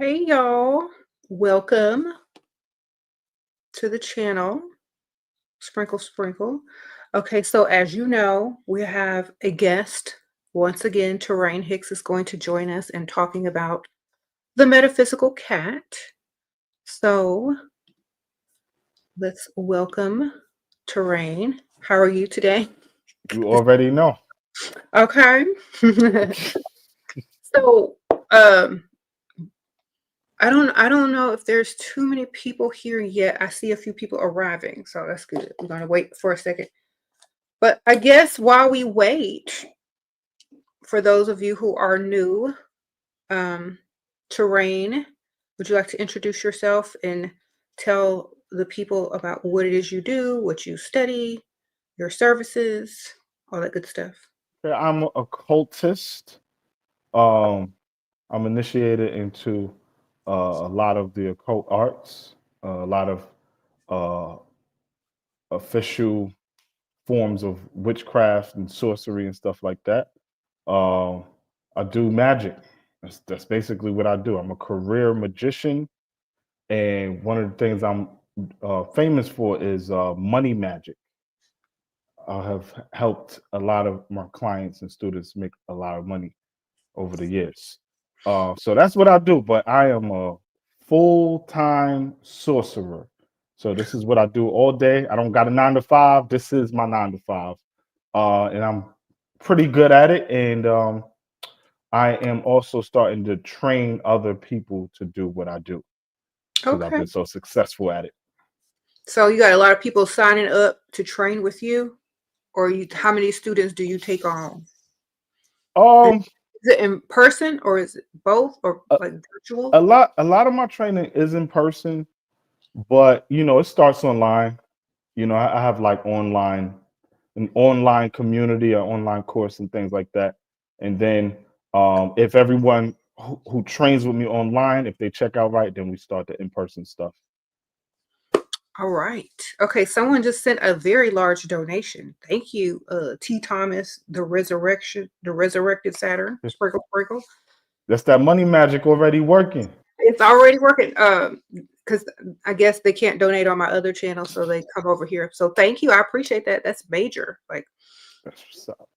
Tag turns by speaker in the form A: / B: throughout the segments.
A: Hey y'all, welcome to the channel. Sprinkle, sprinkle. Okay, so as you know, we have a guest. Once again, Terraine Hicks is going to join us and talking about the metaphysical cat. So let's welcome Terraine. How are you today?
B: You already know.
A: Okay. So um I don't know if there's too many people here yet. I see a few people arriving, so that's good. We're gonna wait for a second. But I guess while we wait, for those of you who are new, um, Terraine, would you like to introduce yourself and tell the people about what it is you do, what you study, your services, all that good stuff?
B: Yeah, I'm a occultist. Um, I'm initiated into a lot of the occult arts, a lot of uh, official forms of witchcraft and sorcery and stuff like that. Um, I do magic. That's basically what I do. I'm a career magician, and one of the things I'm famous for is money magic. I have helped a lot of my clients and students make a lot of money over the years. So that's what I do. But I am a full-time sorcerer. So this is what I do all day. I don't got a 9 to 5. This is my 9 to 5, and I'm pretty good at it. And I am also starting to train other people to do what I do because I've
A: Okay.
B: been so successful at it.
A: So you got a lot of people signing up to train with you, or how many students do you take on? Is
B: Um,
A: it in person or is it both or
B: a,
A: like virtual?
B: a lot of my training is in person, but it starts online. I have like an online community, an online course, and things like that. And then if everyone who trains with me online, if they check out right, then we start the in-person stuff.
A: All right. Okay, someone just sent a very large donation. Thank you, T. Thomas, the resurrected Saturn. Sprinkle, sprinkle.
B: That's that money magic already working.
A: It's already working. Because I guess they can't donate on my other channel, so they come over here. So thank you. I appreciate that. That's major. Like
B: That's what's up.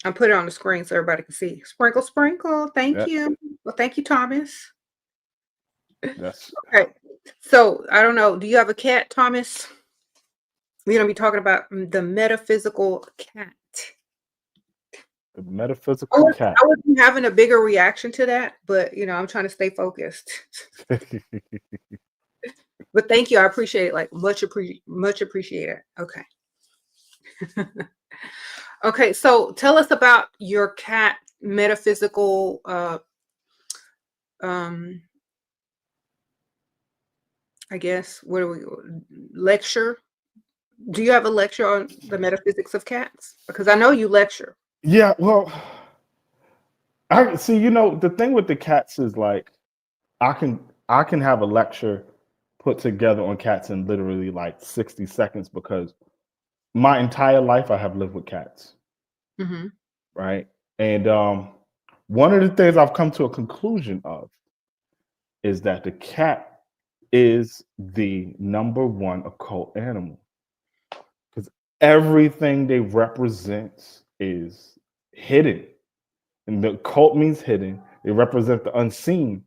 A: I'm putting it on the screen so everybody can see. Sprinkle, sprinkle. Thank
B: That,
A: you. Well, thank you, Thomas.
B: that's
A: Okay. So I don't know. Do you have a cat, Thomas? We're gonna be talking about the metaphysical cat.
B: the
A: I
B: metaphysical
A: was
B: cat.
A: I wasn't having a bigger reaction to that, but I'm trying to stay focused. But thank you, I appreciate it, like much appreciated. Okay. Okay, so tell us about your cat metaphysical um I guess what are we lecture? Do you have a lecture on the metaphysics of cats? Because I know you lecture.
B: Yeah, well, I see. The thing with the cats is like I can I can have a lecture put together on cats in literally like 60 seconds because my entire life I have lived with cats,
A: Hmm.
B: right? And one of the things I've come to a conclusion of is that the cat is the number one occult animal because everything they represent is hidden. And the occult means hidden. They represent the unseen.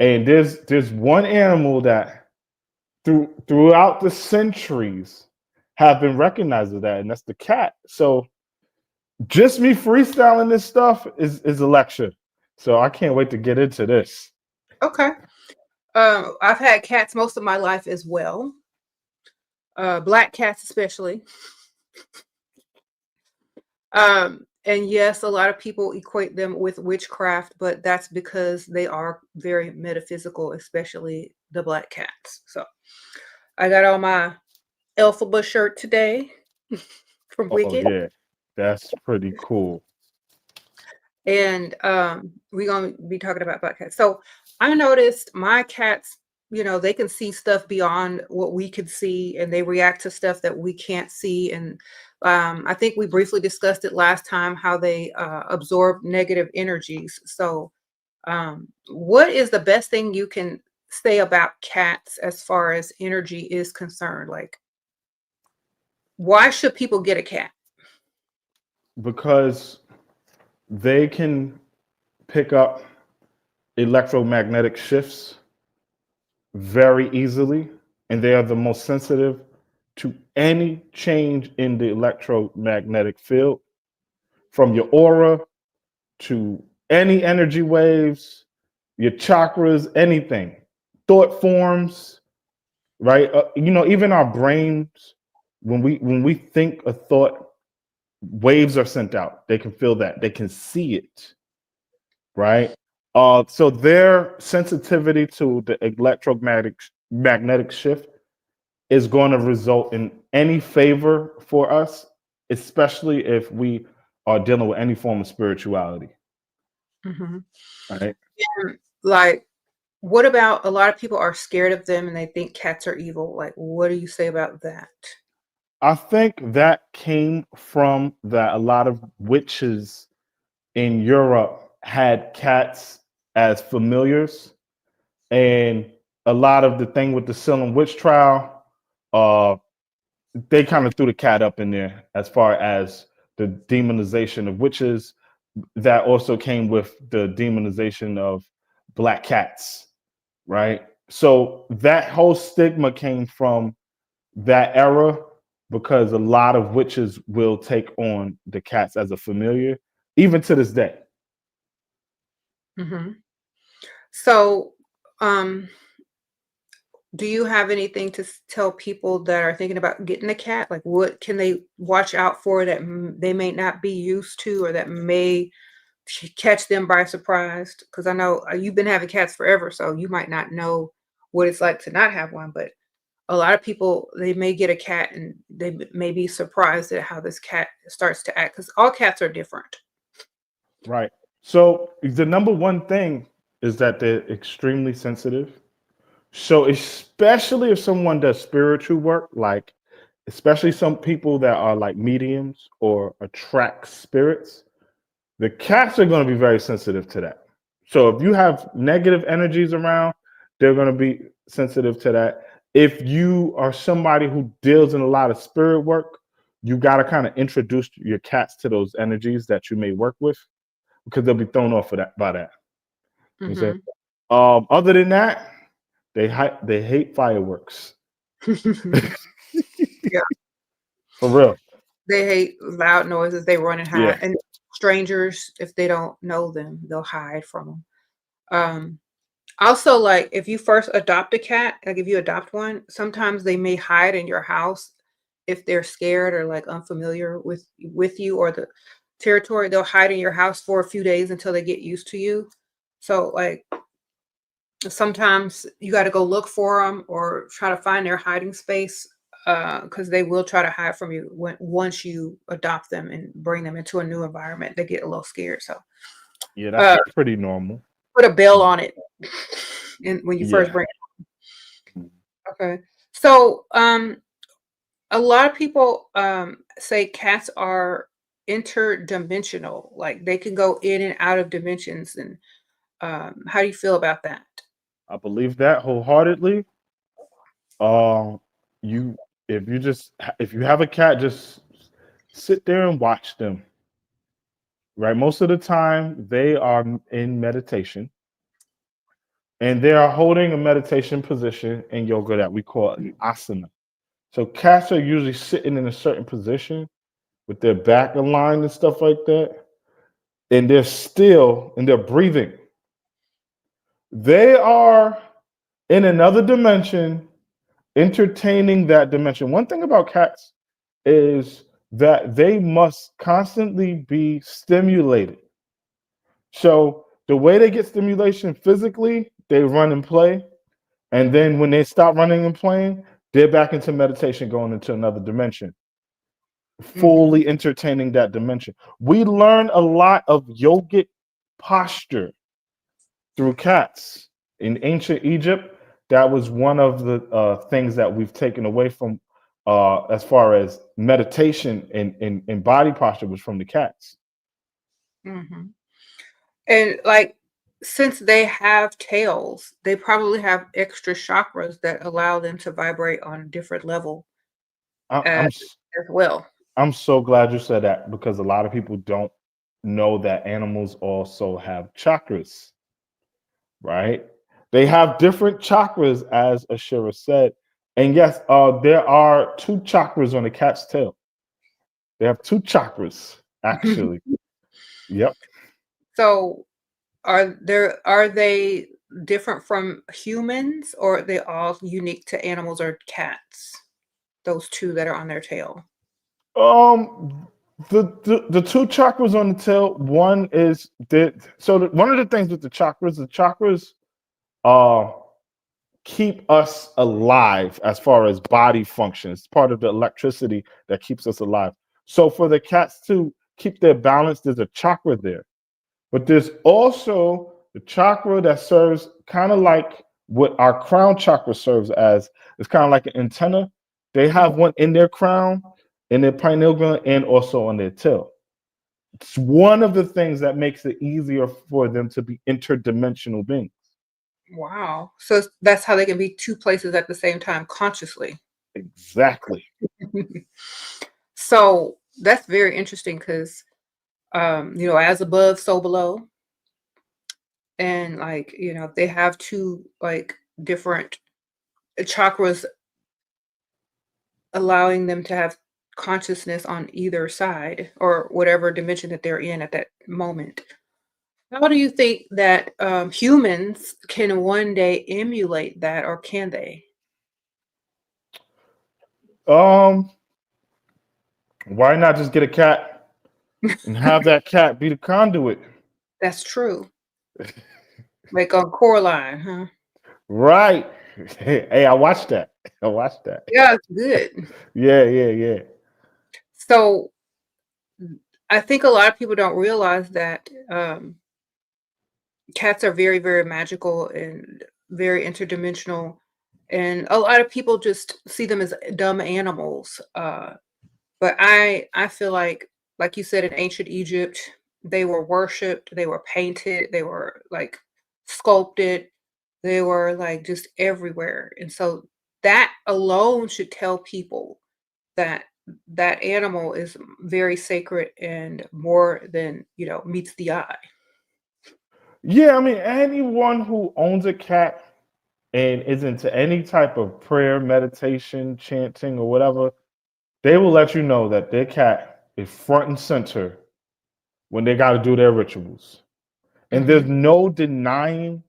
B: And there's one animal that throughout the centuries have been recognized as that, and that's the cat. So just me freestyling this stuff is a lecture. So I can't wait to get into this.
A: Okay. I've had cats most of my life as well. Black cats especially. And yes, a lot of people equate them with witchcraft, but that's because they are very metaphysical, especially the black cats. So I got on my Elphaba shirt today from
B: Oh
A: Wicked.
B: yeah, that's pretty cool.
A: And we're gonna be talking about black cats. So I noticed my cats, they can see stuff beyond what we could see, and they react to stuff that we can't see. And I think we briefly discussed it last time how they absorb negative energies. So What is the best thing you can say about cats as far as energy is concerned? Like, why should people get a cat?
B: Because they can pick up electromagnetic shifts very easily, and they are the most sensitive to any change in the electromagnetic field, from your aura to any energy waves, your chakras, anything, thought forms, right? Even our brains, when we think a thought, waves are sent out. They can feel that. They can see it, right? So their sensitivity to the magnetic shift is going to result in any favor for us, especially if we are dealing with any form of spirituality.
A: Mm-hmm.
B: Right?
A: Like, what about a lot of people are scared of them and they think cats are evil? Like, what do you say about that?
B: I think that came from that a lot of witches in Europe had cats as familiars, and a lot of the thing with the Salem witch trial, uh, they kind of threw the cat up in there as far as the demonization of witches. That also came with the demonization of black cats, right? So that whole stigma came from that era, because a lot of witches will take on the cats as a familiar, even to this day.
A: Mm-hmm. So, do you have anything to tell people that are thinking about getting a cat? Like, what can they watch out for that they may not be used to, or that may catch them by surprise? Because I know you've been having cats forever, so you might not know what it's like to not have one. But a lot of people, they may get a cat and they may be surprised at how this cat starts to act, because all cats are different.
B: Right. So the number one thing is that they're extremely sensitive. So especially if someone does spiritual work, like especially some people that are like mediums or attract spirits, the cats are going to be very sensitive to that. So if you have negative energies around, they're going to be sensitive to that. If you are somebody who deals in a lot of spirit work, you got to kind of introduce your cats to those energies that you may work with, because they'll be thrown off for that by that. You see?
A: Mhm.
B: Other than that, they hate fireworks.
A: Yeah,
B: For real.
A: they hate loud noises. They run and
B: Yeah.
A: hide, and strangers, if they don't know them, they'll hide from them. Also, like, if you first adopt a cat, like if you adopt one, sometimes they may hide in your house if they're scared or like unfamiliar with you or the territory. They'll hide in your house for a few days until they get used to you. So, like, sometimes you got to go look for them or try to find their hiding space, because they will try to hide from you once you adopt them and bring them into a new environment. They get a little scared. So,
B: Yeah,
A: uh,
B: that's pretty normal.
A: put a bell on it, and when you first
B: Yeah.
A: bring it. Okay. So, a lot of people say cats are interdimensional, like they can go in and out of dimensions. And how do you feel about that?
B: I believe that wholeheartedly. Um, you if you have a cat, just sit there and watch them. Right, most of the time they are in meditation, and they are holding a meditation position in yoga that we call an asana. So cats are usually sitting in a certain position with their back aligned and stuff like that, and they're still and they're breathing. They are in another dimension, entertaining that dimension. One thing about cats is that they must constantly be stimulated. So the way they get stimulation physically, they run and play. And then when they stop running and playing, they're back into meditation, going into another dimension,
A: Hmm.
B: fully entertaining that dimension. We learn a lot of yogic posture through cats. In ancient Egypt, that was one of the things that we've taken away from, as far as meditation and body posture, was from the cats.
A: Hmm. And like, since they have tails, they probably have extra chakras that allow them to vibrate on a different level
B: I,
A: as,
B: I'm
A: as well.
B: I'm so glad you said that because a lot of people don't know that animals also have chakras, right? They have different chakras, as Ashira said. And yes, there are two chakras on the cat's tail. They have two chakras, actually. Yep.
A: So are they different from humans, or are they all unique to animals or cats? Those two that are on their tail.
B: Um, the two chakras on the tail. One is that one of the things with the chakras uh keep us alive as far as body functions. It's part of the electricity that keeps us alive. So for the cats to keep their balance, there's a chakra there. But there's also the chakra that serves kind of like what our crown chakra serves as. It's kind of like an antenna. They have one in their crown, in their pineal gland, and also on their tail. It's one of the things that makes it easier for them to be interdimensional beings.
A: Wow. So that's how they can be two places at the same time consciously.
B: Exactly.
A: So that's very interesting because as above, so below. And like, they have two like different chakras allowing them to have consciousness on either side or whatever dimension that they're in at that moment. How do you think that humans can one day emulate that, or can they?
B: Um, why not just get a cat and have that cat be the conduit?
A: That's true. Like on Coraline, huh?
B: Right. Hey, I watched that. I watched that.
A: Yeah, it's good.
B: Yeah, yeah, yeah.
A: So I think a lot of people don't realize that cats are very, very magical and very interdimensional. And a lot of people just see them as dumb animals. But I feel like you said, in ancient Egypt, they were worshipped, they were painted, they were like sculpted, they were like just everywhere. And so that alone should tell people that that animal is very sacred and more than, meets the eye.
B: Yeah, I mean, anyone who owns a cat and is into any type of prayer, meditation, chanting, or whatever, they will let you know that their cat is front and center when they got to do their rituals. And there's
A: Hmm.
B: no denying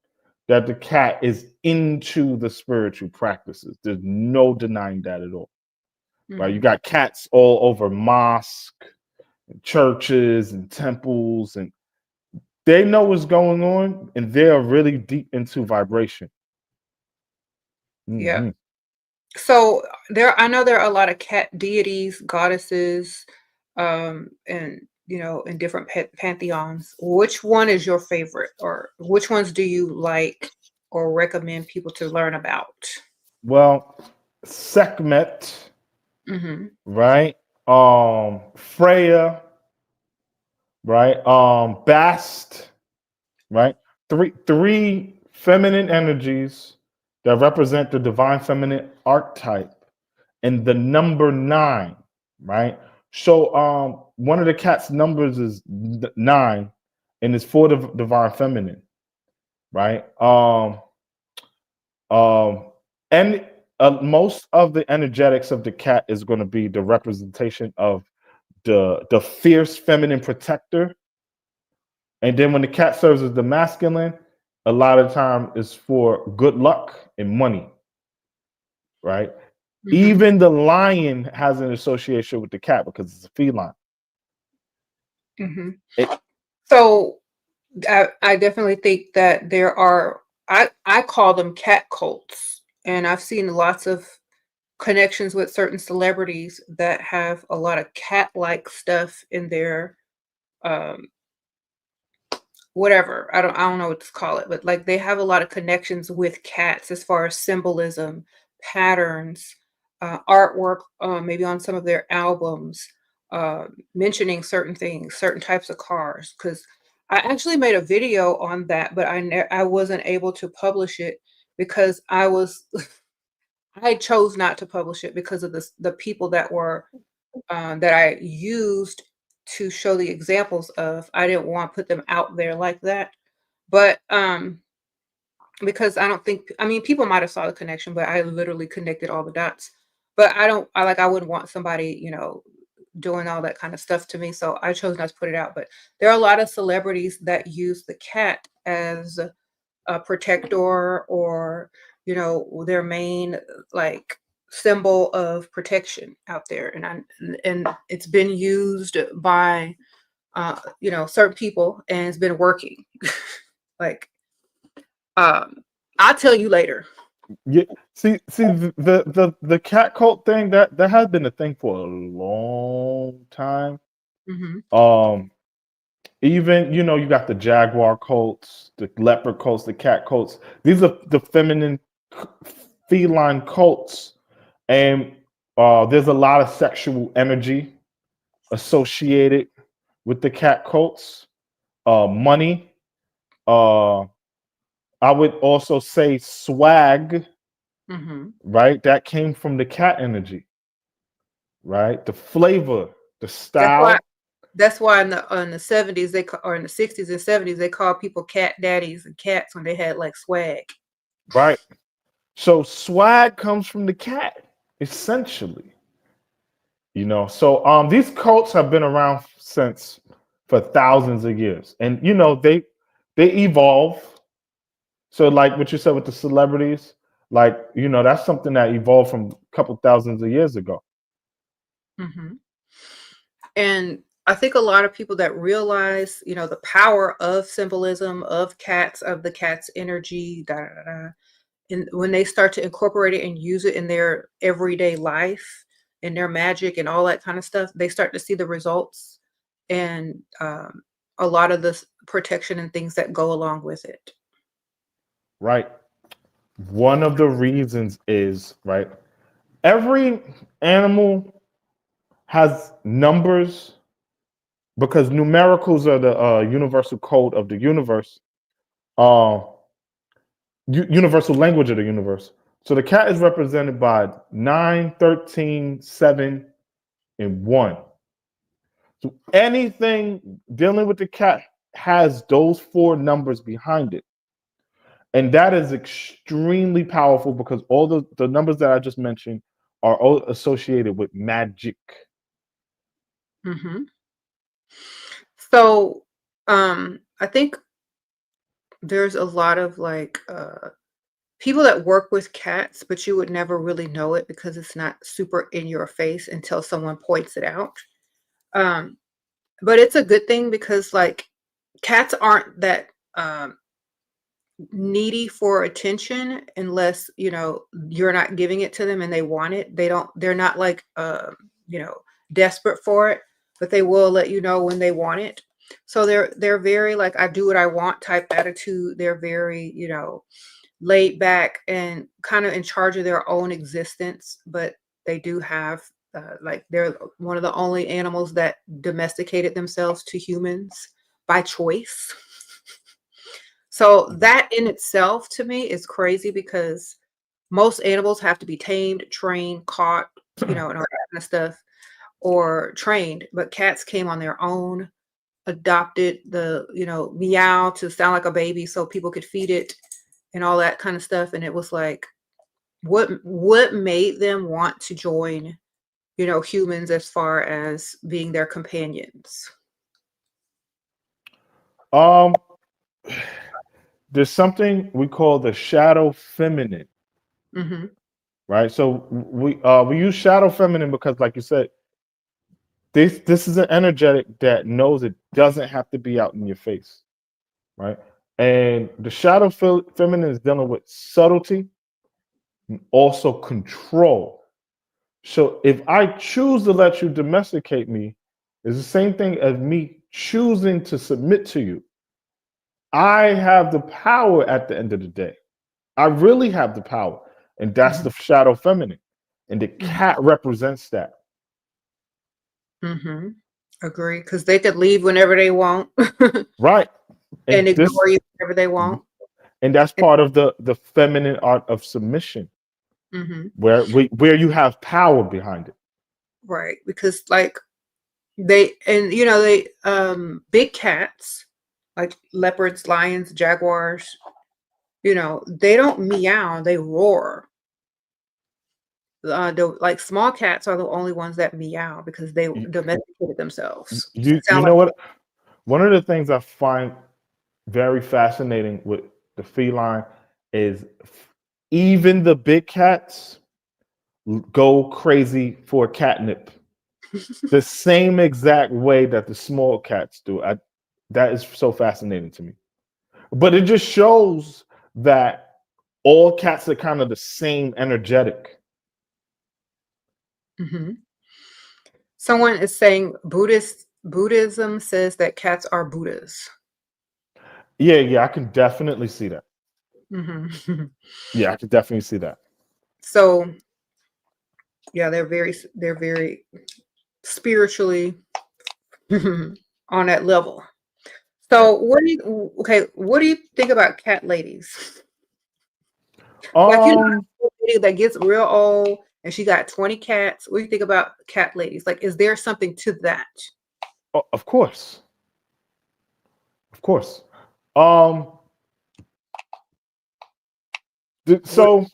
B: that the cat is into the spiritual practices. There's no denying that at all. Right? You
A: Hmm.
B: got cats all over mosques, and churches, and temples, and they know what's going on, and they are really deep into vibration.
A: Yeah.
B: Hmm.
A: So I know there are a lot of cat deities, goddesses, and in different pantheons. Which one is your favorite, or which ones do you like or recommend people to learn about?
B: Well, Sekhmet,
A: Hmm.
B: right? Freya, right? Bast, right? Three feminine energies that represent the divine feminine archetype, and the number nine, right? So one of the cat's numbers is nine, and it's for the divine feminine, right? Um, and most of the energetics of the cat is going to be the representation of the fierce feminine protector. And then when the cat serves as the masculine, a lot of time is for good luck and money, right?
A: Hmm.
B: Even the lion has an association with the cat because it's a feline.
A: Hmm.
B: It,
A: So I definitely think that there are, I call them cat cults, and I've seen lots of connections with certain celebrities that have a lot of cat-like stuff in their um whatever. I don't know what to call it, but like they have a lot of connections with cats as far as symbolism, patterns, artwork, maybe on some of their albums, mentioning certain things, certain types of cars. Because I actually made a video on that, but I wasn't able to publish it because I chose not to publish it because of the people that were that I used to show the examples of. I didn't want to put them out there like that, but because I don't think, I mean, people might have saw the connection, but I literally connected all the dots. But I wouldn't want somebody, doing all that kind of stuff to me. So I chose not to put it out. But there are a lot of celebrities that use the cat as a protector, or, their main like symbol of protection out there. And it's been used by certain people, and it's been working. Like, I'll tell you later.
B: Yeah, see, the cat cult thing, that has been a thing for a long time.
A: Hmm.
B: Even you got the jaguar cults, the leopard cults, the cat cults. These are the feminine feline cults, and there's a lot of sexual energy associated with the cat cults. Money. I would also say swag.
A: Hmm.
B: Right? That came from the cat energy, right? The flavor, the
A: That's why.
B: style,
A: That's why in the 70s or in the 60s and 70s they called people cat daddies and cats when they had like swag.
B: right? So swag comes from the cat, essentially. So these cults have been around since for thousands of years, and they evolve. So like what you said with the celebrities, like that's something that evolved from a couple thousands of years ago.
A: Hmm. And I think a lot of people that realize, the power of symbolism, of cats, of the cat's energy, da, da, da, da, and when they start to incorporate it and use it in their everyday life, in their magic and all that kind of stuff, they start to see the results, and a lot of the protection and things that go along with it.
B: Right. One of the reasons is, right, every animal has numbers because numericals are the universal code of the universe, uh, universal language of the universe. So the cat is represented by 9, 13, 7, and 1. So anything dealing with the cat has those 4 numbers behind it. And that is extremely powerful because all the numbers that I just mentioned are all associated with magic.
A: Hmm. So I think there's a lot of like people that work with cats, but you would never really know it because it's not super in your face until someone points it out. Um, but it's a good thing because like cats aren't that needy for attention unless you're not giving it to them and they want it. They're not like desperate for it, but they will let you know when they want it. So they're very like I do what I want type attitude. They're very laid back and kind of in charge of their own existence, but they do have like they're one of the only animals that domesticated themselves to humans by choice. So that in itself to me is crazy because most animals have to be tamed, trained, caught, and all that kind of stuff, or trained. But cats came on their own, adopted the, meow to sound like a baby so people could feed it and all that kind of stuff. And it was like, what made them want to join, humans as far as being their companions?
B: Um, there's something we call the shadow feminine,
A: Hmm.
B: right? So we use shadow feminine because, like you said, this is an energetic that knows it doesn't have to be out in your face, right? And the shadow feminine is dealing with subtlety and also control. So if I choose to let you domesticate me, it's the same thing as me choosing to submit to you. I have the power at the end of the day. I really have the power. And that's
A: Hmm.
B: the shadow feminine. And the
A: Hmm.
B: cat represents that.
A: Hmm. Agree, because they could leave whenever they want.
B: Right.
A: And
B: And this
A: ignore you whenever they want.
B: and that's part of the feminine art of submission,
A: Mm-hmm.
B: where you have power behind it.
A: Right. Because like they big cats like leopards, lions, jaguars, they don't meow, they roar. Like small cats are the only ones that meow because they
B: You,
A: domesticated themselves.
B: you
A: Sound like
B: know what? One of the things I find very fascinating with the feline is even the big cats go crazy for catnip the same exact way that the small cats do. That is so fascinating to me. But it just shows that all cats are kind of the same energetic.
A: Mhm. Someone is saying Buddhism says that cats are Buddhas.
B: Yeah, I can definitely see that.
A: Mhm.
B: Yeah, I can definitely see that.
A: So yeah, they're very spiritually on that level. So what do you think about cat ladies? Like
B: Um,
A: a lady that gets real old and she got 20 cats. What do you think about cat ladies? Like, is there something to that?
B: of course, of course. Um,
A: What?
B: so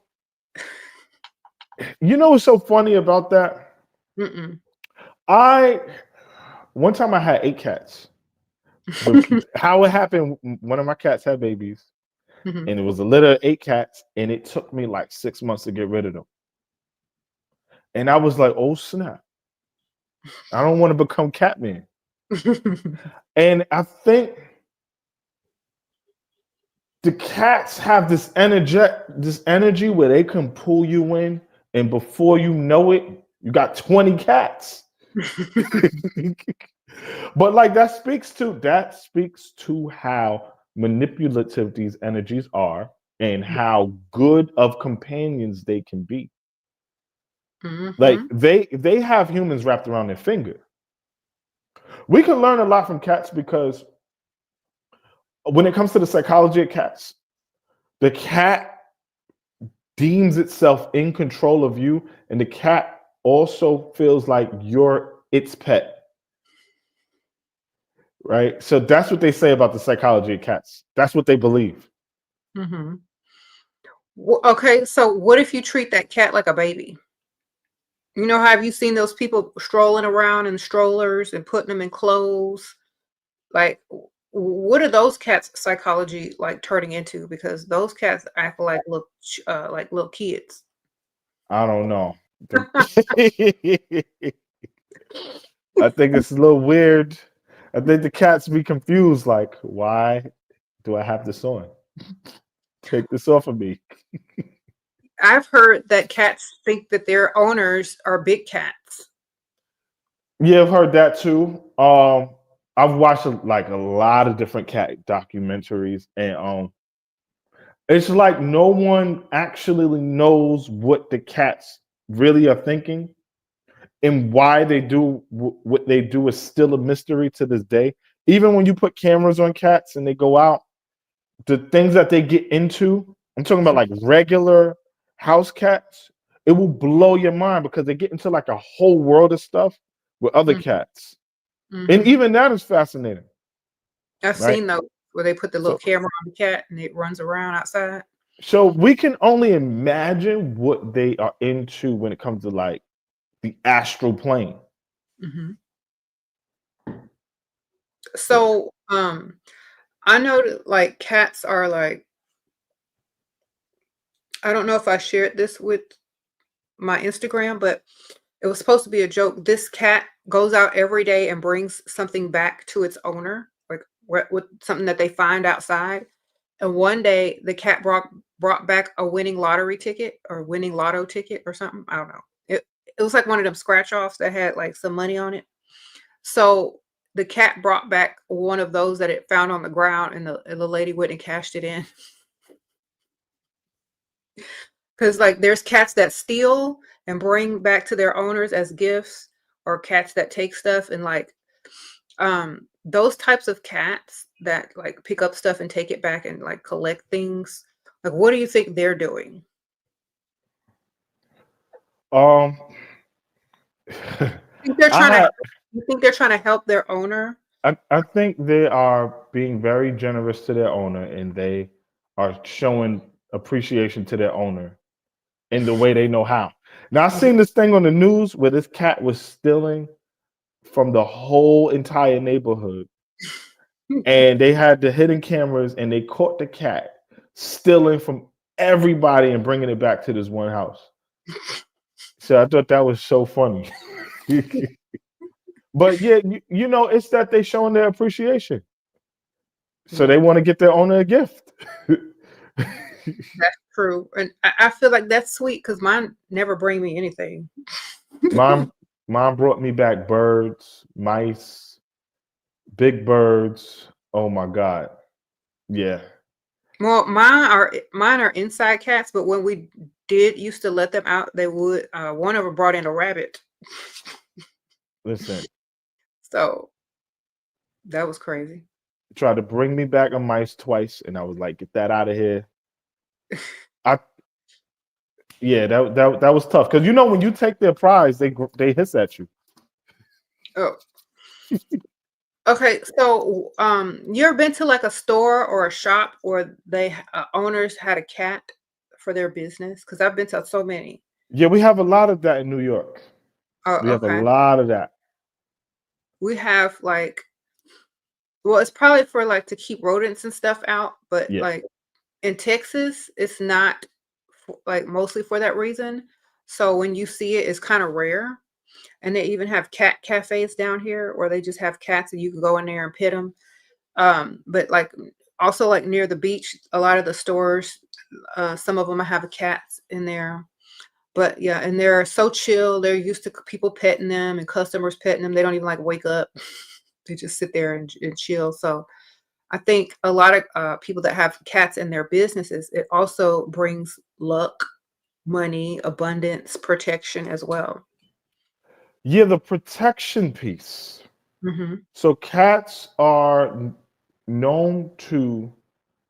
B: you know what's so funny about that?
A: Mm-mm.
B: I one time I had 8 cats. But how it happened, one of my cats had babies,
A: Mhm.
B: and it was a litter of 8 cats, and it took me like 6 months to get rid of them. And I was like, oh snap, I don't want to become Catman. And I think the cats have this energy where they can pull you in, and before you know it, you got 20 cats. But like that speaks to how manipulative these energies are and how good of companions they can be. Like
A: Mhm.
B: they have humans wrapped around their finger. We can learn a lot from cats because when it comes to the psychology of cats, the cat deems itself in control of you, and the cat also feels like you're its pet. Right? So that's what they say about the psychology of cats. That's what they believe.
A: Mhm. Okay, so what if you treat that cat like a baby? Have you seen those people strolling around in strollers and putting them in clothes? Like, what are those cats' psychology like turning into? Because those cats act like little kids.
B: I don't know. I think it's a little weird. I think the cats be confused, like, why do I have this on? Take this off of me.
A: I've heard that cats think that their owners are big cats.
B: Yeah, I've heard that too. I've watched like a lot of different cat documentaries, and it's like no one actually knows what the cats really are thinking, and why they do what they do is still a mystery to this day. Even when you put cameras on cats and they go out, the things that they get into, I'm talking about like regular house cats, it will blow your mind because they get into like a whole world of stuff with other cats. And
A: Mm-hmm.
B: even that is fascinating,
A: I've
B: right?
A: seen those where they put the little
B: So
A: camera on the cat and it runs around outside.
B: so we can only imagine what they are into when it comes to like the astral plane.
A: Hmm.
B: Yeah.
A: So, I know that like cats are like, I don't know if I shared this with my Instagram, but it was supposed to be a joke. This cat goes out every day and brings something back to its owner, like with something that they find outside. And one day the cat brought back a winning lottery ticket or winning lotto ticket or something. I don't know. It was like one of them scratch offs that had like some money on it. So the cat brought back one of those that it found on the ground, and the lady went and cashed it in. Because like there's cats that steal and bring back to their owners as gifts, or cats that take stuff and like those types of cats that like pick up stuff and take it back and like collect things, like what do you think they're doing?
B: Um,
A: Think they're
B: I
A: trying to
B: had
A: you think they're trying to help their owner?
B: I think they are being very generous to their owner, and they are showing appreciation to their owner in the way they know how. Now I
A: Mhm.
B: seen this thing on the news where this cat was stealing from the whole entire neighborhood, and they had the hidden cameras, and they caught the cat stealing from everybody and bringing it back to this one house. So I thought that was so funny. But yeah, you know, it's that they showing their appreciation. So
A: Yeah,
B: they want to get their owner a gift.
A: that's true. And I feel like that's sweet because mine never bring me anything.
B: mom, mom brought me back birds, mice, big birds. Oh my God. Yeah.
A: Well, mine are inside cats, but when we did used to let them out, they would one of them brought in a rabbit.
B: Listen,
A: So that was crazy.
B: tried to bring me back a mice twice, and I was like, get that out of here. I Yeah, that was tough. Because you know when you take their prize, they hiss at you.
A: Oh, okay. So, you ever been to like a store or a shop where they owners had a cat for their business? Because I've been to so many.
B: Yeah, we have a lot of that in New York.
A: Oh,
B: We have a
A: okay.
B: lot of that.
A: We have like, well, it's probably for like to keep rodents and stuff out, but
B: Yeah.
A: like in Texas, it's not like mostly for that reason. So when you see it, it's kind of rare. And they even have cat cafes down here where they just have cats and you can go in there and pet them. But like also like near the beach, a lot of the stores, some of them have cats in there. But yeah, and they're so chill. They're used to people petting them and customers petting them. They don't even like wake up. They just sit there and chill. So I think a lot of people that have cats in their businesses, it also brings luck, money, abundance, protection as well.
B: Yeah, the protection piece.
A: Hmm.
B: So cats are known to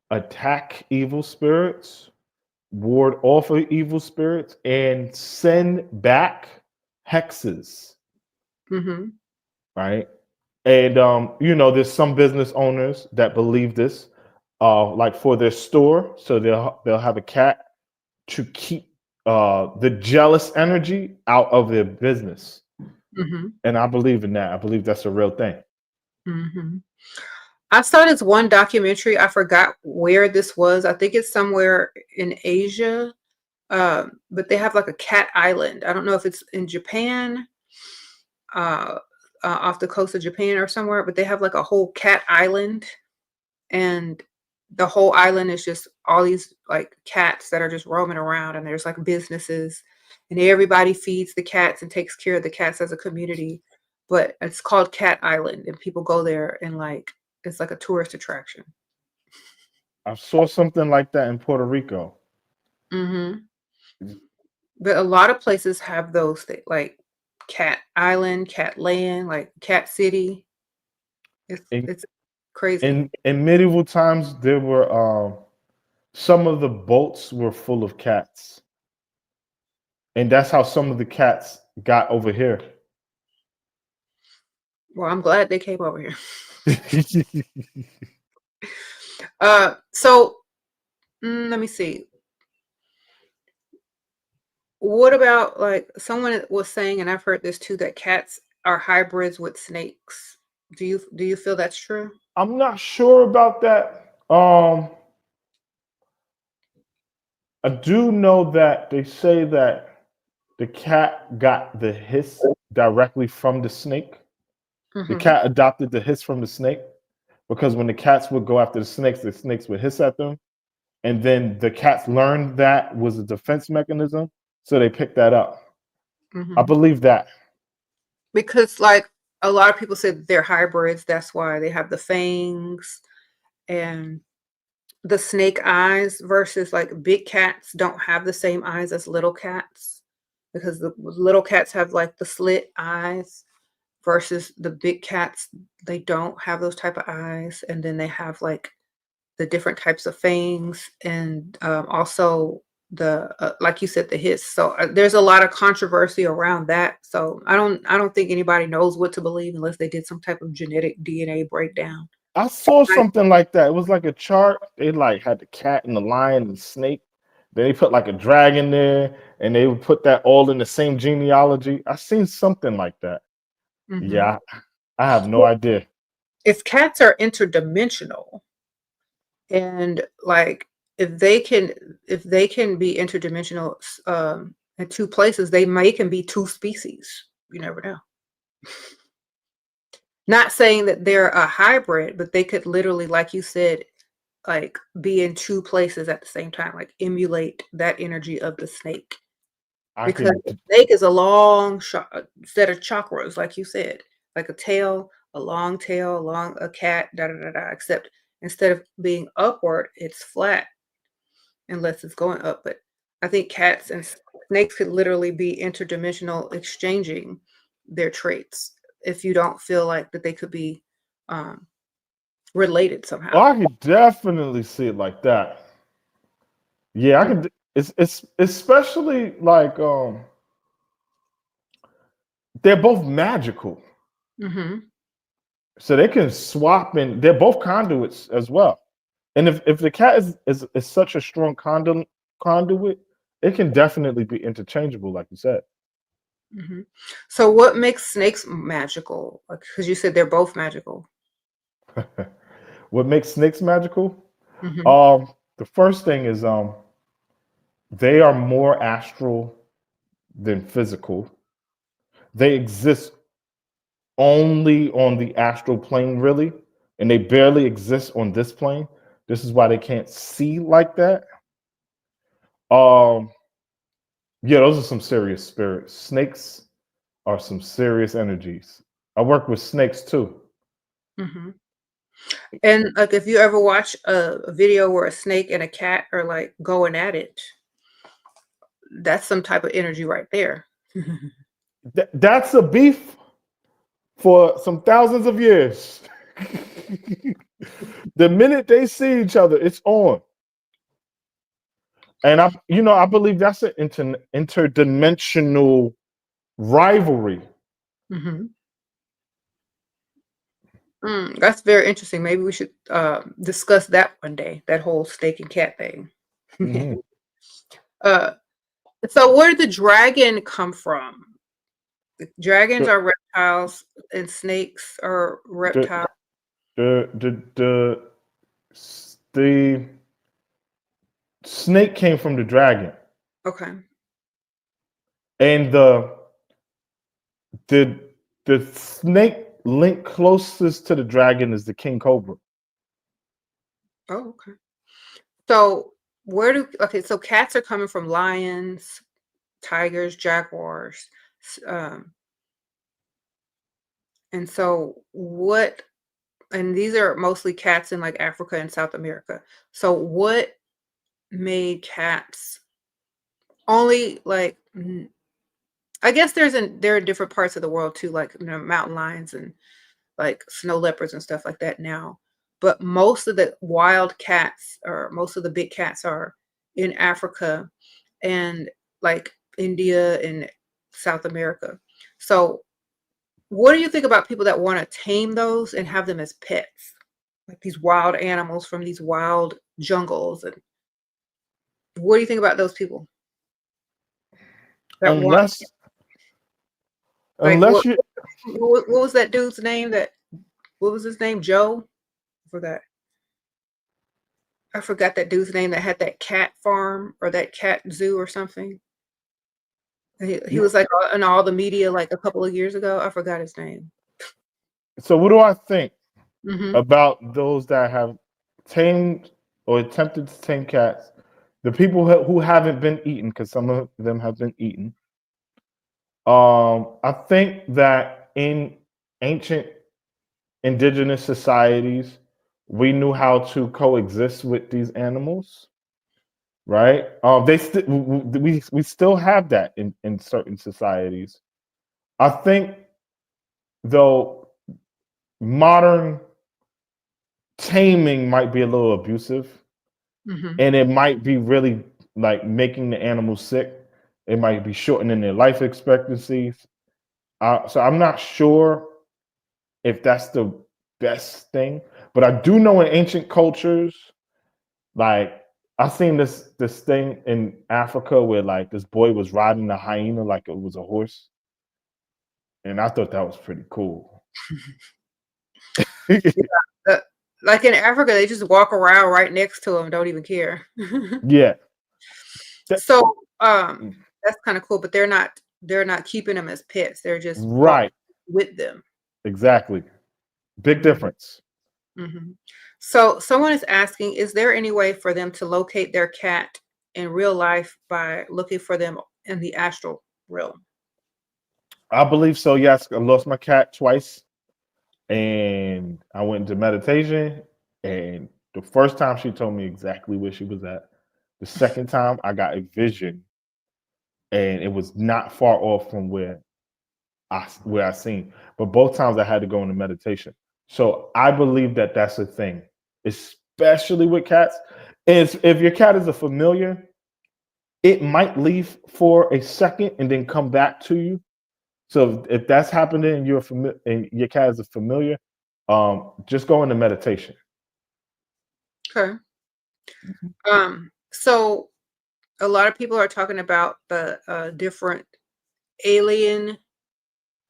B: attack evil spirits, ward off of evil spirits, and send back hexes,
A: Hmm.
B: right? And you know, there's some business owners that believe this, like for their store, so they'll have a cat to keep the jealous energy out of their business.
A: Hmm.
B: And I believe in that. I believe that's a real thing.
A: Hmm. I saw this one documentary. I forgot where this was. I think it's somewhere in Asia. But they have like a cat island. I don't know if it's in Japan, uh, off the coast of Japan or somewhere, but they have like a whole cat island, and the whole island is just all these like cats that are just roaming around, and there's like businesses, and everybody feeds the cats and takes care of the cats as a community. But it's called Cat Island, and people go there and like it's like a tourist attraction.
B: I saw something like that in Puerto Rico.
A: Hmm. But a lot of places have those like Cat Island, Cat Land, like Cat City.
B: In
A: It's crazy.
B: in medieval times, there were some of the boats were full of cats, and that's how some of the cats got over here.
A: Well, I'm glad they came over here. So let me see. What about like someone was saying, and I've heard this too, that cats are hybrids with snakes. Do you feel that's true?
B: I'm not sure about that. I do know that they say that the cat got the hiss directly from the snake. The
A: Hmm.
B: cat adopted the hiss from the snake because when the cats would go after the snakes would hiss at them. And then the cats learned that was a defense mechanism. So they picked that up. I
A: Hmm.
B: believe that.
A: Because like a lot of people say that they're hybrids. That's why they have the fangs and the snake eyes versus like big cats don't have the same eyes as little cats because the little cats have like the slit eyes versus the big cats, they don't have those type of eyes, and then they have like the different types of fangs, and also the like you said, the hiss. So there's a lot of controversy around that. So I don't think anybody knows what to believe unless they did some type of genetic DNA breakdown.
B: I saw something like that. It was like a chart. They like had the cat and the lion and the snake. Then they put like a dragon there, and they would put that all in the same genealogy. I seen something like that.
A: Mhm.
B: Yeah, I have no idea.
A: If cats are interdimensional, and like if they can be interdimensional in two places, they may can be two species. You never know. Not saying that they're a hybrid, but they could literally, like you said, like be in two places at the same time, like emulate that energy of the snake.
B: I
A: Because
B: can.
A: the snake is a long set of chakras, like you said, like a tail, a long tail, along a cat, da da da da. Except instead of being upward, it's flat unless it's going up. But I think cats and snakes could literally be interdimensional, exchanging their traits if you don't feel like that they could be related
B: Oh,
A: somehow.
B: I could definitely see it like that. Yeah, I
A: Mm.
B: could. It's especially like they're both magical,
A: Mhm.
B: so they can swap, and they're both conduits as well. And if the cat is such a strong conduit, it can definitely be interchangeable, like you said.
A: Mhm. So what makes snakes magical? Because you said they're both magical.
B: What makes snakes magical?
A: Mhm.
B: The first thing is they are more astral than physical. They exist only on the astral plane, really, and they barely exist on this plane. This is why they can't see like that. Um, yeah, those are some serious spirits. Snakes are some serious energies. I work with snakes too.
A: Mhm. And like if you ever watch a video where a snake and a cat are like going at it, that's some type of energy right there.
B: That's a beef for some thousands of years. The minute they see each other, it's on. And I believe that's an interdimensional rivalry.
A: Mhm. That's very interesting. Maybe we should discuss that one day, that whole snake and cat thing.
B: Mhm.
A: uh, so where did the dragon come from? Dragons
B: The,
A: are reptiles and snakes are
B: the,
A: reptiles.
B: the snake came from the dragon,
A: Okay.
B: and the the snake link closest to the dragon is the king cobra.
A: Oh, okay. So so cats are coming from lions, tigers, jaguars. s- Um, and so what, and these are mostly cats in like Africa and South America. So what made cats only like I guess there are different parts of the world too, like mountain lions and like snow leopards and stuff like that now. But most of the wild cats or most of the big cats are in Africa and like India and South America. So what do you think about people that want to tame those and have them as pets? Like these wild animals from these wild jungles. And what do you think about those people that want
B: Unless
A: like
B: unless you
A: what was that dude's name that what was his name? Joe? I forgot. I forgot that dude's name that had that cat farm or that cat zoo or something. He was like in all the media like a couple of years ago. I forgot his name.
B: so what do I think
A: Mhm.
B: about those that have tamed or attempted to tame cats? The people who haven't been eaten, because some of them have been eaten. I think that in ancient indigenous societies, we knew how to coexist with these animals, right? We still have that in certain societies. I think though modern taming might be a little abusive, and it might be really like making the animals sick. It might be shortening their life expectancies. So I'm not sure if that's the best thing, but I do know in ancient cultures, like I've seen this thing in Africa where like this boy was riding a hyena like it was a horse, and I thought that was pretty cool.
A: Like in Africa, they just walk around right next to them, don't even care.
B: Yeah.
A: So that's kind of cool, but they're not keeping them as pets. They're just
B: Right.
A: with them.
B: Exactly. Big difference.
A: So someone is asking, is there any way for them to locate their cat in real life by looking for them in the astral realm?
B: I believe so. Yes, I lost my cat twice, and I went into meditation. And the first time she told me exactly where she was at. The second time I got a vision, and it was not far off from where I seen. But both times I had to go into meditation. So I believe that that's a thing, especially with cats. Is if your cat is a familiar, it might leave for a second and then come back to you. So if that's happening and you're familiar and your cat is a familiar, just go into meditation.
A: Okay. So a lot of people are talking about the different alien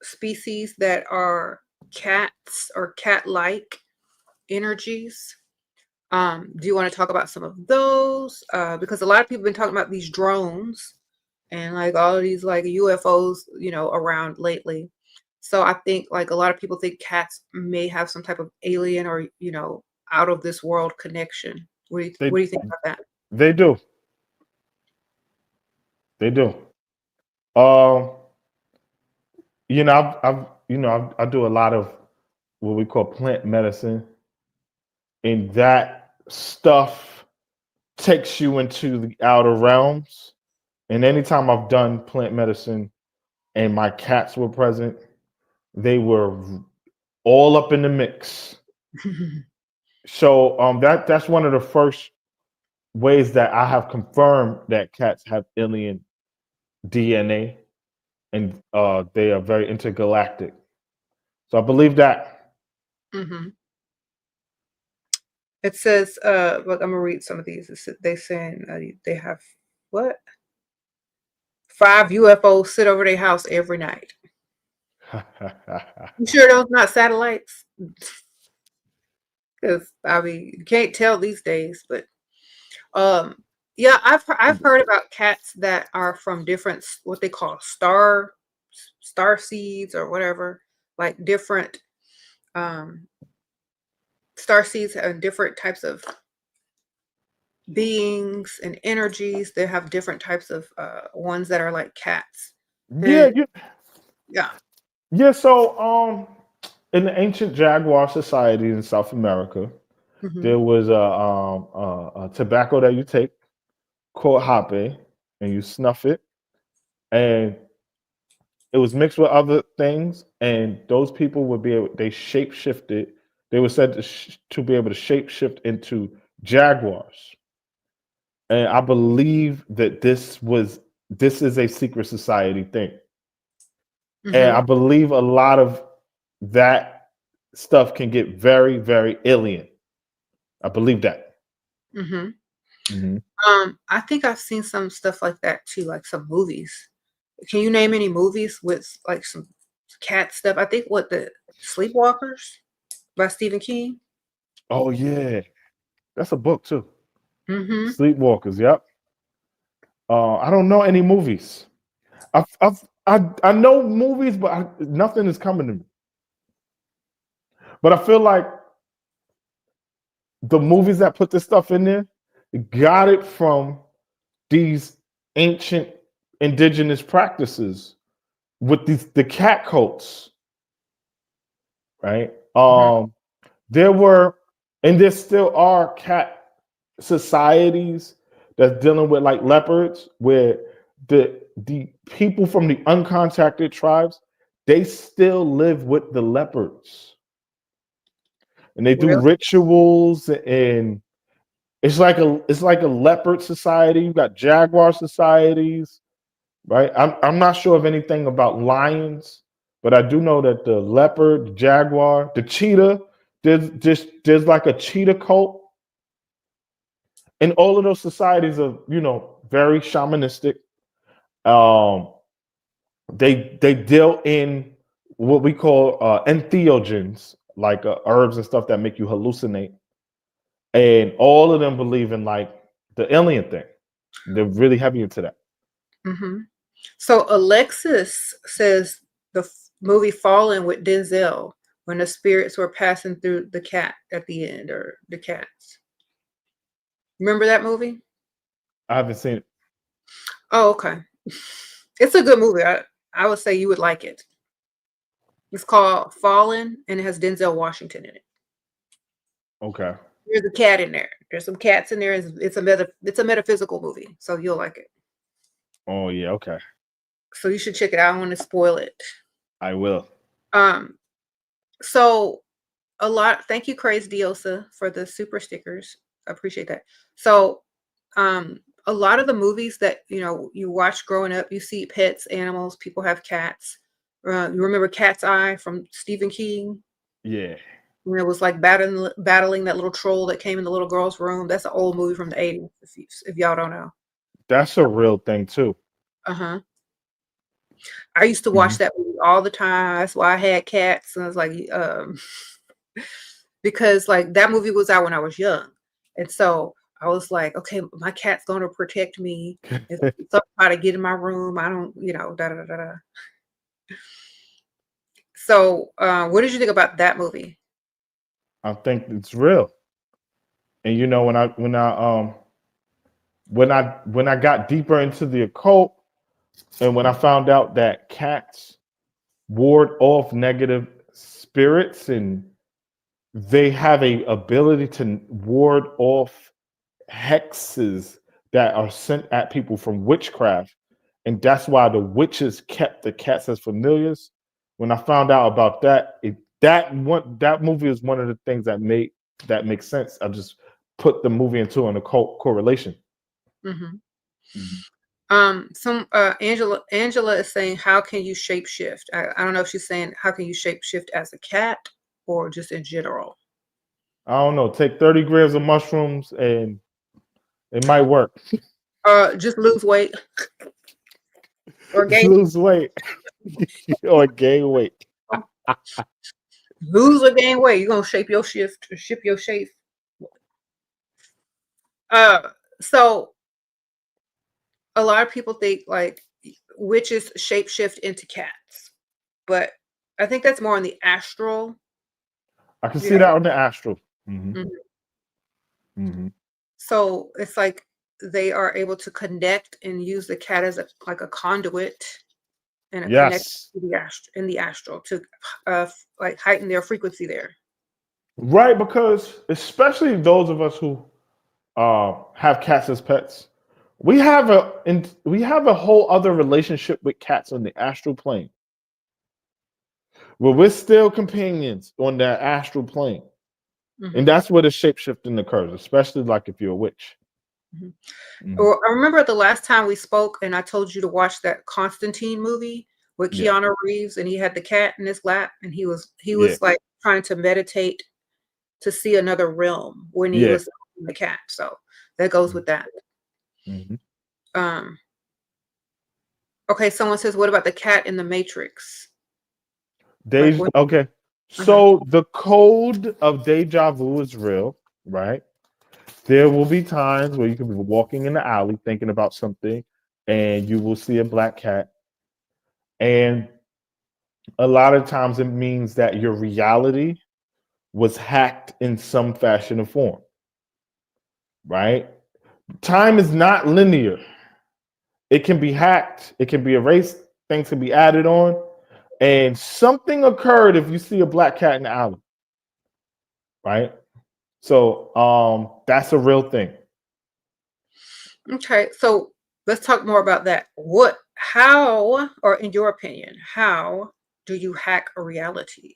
A: species that are cats or cat-like energies. Do you want to talk about some of those? Because a lot of people have been talking about these drones and like all of these like UFOs, around lately. So I think like a lot of people think cats may have some type of alien or, out of this world connection. What do you think about that?
B: They do. They do. Um, I do a lot of what we call plant medicine, and that stuff takes you into the outer realms. And anytime I've done plant medicine and my cats were present, they were all up in the mix. So that's one of the first ways that I have confirmed that cats have alien DNA, and they are very intergalactic. So I believe that.
A: It says, look, I'm gonna read some of these. They saying they have what? 5 UFOs sit over their house every night. You sure those not satellites? Because I mean, you can't tell these days. But yeah, I've heard about cats that are from different what they call star seeds or whatever, like different star seeds and different types of beings and energies. They have different types of ones that are like cats.
B: Yeah,
A: Yeah.
B: yeah. So in the ancient Jaguar society in South America, there was a tobacco that you take called hape, and you snuff it, and it was mixed with other things, and those people would they shape shifted. They were said to be able to shape shift into jaguars, and I believe that this is a secret society thing, and I believe a lot of that stuff can get very, very alien. I believe that.
A: I think I've seen some stuff like that too, like some movies. Can you name any movies with like some cat stuff? I think the Sleepwalkers by Stephen King.
B: Oh yeah, that's a book too. Sleepwalkers. Yep. I don't know any movies. I know movies, but nothing is coming to me. But I feel like the movies that put this stuff in there got it from these ancient indigenous practices with the cat cults, right? There were, and there still are cat societies that's dealing with like leopards, where the people from the uncontacted tribes, they still live with the leopards. And they do
A: Really?
B: rituals, and it's like a leopard society. You got jaguar societies, right? I'm not sure of anything about lions, but I do know that the leopard, the jaguar, the cheetah, there's like a cheetah cult. And all of those societies are, very shamanistic. Um, they deal in what we call entheogens, like herbs and stuff that make you hallucinate. And all of them believe in like the alien thing. They're really heavy into that.
A: Mm-hmm. So Alexis says the movie Fallen with Denzel, when the spirits were passing through the cat at the end, or the cats. Remember that movie?
B: I haven't seen it.
A: Oh, okay. It's a good movie. I would say you would like it. It's called Fallen, and it has Denzel Washington in it.
B: Okay.
A: There's a cat in there. There's some cats in there. It's a metaphysical movie, so you'll like it.
B: Oh yeah, okay.
A: So you should check it out. I don't want to spoil it.
B: I will.
A: So thank you, Craze Diosa, for the super stickers. I appreciate that. So a lot of the movies that you watch growing up, you see pets, animals, people have cats. You remember Cat's Eye from Stephen King?
B: Yeah.
A: When it was like battling that little troll that came in the little girl's room. That's an old movie from the 80s, if y'all don't know.
B: That's a real thing too.
A: Uh-huh. I used to watch that movie all the time. That's why I had cats. And I was like, because like that movie was out when I was young. And so I was like, okay, my cat's going to protect me. If somebody try to get in my room, I don't, da da da da. So what did you think about that movie?
B: I think it's real. And when I got deeper into the occult, and when I found out that cats ward off negative spirits, and they have a ability to ward off hexes that are sent at people from witchcraft, and that's why the witches kept the cats as familiars. When I found out about that, that movie is one of the things that makes sense. I just put the movie into an occult correlation.
A: Angela is saying, how can you shapeshift? I don't know if she's saying how can you shapeshift as a cat or just in general.
B: I don't know. Take 30 grams of mushrooms and it might work.
A: Just lose weight. Or gain
B: lose weight. Or gain weight.
A: Lose or gain weight. You're gonna ship your shape. So a lot of people think like witches shapeshift into cats, but I think that's more on the astral.
B: I can see that on the astral.
A: So it's like they are able to connect and use the cat as like a conduit and a connection to the astral to like heighten their frequency there.
B: Right, because especially those of us who have cats as pets, we have a whole other relationship with cats on the astral plane, where we're still companions on that astral plane. And that's where the shapeshifting occurs, especially like if you're a witch.
A: Well, I remember the last time we spoke and I told you to watch that Constantine movie with Keanu Reeves, and he had the cat in his lap, and he was like trying to meditate to see another realm when he was in the cat. So that goes with that. Okay, someone says, what about the cat in the Matrix?
B: Okay. So the code of deja vu is real, right? There will be times where you can be walking in the alley thinking about something and you will see a black cat. And a lot of times it means that your reality was hacked in some fashion or form, right? Time is not linear. It can be hacked. It can be erased. Things can be added on. And something occurred if you see a black cat in the alley, right? So that's a real thing.
A: Okay, so let's talk more about that. How, or in your opinion, how do you hack a reality?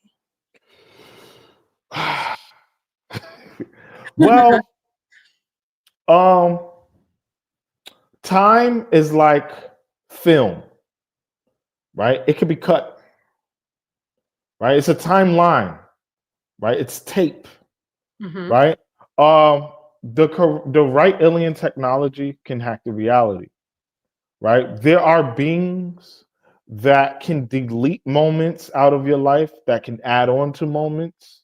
B: Well, time is like film, right? It could be cut, right? It's a timeline, right? It's tape,
A: Mm-hmm.
B: right? The right alien technology can hack the reality, right? There are beings that can delete moments out of your life, that can add on to moments,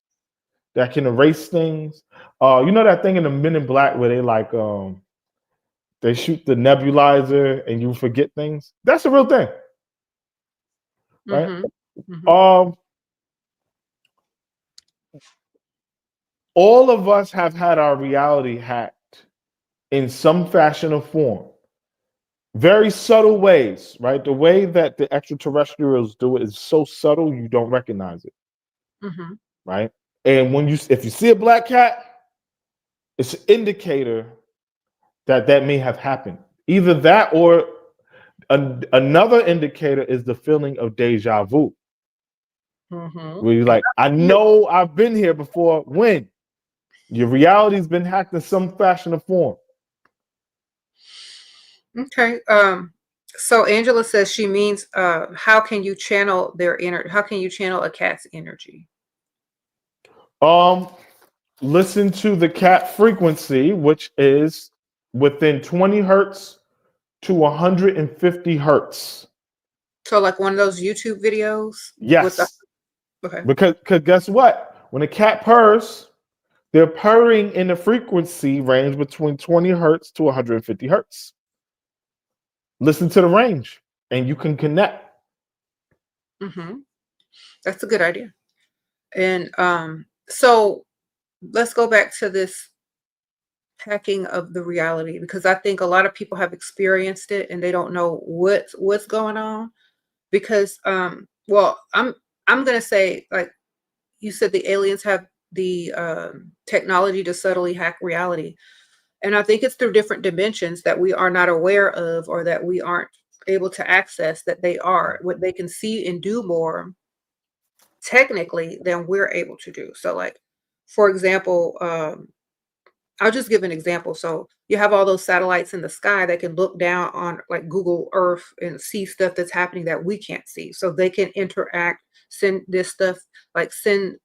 B: that can erase things. You know that thing in the Men in Black where they shoot the nebulizer and you forget things? That's a real thing, right?
A: Mm-hmm. Mm-hmm.
B: All of us have had our reality hacked in some fashion or form. Very subtle ways, right? The way that the extraterrestrials do it is so subtle you don't recognize it,
A: Mm-hmm.
B: right? And if you see a black cat, it's an indicator that that may have happened. Either that or another indicator is the feeling of deja vu.
A: Mm-hmm.
B: Where you're like, I know I've been here before. When? Your reality's been hacked in some fashion or form.
A: Okay. So Angela says she means how can you channel their energy? How can you channel a cat's energy?
B: Listen to the cat frequency, which is within 20 hertz to 150 hertz.
A: So like one of those YouTube videos with the
B: Yes.
A: okay.
B: Because guess what? When a cat purrs, they're purring in a frequency range between 20 hertz to 150 hertz. Listen to the range and you can connect.
A: Mm-hmm. That's a good idea. And so let's go back to this hacking of the reality, because I think a lot of people have experienced it and they don't know what's going on. Because well, I'm gonna say, like you said, the aliens have the technology to subtly hack reality. And I think it's through different dimensions that we are not aware of, or that we aren't able to access, that they are what they can see and do more technically than we're able to do. So like, for example, I'll just give an example. So you have all those satellites in the sky that can look down on like Google Earth and see stuff that's happening that we can't see. So they can interact, send this stuff, like send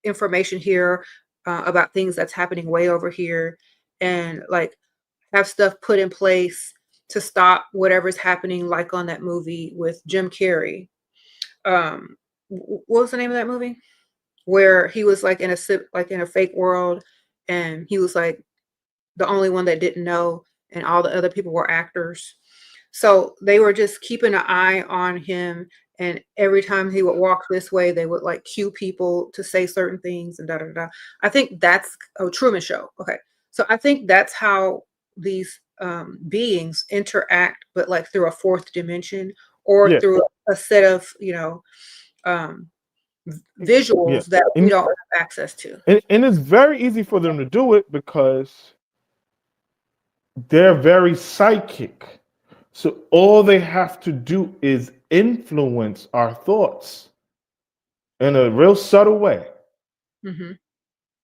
A: information here about things that's happening way over here, and like have stuff put in place to stop whatever's happening, like on that movie with Jim Carrey. What was the name of that movie? Where he was like in a fake world, and he was like the only one that didn't know, and all the other people were actors. So they were just keeping an eye on him, and every time he would walk this way, they would like cue people to say certain things and da da da. I think that's Truman Show. Okay, so I think that's how these beings interact, but like through a fourth dimension, or
B: Yeah.
A: through a set of um,
B: Yeah.
A: visuals that we don't have access to.
B: And it's very easy for them to do it because they're very psychic. So all they have to do is influence our thoughts in a real subtle way,
A: Hmm.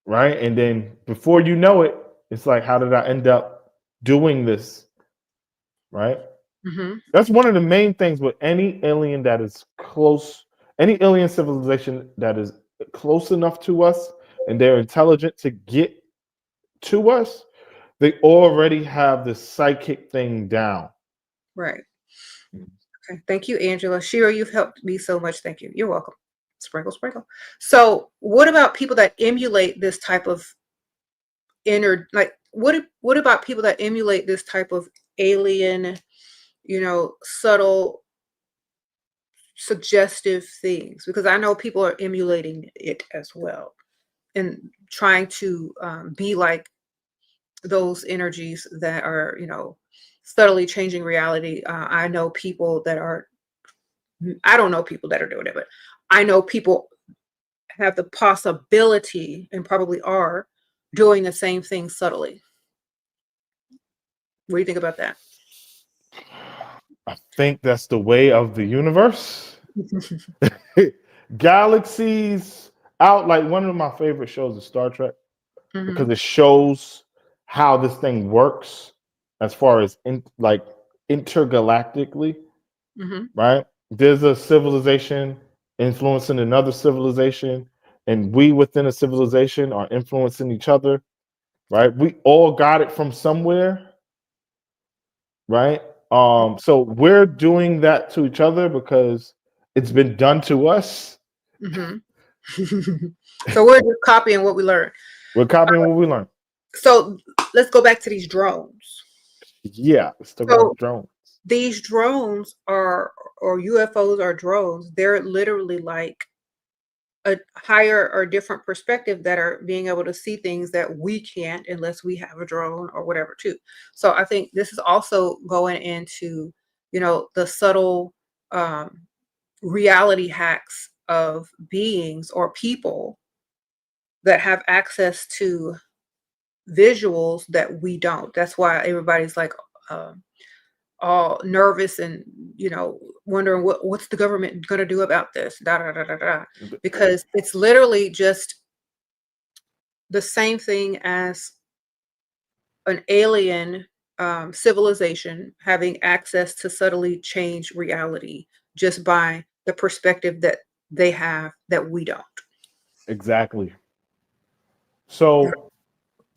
B: right? And then before you know it, it's like, how did I end up doing this? Right?
A: Hmm.
B: That's one of the main things with any alien that is close, any alien civilization that is close enough to us and they're intelligent to get to us, they already have the psychic thing down.
A: Right. Okay. Thank you, Angela. SHERA, you've helped me so much. Thank you. You're welcome. Sprinkle, sprinkle. So what about people that emulate this type of like what about people that emulate this type of alien, subtle, suggestive things? Because I know people are emulating it as well and trying to be like those energies that are, subtly changing reality. I know people that are, I don't know people that are doing it, but I know people have the possibility and probably are doing the same thing subtly. What do you think about that?
B: I think that's the way of the universe. galaxies out. Like one of my favorite shows is Star Trek because it shows how this thing works as far as like intergalactically, right? There's a civilization influencing another civilization, and we within a civilization are influencing each other, right? We all got it from somewhere, right? So we're doing that to each other because it's been done to us.
A: So we're just copying what we learned.
B: We're copying what we learned.
A: So let's go back to these drones.
B: Yeah, let's talk about drones.
A: These drones or UFOs are drones. They're literally like a higher or different perspective that are being able to see things that we can't unless we have a drone or whatever too. So I think this is also going into, the subtle reality hacks of beings or people that have access to visuals that we don't. That's why everybody's like all nervous and wondering what's the government going to do about this, because it's literally just the same thing as an alien civilization having access to subtly change reality just by the perspective that they have that we don't.
B: Exactly. So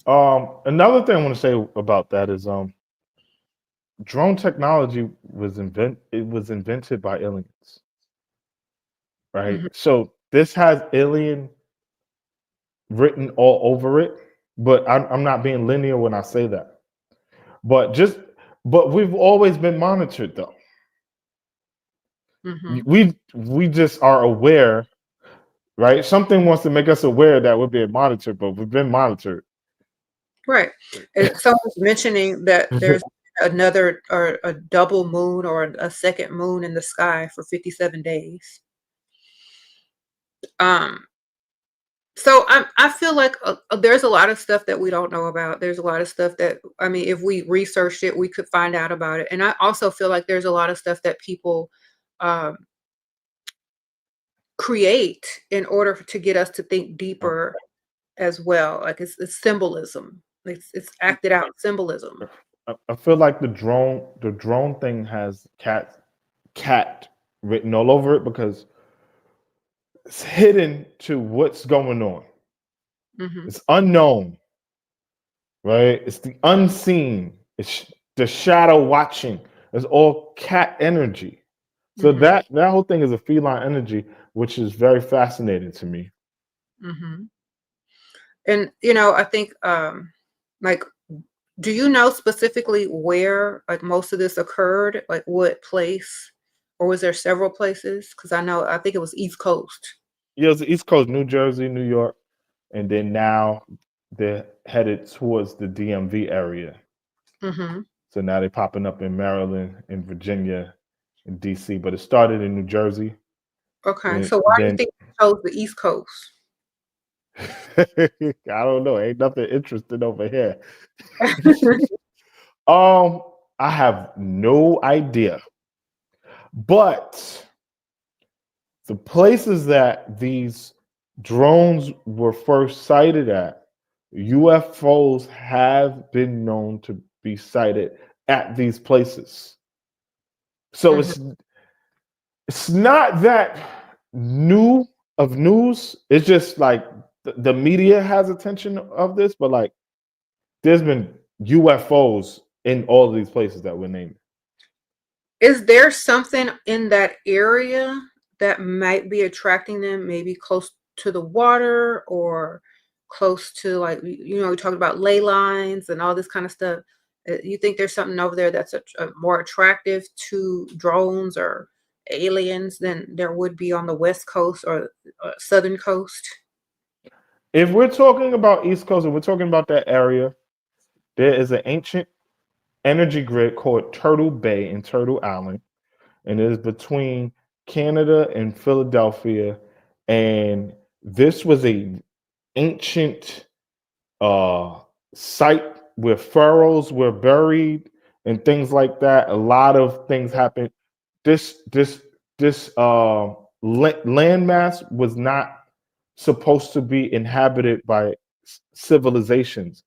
B: another thing I want to say about that is drone technology was invented by aliens, right? So this has alien written all over it, but I'm not being linear when I say that. But we've always been monitored though. We just are aware, right? Something wants to make us aware that we're being monitored, but we've been monitored.
A: Right. Someone's mentioning that there's another or a double moon or a second moon in the sky for 57 days. So I feel like there's a lot of stuff that we don't know about. There's a lot of stuff that, I mean, if we researched it, we could find out about it. And I also feel like there's a lot of stuff that people create in order to get us to think deeper as well. Like it's symbolism. It's acted out symbolism.
B: I feel like the drone thing has cat written all over it because it's hidden to what's going on. It's unknown, right? It's the unseen. It's the shadow watching. It's all cat energy. So that whole thing is a feline energy, which is very fascinating to me.
A: And I think like, do you know specifically where like most of this occurred? Like what place, or was there several places? Because I think it was East Coast.
B: Yeah, it's the East Coast, New Jersey, New York, and then now they're headed towards the DMV area. So now they're popping up in Maryland, in Virginia, in DC, but it started in New Jersey.
A: Okay, so why do you think you chose the East Coast?
B: I don't know. Ain't nothing interesting over here. I have no idea. But the places that these drones were first sighted at, UFOs have been known to be sighted at these places. So it's not that new of news. It's just like the media has attention of this, but like there's been UFOs in all of these places that we're naming.
A: Is there something in that area that might be attracting them, maybe close to the water or close to, like, we talked about ley lines and all this kind of stuff? You think there's something over there that's more attractive to drones or aliens than there would be on the West Coast or Southern Coast?
B: If we're talking about East Coast, if we're talking about that area, there is an ancient energy grid called Turtle Bay and Turtle Island, and it is between Canada and Philadelphia. And this was a ancient site where pharaohs were buried and things like that. A lot of things happened. This landmass was not supposed to be inhabited by civilizations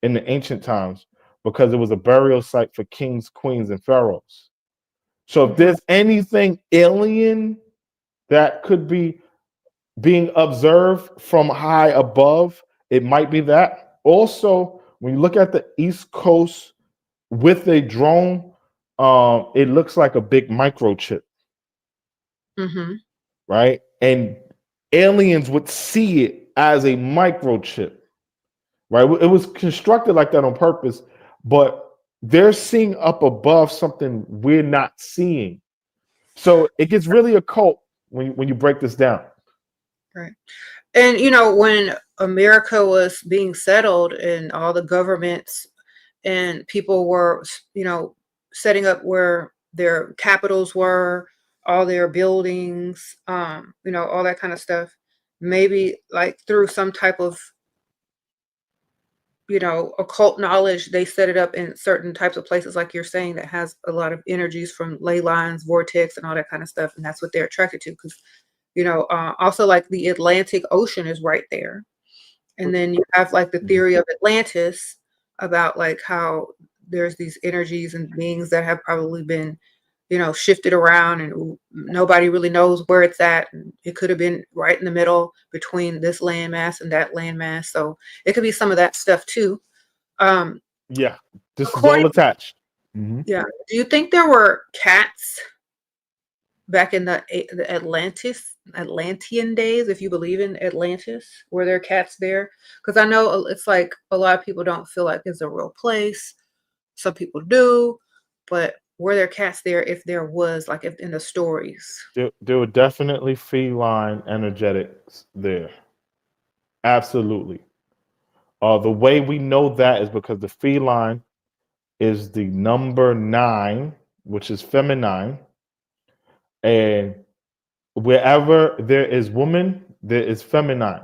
B: in the ancient times because it was a burial site for kings, queens, and pharaohs. So if there's anything alien that could be being observed from high above, it might be that. Also, when you look at the East Coast with a drone, it looks like a big microchip,
A: Mm-hmm.
B: right? And aliens would see it as a microchip, right? It was constructed like that on purpose, but they're seeing up above something we're not seeing. So it gets really occult when you break this down.
A: Right. And, when America was being settled and all the governments and people were, setting up where their capitals were, all their buildings, all that kind of stuff, maybe like through some type of, occult knowledge, they set it up in certain types of places, like you're saying, that has a lot of energies from ley lines, vortex, and all that kind of stuff. And that's what they're attracted to because also like the Atlantic Ocean is right there. And then you have like the theory of Atlantis about like how there's these energies and beings that have probably been, shifted around and nobody really knows where it's at. And it could have been right in the middle between this landmass and that landmass. So it could be some of that stuff too.
B: Yeah, this is all attached. Mm-hmm.
A: Yeah. Do you think there were cats back in the Atlantean days, if you believe in Atlantis? Were there cats there? Because I know it's like a lot of people don't feel like it's a real place. Some people do, but were there cats there if there was, like if in the stories?
B: There were definitely feline energetics there. Absolutely. The way we know that is because the feline is the number 9, which is feminine. And wherever there is woman, there is feminine.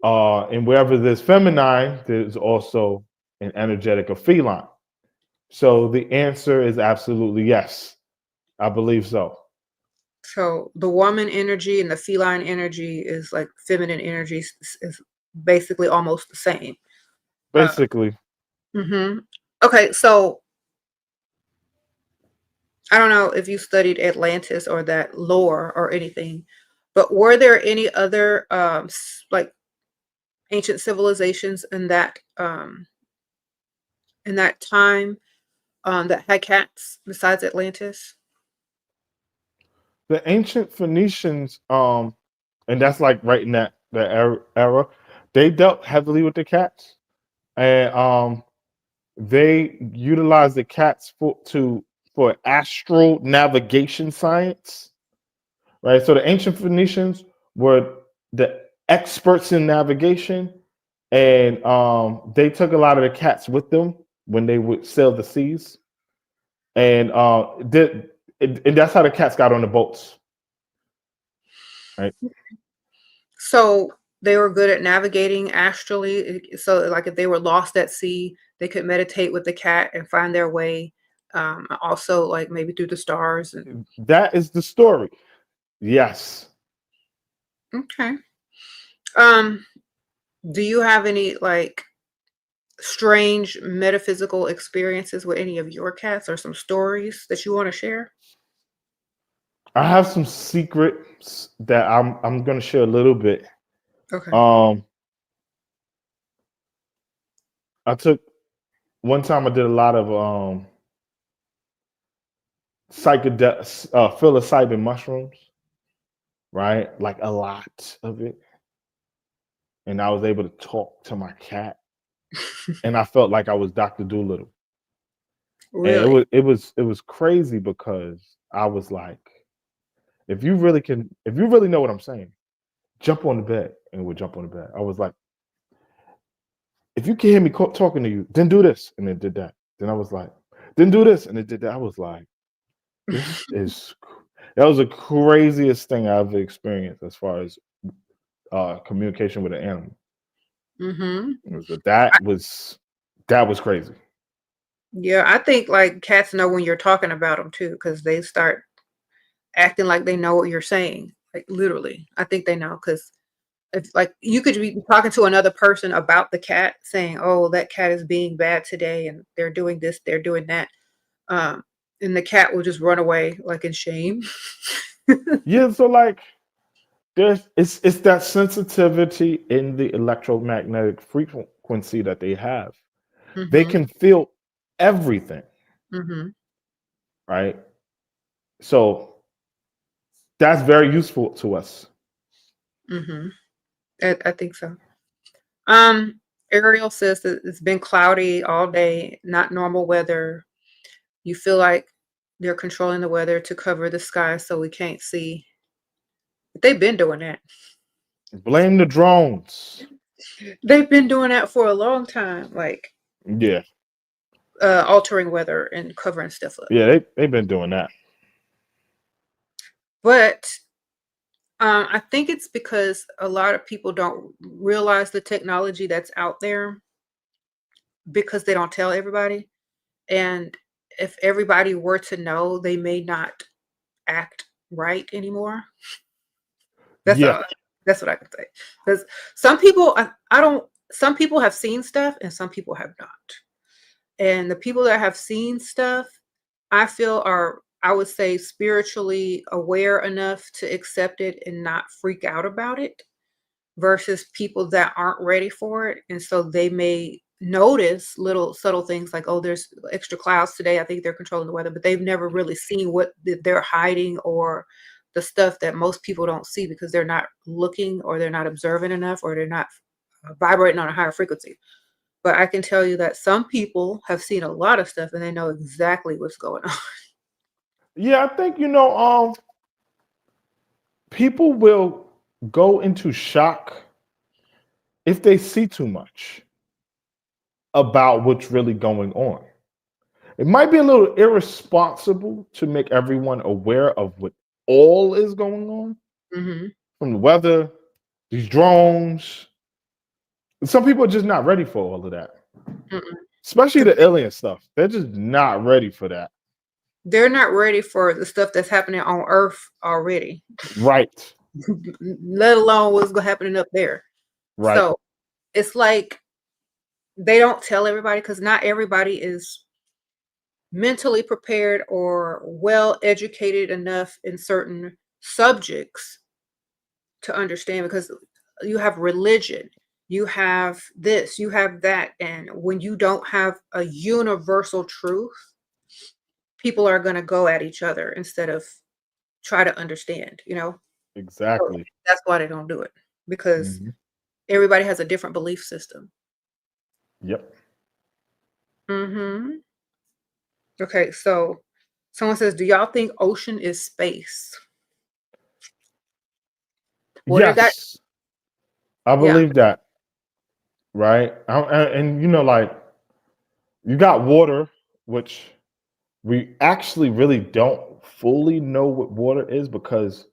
B: And wherever there's feminine, there's also an energetic of feline. So the answer is absolutely yes. I believe so.
A: So the woman energy and the feline energy is like feminine energy is basically almost the same.
B: Basically.
A: Okay, so I don't know if you studied Atlantis or that lore or anything, but were there any other like ancient civilizations in that time that had cats besides Atlantis?
B: The ancient Phoenicians, and that's like right in that era, they dealt heavily with the cats, and they utilized the cats for astral navigation science, right? So the ancient Phoenicians were the experts in navigation, and they took a lot of the cats with them when they would sail the seas, and and that's how the cats got on the boats, right?
A: So they were good at navigating astrally. So like if they were lost at sea, they could meditate with the cat and find their way. Also like maybe through the stars.
B: That is the story. Yes.
A: Okay. Do you have any like strange metaphysical experiences with any of your cats or some stories that you want to share?
B: I have some secrets that I'm gonna share a little bit.
A: Okay.
B: I took one time I did a lot of psilocybin mushrooms, right? Like a lot of it. And I was able to talk to my cat. And I felt like I was Dr. Doolittle.
A: Really?
B: And it was crazy because I was like, if you really know what I'm saying, jump on the bed, and it would jump on the bed. I was like, if you can hear me talking to you, then do this, and it did that. Then I was like, then do this, and it did that. I was like, that was the craziest thing I've experienced as far as communication with an animal. That was crazy.
A: Yeah, I think like cats know when you're talking about them too, because they start acting like they know what you're saying. Like literally, I think they know because if like you could be talking to another person about the cat, saying, "Oh, that cat is being bad today, and they're doing this, they're doing that," um, and the cat will just run away like in shame.
B: Yeah, so like it's that sensitivity in the electromagnetic frequency that they have. They
A: Mhm,
B: can feel everything,
A: mhm,
B: right? So that's very useful to us.
A: mhm. I think so. Um, Ariel says that it's been cloudy all day, not normal weather. You feel like they're controlling the weather to cover the sky so we can't see. But they've been doing that.
B: Blame the drones.
A: They've been doing that for a long time, like
B: Yeah,
A: altering weather and covering stuff up.
B: yeah, they've been doing that.
A: But I think it's because a lot of people don't realize the technology that's out there because they don't tell everybody. And if everybody were to know, they may not act right anymore. That's
B: Yeah,
A: all. That's what I can say. Because some people, I don't. Some people have seen stuff, and some people have not. And the people that have seen stuff, I feel are, I would say, spiritually aware enough to accept it and not freak out about it, versus people that aren't ready for it. And so they may notice little subtle things like, oh, there's extra clouds today. I think they're controlling the weather, but they've never really seen what they're hiding or the stuff that most people don't see because they're not looking or they're not observant enough or they're not vibrating on a higher frequency. But I can tell you that some people have seen a lot of stuff and they know exactly what's going on.
B: yeah. I think people will go into shock if they see too much about what's really going on. It might be a little irresponsible to make everyone aware of what all is going on
A: Hmm.
B: from the weather, these drones. Some people are just not ready for all of that, especially the alien stuff. They're just not ready for that.
A: They're not ready for the stuff that's happening on Earth already,
B: Right,
A: let alone what's happening up there.
B: right.
A: So it's like they don't tell everybody because not everybody is mentally prepared or well educated enough in certain subjects to understand because you have religion, you have this, you have that. And when you don't have a universal truth, people are going to go at each other instead of try to understand, you know? So
B: Exactly.
A: that's why they don't do it because
B: Mhm.
A: everybody has a different belief system.
B: Yep.
A: Hmm. Okay, so someone says, "Do y'all think ocean is space?" What does that?
B: Yes, I
A: Yeah.
B: believe that. Right, and like you got water, which we actually really don't fully know what water is because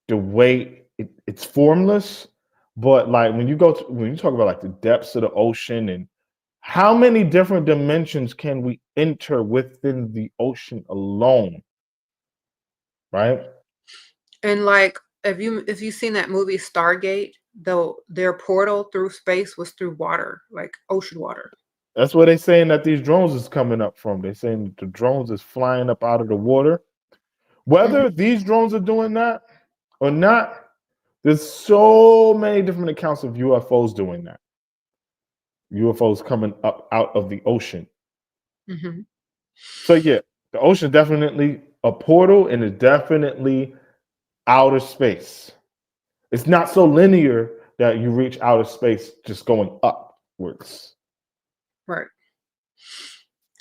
B: the way it's formless. But like when you talk about like the depths of the ocean and how many different dimensions can we enter within the ocean alone, right?
A: And like, if you've seen that movie Stargate, though their portal through space was through water, like ocean water.
B: That's where they saying that these drones is coming up from. They're saying that the drones is flying up out of the water.
A: Hmm.
B: Whether these drones are doing that or not, there's so many different accounts of UFOs doing that. UFOs coming up out of the ocean.
A: Hmm.
B: So yeah, the ocean definitely a portal and it's definitely outer space. It's not so linear that you reach outer space just going upwards.
A: Right.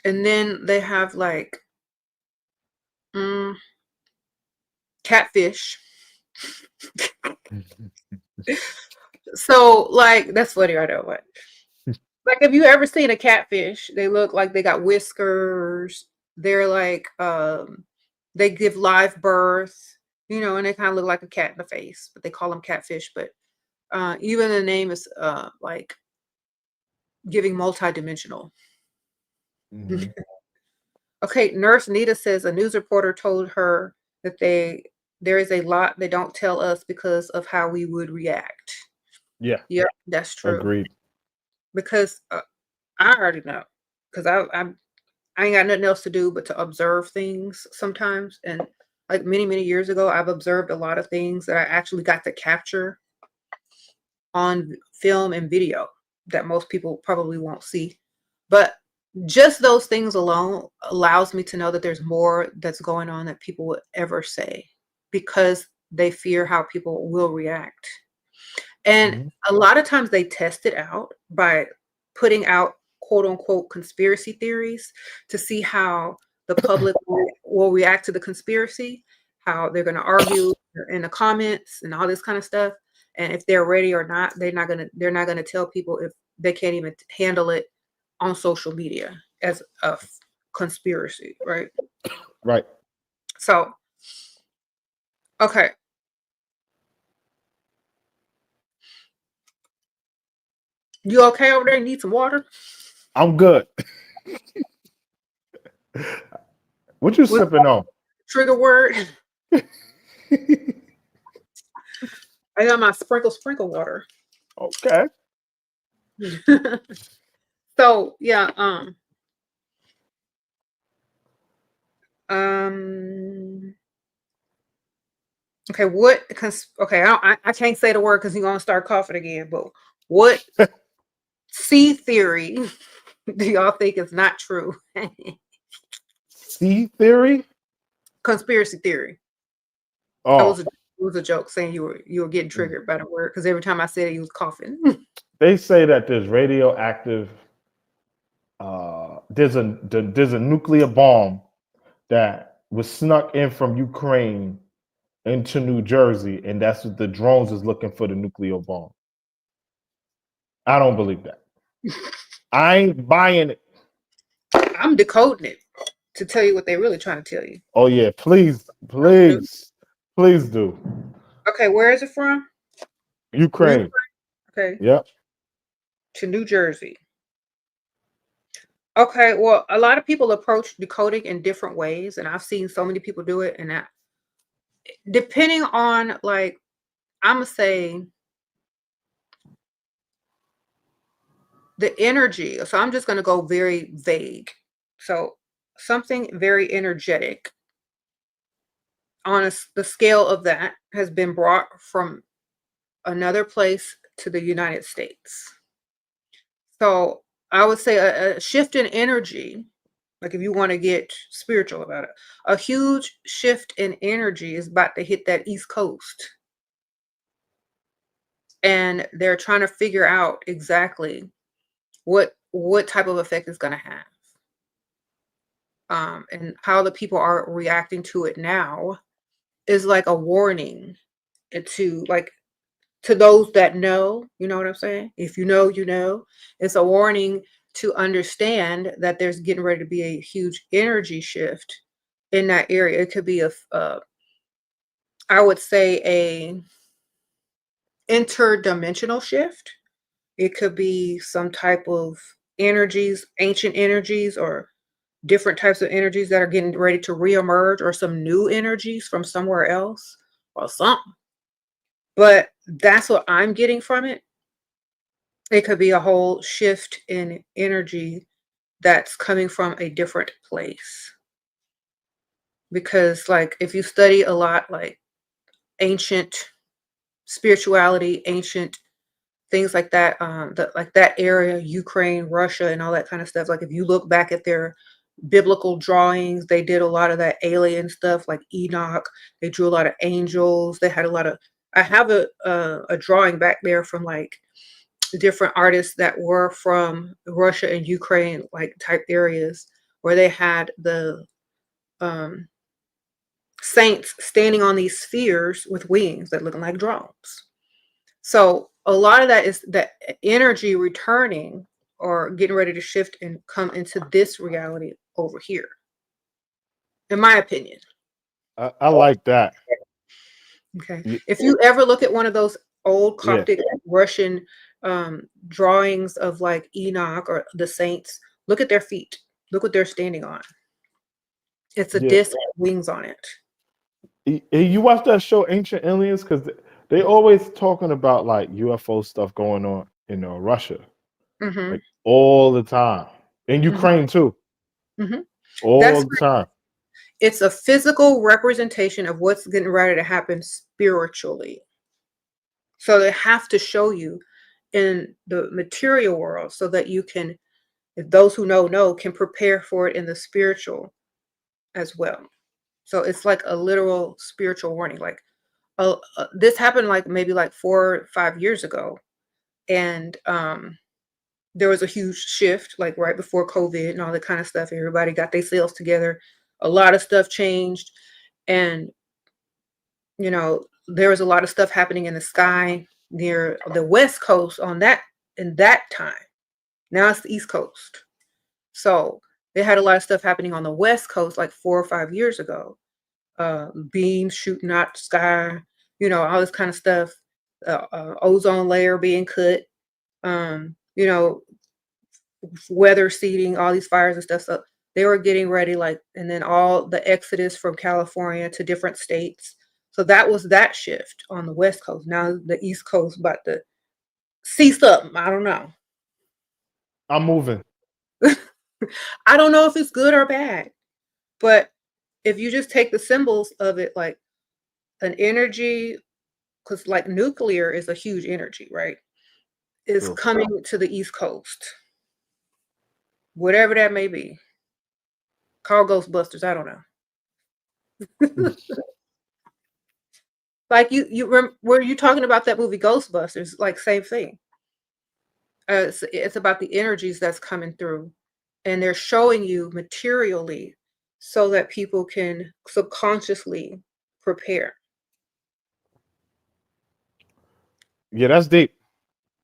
A: And then they have like mm, catfish. So like that's funny, I know, but like have you ever seen a catfish? They look like they got whiskers. They're like they give live birth, and they kind of look like a cat in the face, but they call them catfish. But even the name is like giving multidimensional.
B: Mhm.
A: Okay, Nurse Nita says a news reporter told her that there is a lot they don't tell us because of how we would react.
B: Yeah,
A: Yeah, that's true.
B: agreed.
A: Because I already know. Because I ain't got nothing else to do but to observe things sometimes. And like many years ago, I've observed a lot of things that I actually got to capture on film and video that most people probably won't see. But just those things alone allows me to know that there's more that's going on that people would ever say, because they fear how people will react. And a lot of times they test it out by putting out quote unquote conspiracy theories to see how the public will react to the conspiracy, how they're going to argue in the comments and all this kind of stuff. And if they're ready or not, they're not going to tell people if they can't even handle it on social media as a conspiracy, right?
B: Right.
A: So, okay. You okay over there? You need some water?
B: I'm good. What you sipping on?
A: Trigger word. I got my sprinkle water.
B: Okay.
A: So yeah, okay, I can't say the word because you're gonna start coughing again, but what sea theory do y'all think is not true?
B: Sea theory?
A: Conspiracy theory.
B: Oh,
A: It was a joke saying you were getting triggered by the word because every time I said it, you was coughing.
B: they say that there's radioactive. There's a nuclear bomb that was snuck in from Ukraine into New Jersey, and that's what the drones is looking for, the nuclear bomb. I don't believe that. I ain't buying it.
A: I'm decoding it to tell you what they're really trying to tell you.
B: Oh yeah, please do.
A: Okay, where is it from?
B: Ukraine.
A: Okay.
B: Yep.
A: To New Jersey. Okay, well, a lot of people approach decoding in different ways, and I've seen so many people do it, and that depending on, like, I'm gonna say the energy. So I'm just gonna go very vague. So something very energetic on the scale of that has been brought from another place to the United States. So I would say a shift in energy, like if you want to get spiritual about it, a huge shift in energy is about to hit that East Coast. And they're trying to figure out exactly what type of effect it's going to have. And how the people are reacting to it now is like a warning to those that know, you know what I'm saying? If you know, you know. It's a warning to understand that there's getting ready to be a huge energy shift in that area. It could be I would say a interdimensional shift. It could be some type of energies, ancient energies, or different types of energies that are getting ready to reemerge, or some new energies from somewhere else or something. But that's what I'm getting from it. It could be a whole shift in energy that's coming from a different place. Because, like, if you study a lot, like ancient spirituality, ancient things like that, like that area, Ukraine, Russia, and all that kind of stuff. Like if you look back at their biblical drawings, they did a lot of that alien stuff, like Enoch. They drew a lot of angels. They had a lot of. I have a drawing back there from like different artists that were from Russia and Ukraine, like type areas, where they had the saints standing on these spheres with wings that look like drones. So a lot of that is that energy returning or getting ready to shift and come into this reality over here, in my opinion.
B: I like that.
A: Okay.
B: Yeah.
A: If you ever look at one of those old
B: Yeah.
A: Coptic Russian drawings of like Enoch or the saints, look at their feet. Look what they're standing on. It's a
B: Yeah.
A: disc with wings on it.
B: You watch that show Ancient Aliens? Because they always talking about like UFO stuff going on in Russia,
A: Mm-hmm.
B: like all the time. In
A: Mm-hmm.
B: Ukraine too,
A: Mm-hmm.
B: all
A: That's
B: the time.
A: it's a physical representation of what's getting ready to happen spiritually. So they have to show you in the material world so that you can, if those who know, can prepare for it in the spiritual as well. So it's like a literal spiritual warning. Like, this happened like maybe like 4 or 5 years ago, and there was a huge shift, like right before COVID and all that kind of stuff. Everybody got their sales together. A lot of stuff changed, and there was a lot of stuff happening in the sky near the West Coast in that time. Now it's the East Coast. So they had a lot of stuff happening on the West Coast like 4 or 5 years ago. Beams shooting out the sky, all this kind of stuff. Ozone layer being cut. You know, weather seeding, all these fires and stuff. So they were getting ready, like, and then all the exodus from California to different states. So that was that shift on the West Coast. Now the East Coast about to see something. I don't know.
B: I'm moving.
A: I don't know if it's good or bad, but if you just take the symbols of it, like an energy, because like nuclear is a huge energy, right? Is
B: True.
A: coming to the East Coast, whatever that may be. Call Ghostbusters. I don't know. Like were you talking about that movie Ghostbusters? Like same thing. It's about the energies that's coming through, and they're showing you materially so that people can subconsciously prepare.
B: Yeah, that's deep.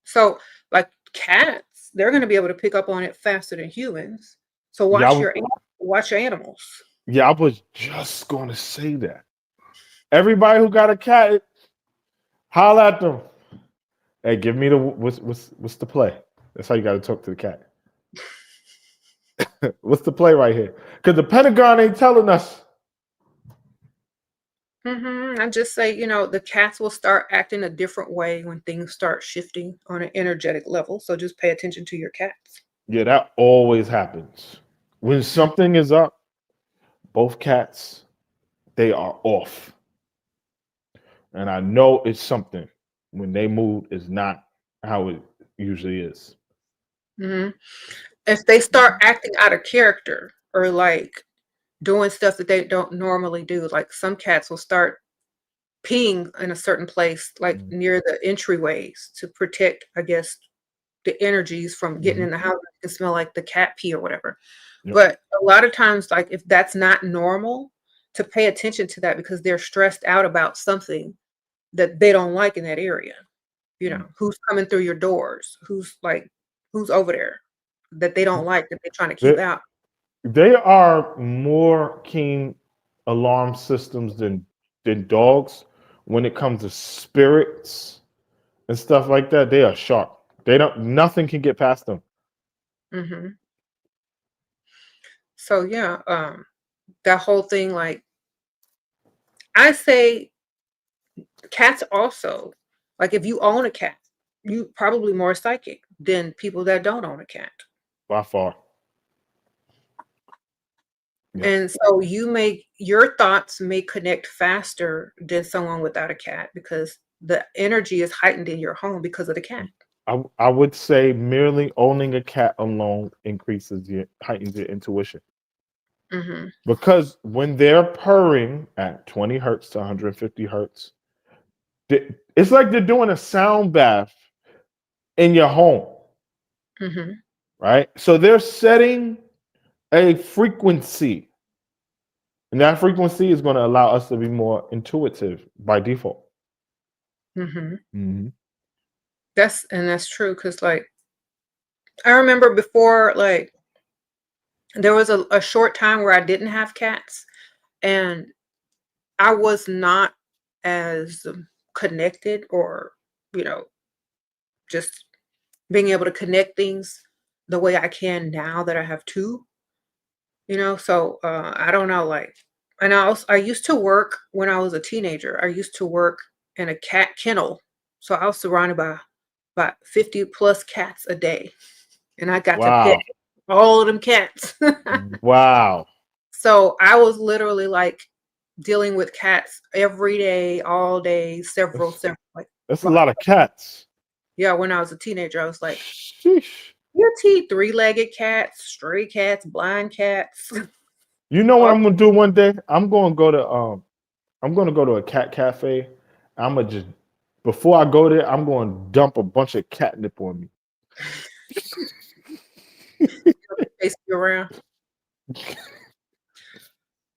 A: So, like cats, they're going to be able to pick up on it faster than humans. So
B: Yeah,
A: watch your animals.
B: yeah, I was just going to say that. Everybody who got a cat, holla at them. Hey, give me the what's the play? That's how you got to talk to the cat. What's the play right here? Because the Pentagon ain't telling us.
A: I just say, the cats will start acting a different way when things start shifting on an energetic level. So just pay attention to your cats.
B: Yeah, that always happens. When something is up, both cats, they are off. And I know it's something when they move is not how it usually is.
A: hmm If they start acting out of character or like doing stuff that they don't normally do, like some cats will start peeing in a certain place, like near the entryways to protect, I guess, the energies from getting in the house. It can smell like the cat pee or whatever.
B: Yep.
A: But a lot of times, like if that's not normal, to pay attention to that because they're stressed out about something that they don't like in that area. Who's coming through your doors, who's over there that they don't like, that they're trying to keep
B: They,
A: out.
B: they are more keen alarm systems than dogs when it comes to spirits and stuff like that. They are sharp. Nothing can get past them.
A: hmm So yeah, that whole thing, like I say, cats also, like if you own a cat, you probably more psychic than people that don't own a cat.
B: By far. Yep.
A: And so your thoughts may connect faster than someone without a cat because the energy is heightened in your home because of the cat.
B: I would say merely owning a cat alone heightens your intuition.
A: hmm
B: Because when they're purring at 20 hertz to 150 hertz, it's like they're doing a sound bath in your home,
A: hmm
B: right? So they're setting a frequency, and that frequency is going to allow us to be more intuitive by default.
A: That's true because like I remember before, like there was a short time where I didn't have cats and I was not as connected or you know just being able to connect things the way I can now that I have two. So I don't know, like And I used to work when I was a teenager. I used to work in a cat kennel. So I was surrounded by 50 plus cats a day. And I got to pet
B: Wow.
A: all of them cats.
B: Wow.
A: So I was literally like dealing with cats every day, all day, several, like,
B: That's a lot of cats.
A: yeah, when I was a teenager, I was like,
B: Sheesh.
A: you see three-legged cats, stray cats, blind cats.
B: You know what I'm gonna do one day? I'm gonna go to a cat cafe. I'm gonna just before I go there, I'm gonna dump a bunch of catnip on me.
A: Chase you around.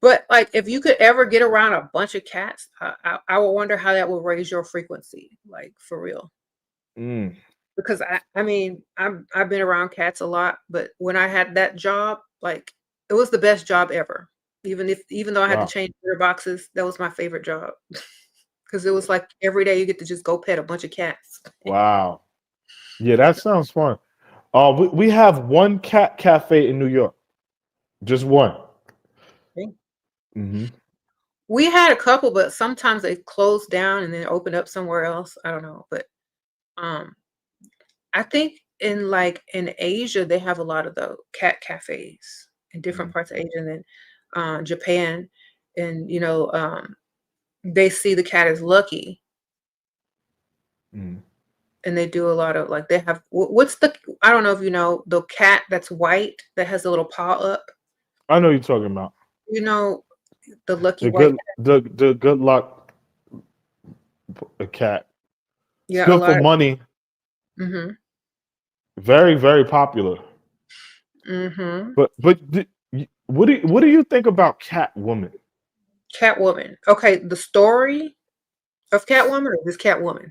A: But like, if you could ever get around a bunch of cats, I would wonder how that would raise your frequency, like for real.
B: Mm.
A: Because I mean, I've been around cats a lot, but when I had that job, like it was the best job ever. Even though I had to
B: Wow.
A: change litter boxes, that was my favorite job. Because it was like every day you get to just go pet a bunch of cats.
B: Wow. Yeah, that sounds fun. We have one cat cafe in New York. Just one.
A: Okay.
B: Hmm.
A: We had a couple, but sometimes they closed down and then opened up somewhere else. I don't know, but um, I think in Asia they have a lot of the cat cafes in different parts of Asia, and then Japan, and they see the cat as lucky,
B: Mm.
A: and they do a lot of like they have what's the I don't know if you know the cat that's white that has a little paw up.
B: I know you're talking about
A: You know the lucky
B: the
A: white
B: good the good luck cat.
A: yeah, a
B: Skillful
A: lot.
B: money.
A: Mhm.
B: Very, very popular.
A: Mhm.
B: But what do you think about Catwoman?
A: Catwoman. Okay, the story of Catwoman or this Catwoman?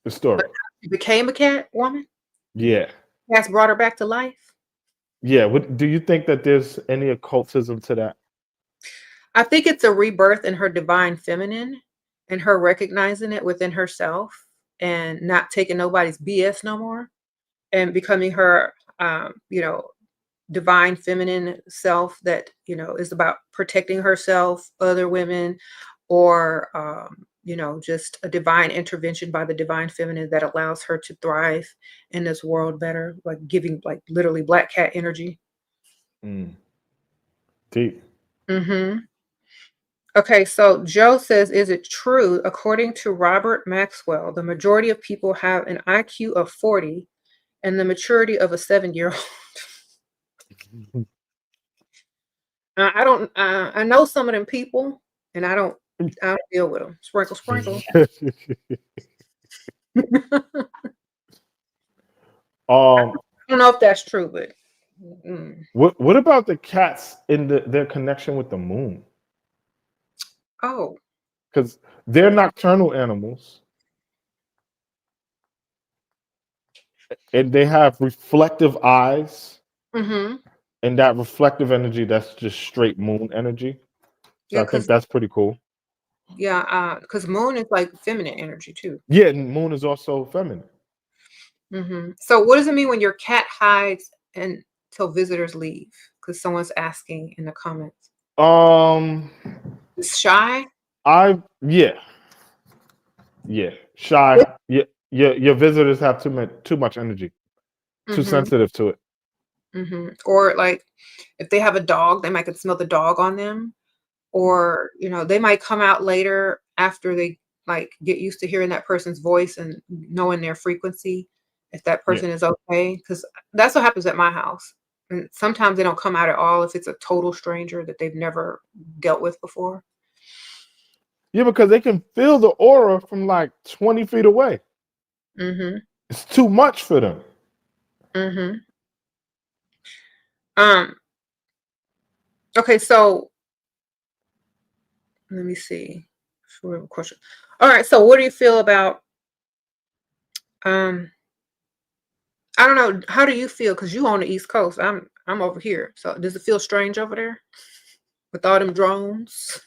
B: The
A: Like
B: story.
A: how she became a Catwoman?
B: Yeah.
A: Cats brought her back to life.
B: Yeah. What do you think that there's any occultism to that?
A: I think it's a rebirth in her divine feminine and her recognizing it within herself and not taking nobody's BS no more and becoming her divine feminine self that is about protecting herself, other women, or just a divine intervention by the divine feminine that allows her to thrive in this world better, like giving like literally black cat energy.
B: Mm. Deep.
A: Hmm. Okay, so Joe says, is it true, according to Robert Maxwell, the majority of people have an IQ of 40 and the maturity of a 7-year-old? I don't. I know some of them people, and I don't deal with them. Sprinkle, sprinkle. I
B: um.
A: don't know if that's true, but
B: What about the cats in their connection with the moon?
A: oh,
B: Because they're nocturnal animals and they have reflective eyes,
A: mm-hmm.
B: and that reflective energy that's just straight moon energy. So
A: Yeah,
B: I think that's pretty cool.
A: because moon is like feminine energy too.
B: Yeah, and moon is also feminine.
A: Mm-hmm. So, what does it mean when your cat hides until visitors leave? Because someone's asking in the comments.
B: Um,
A: It's shy.
B: yeah, shy. Yeah, your visitors have too much energy, too
A: Mm-hmm.
B: sensitive to it.
A: Mm-hmm. Or like, if they have a dog, they might could smell the dog on them. Or they might come out later after they like get used to hearing that person's voice and knowing their frequency, if that
B: Yeah,
A: person is okay, because that's what happens at my house. And sometimes they don't come out at all if it's a total stranger that they've never dealt with before.
B: yeah, because they can feel the aura from like 20 feet away.
A: Mm-hmm.
B: It's too much for them.
A: Mm-hmm. um okay, so let me see. Sure, question. All right, so what do you feel about um I don't know, how do you feel, because you on the East Coast, I'm over here, so does it feel strange over there with all them drones?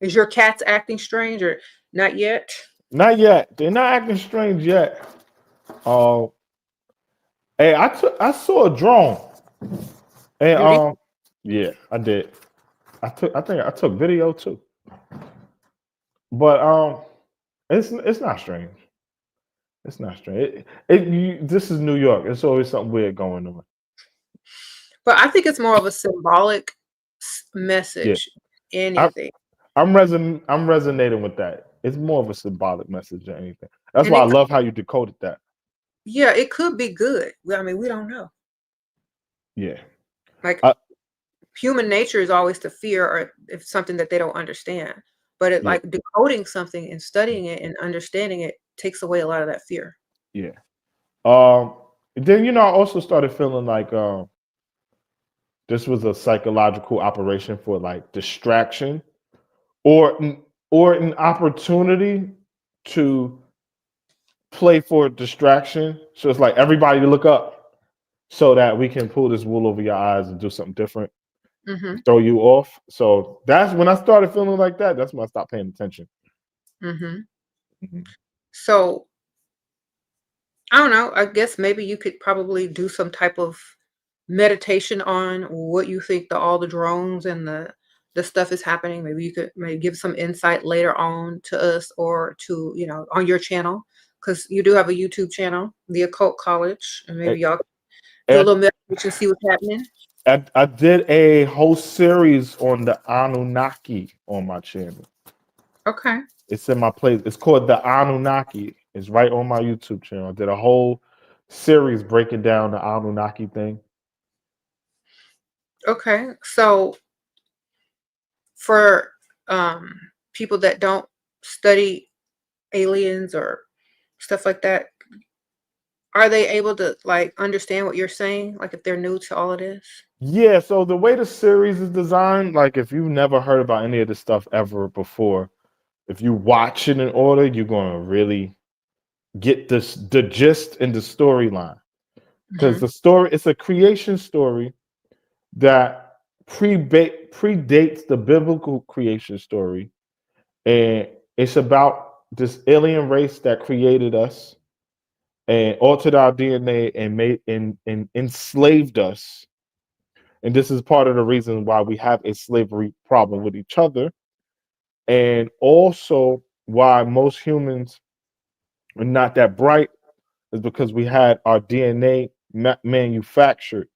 A: Is your cats acting strange or not yet?
B: Not yet. They're not acting strange yet. Uh, hey, I saw a drone. And
A: You did?
B: yeah, I did. I think I took video too. But it's not strange. It's not strange. This is New York. It's always something weird going on.
A: But I think it's more of a symbolic
B: Yeah,
A: message.
B: I,
A: Anything,
B: I'm resonating with that. It's more of a symbolic message than anything. That's
A: and
B: why I
A: it
B: love how you decoded that.
A: yeah, it could be good. I mean, we don't know.
B: Yeah.
A: Like
B: I,
A: human nature is always to fear or if something that they don't understand. But it
B: yeah.
A: like decoding something and studying it and understanding it takes away a lot of that fear.
B: Yeah. Um. Then I also started feeling like this was a psychological operation for like distraction or an opportunity to play for distraction. So it's like everybody look up so that we can pull this wool over your eyes and do something different,
A: Hmm.
B: throw you off. So that's when I started feeling like that. That's when I stopped paying attention.
A: Hmm.
B: Mhm.
A: So I don't know. I guess maybe you could probably do some type of meditation on what you think all the drones and the stuff is happening. Maybe you could maybe give some insight later on to us or to on your channel because you do have a YouTube channel, the Occult College, and maybe y'all do a
B: And
A: little meditation, see what's happening.
B: I did a whole series on the Anunnaki on my channel.
A: Okay.
B: It's in my place. It's called the Anunnaki. It's right on my YouTube channel. I did a whole series breaking down the Anunnaki thing.
A: Okay. So for people that don't study aliens or stuff like that, are they able to like understand what you're saying? Like if they're new to all of this?
B: Yeah, so the way the series is designed, like if you've never heard about any of this stuff ever before, if you watch it in order, you're gonna really get the gist and the storyline. Because
A: Hmm.
B: the story, it's a creation story that predates the biblical creation story, and it's about this alien race that created us and altered our DNA and made and enslaved us. And this is part of the reason why we have a slavery problem with each other, and also why most humans are not that bright is because we had our DNA manufactured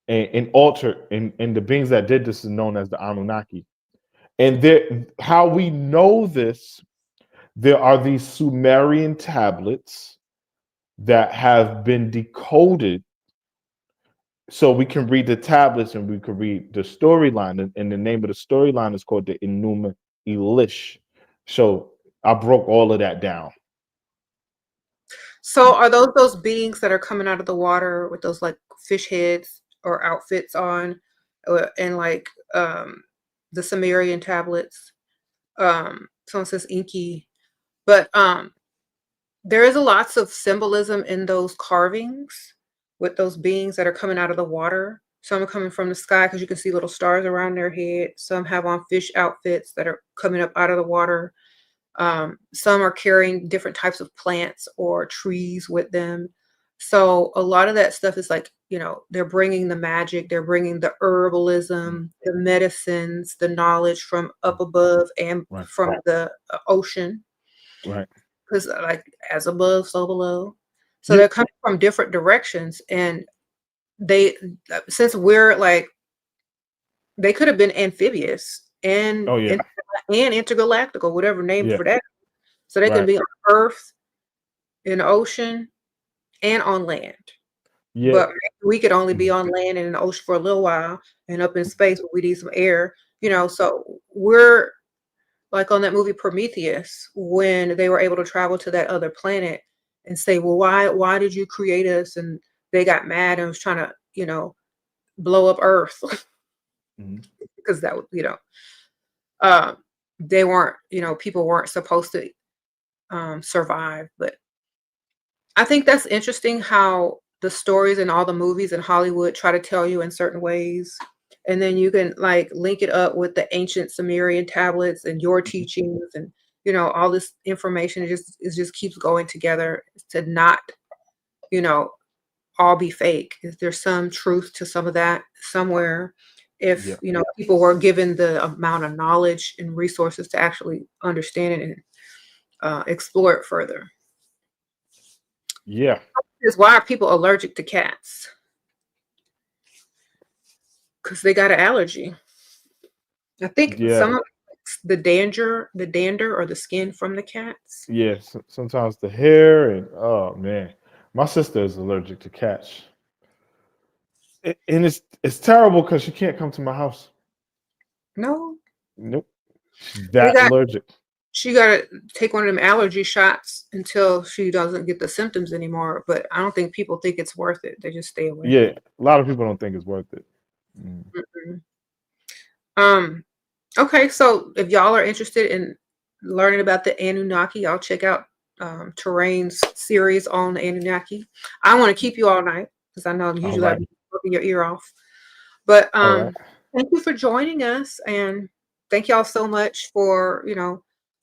B: and altered, and the beings that did this is known as the Anunnaki. And how we know this, there are these Sumerian tablets that have been decoded so we can read the tablets and we can read the storyline. And the name of the storyline is called the Enuma Elish. So I broke all of that down.
A: So are those beings that are coming out of the water with those like fish heads or outfits on, and like the Sumerian tablets? Someone says inky, but there is a lots of symbolism in those carvings with those beings that are coming out of the water. Some are coming from the sky because you can see little stars around their head. Some have on fish outfits that are coming up out of the water. Some are carrying different types of plants or trees with them. So a lot of that stuff is like, they're bringing the magic, they're bringing the herbalism, the medicines, the knowledge from up above and
B: Right,
A: from the ocean.
B: right.
A: Because like as above, so below. So
B: Yeah.
A: they're coming from different directions, and they, since we're like, they could have been amphibious and
B: Oh yeah.
A: and intergalactic or whatever name
B: Yeah.
A: for that. So they can
B: Right.
A: be on Earth, in the ocean, and on land.
B: Yeah.
A: But we could only be
B: Mhm.
A: on land and in the ocean for a little while, and up in space where we need some air. So we're like on that movie Prometheus, when they were able to travel to that other planet and say, well, why did you create us? And they got mad and was trying to, blow up Earth
B: Mhm.
A: because that would, uh, they weren't, people weren't supposed to survive. But I think that's interesting how the stories and all the movies in Hollywood try to tell you in certain ways. And then you can like link it up with the ancient Sumerian tablets and your teachings and all this information. It just keeps going together to not, you know, all be fake. Is there some truth to some of that somewhere? if
B: Yeah.
A: people were given the amount of knowledge and resources to actually understand it and explore it further.
B: Yeah.
A: Is why are people allergic to cats? Because they got an allergy. I think
B: Yeah.
A: some of it's the dander or the skin from the cats.
B: Yeah. Sometimes the hair and oh man, my sister is allergic to cats. And it's terrible because she can't come to my house.
A: No,
B: Nope. She's
A: they
B: that
A: got
B: allergic.
A: she got to take one of them allergy shots until she doesn't get the symptoms anymore. But I don't think people think it's worth it. They just stay away.
B: Yeah. A lot of people don't think it's worth it. Mm.
A: Mm-mm. Um. Okay, so if y'all are interested in learning about the Anunnaki, I'll check out Terraine's series on the Anunnaki. I want to keep you all night because I know
B: All
A: usually I'd
B: right.
A: be working your ear off. But
B: All right.
A: thank you for joining us, and thank y'all so much for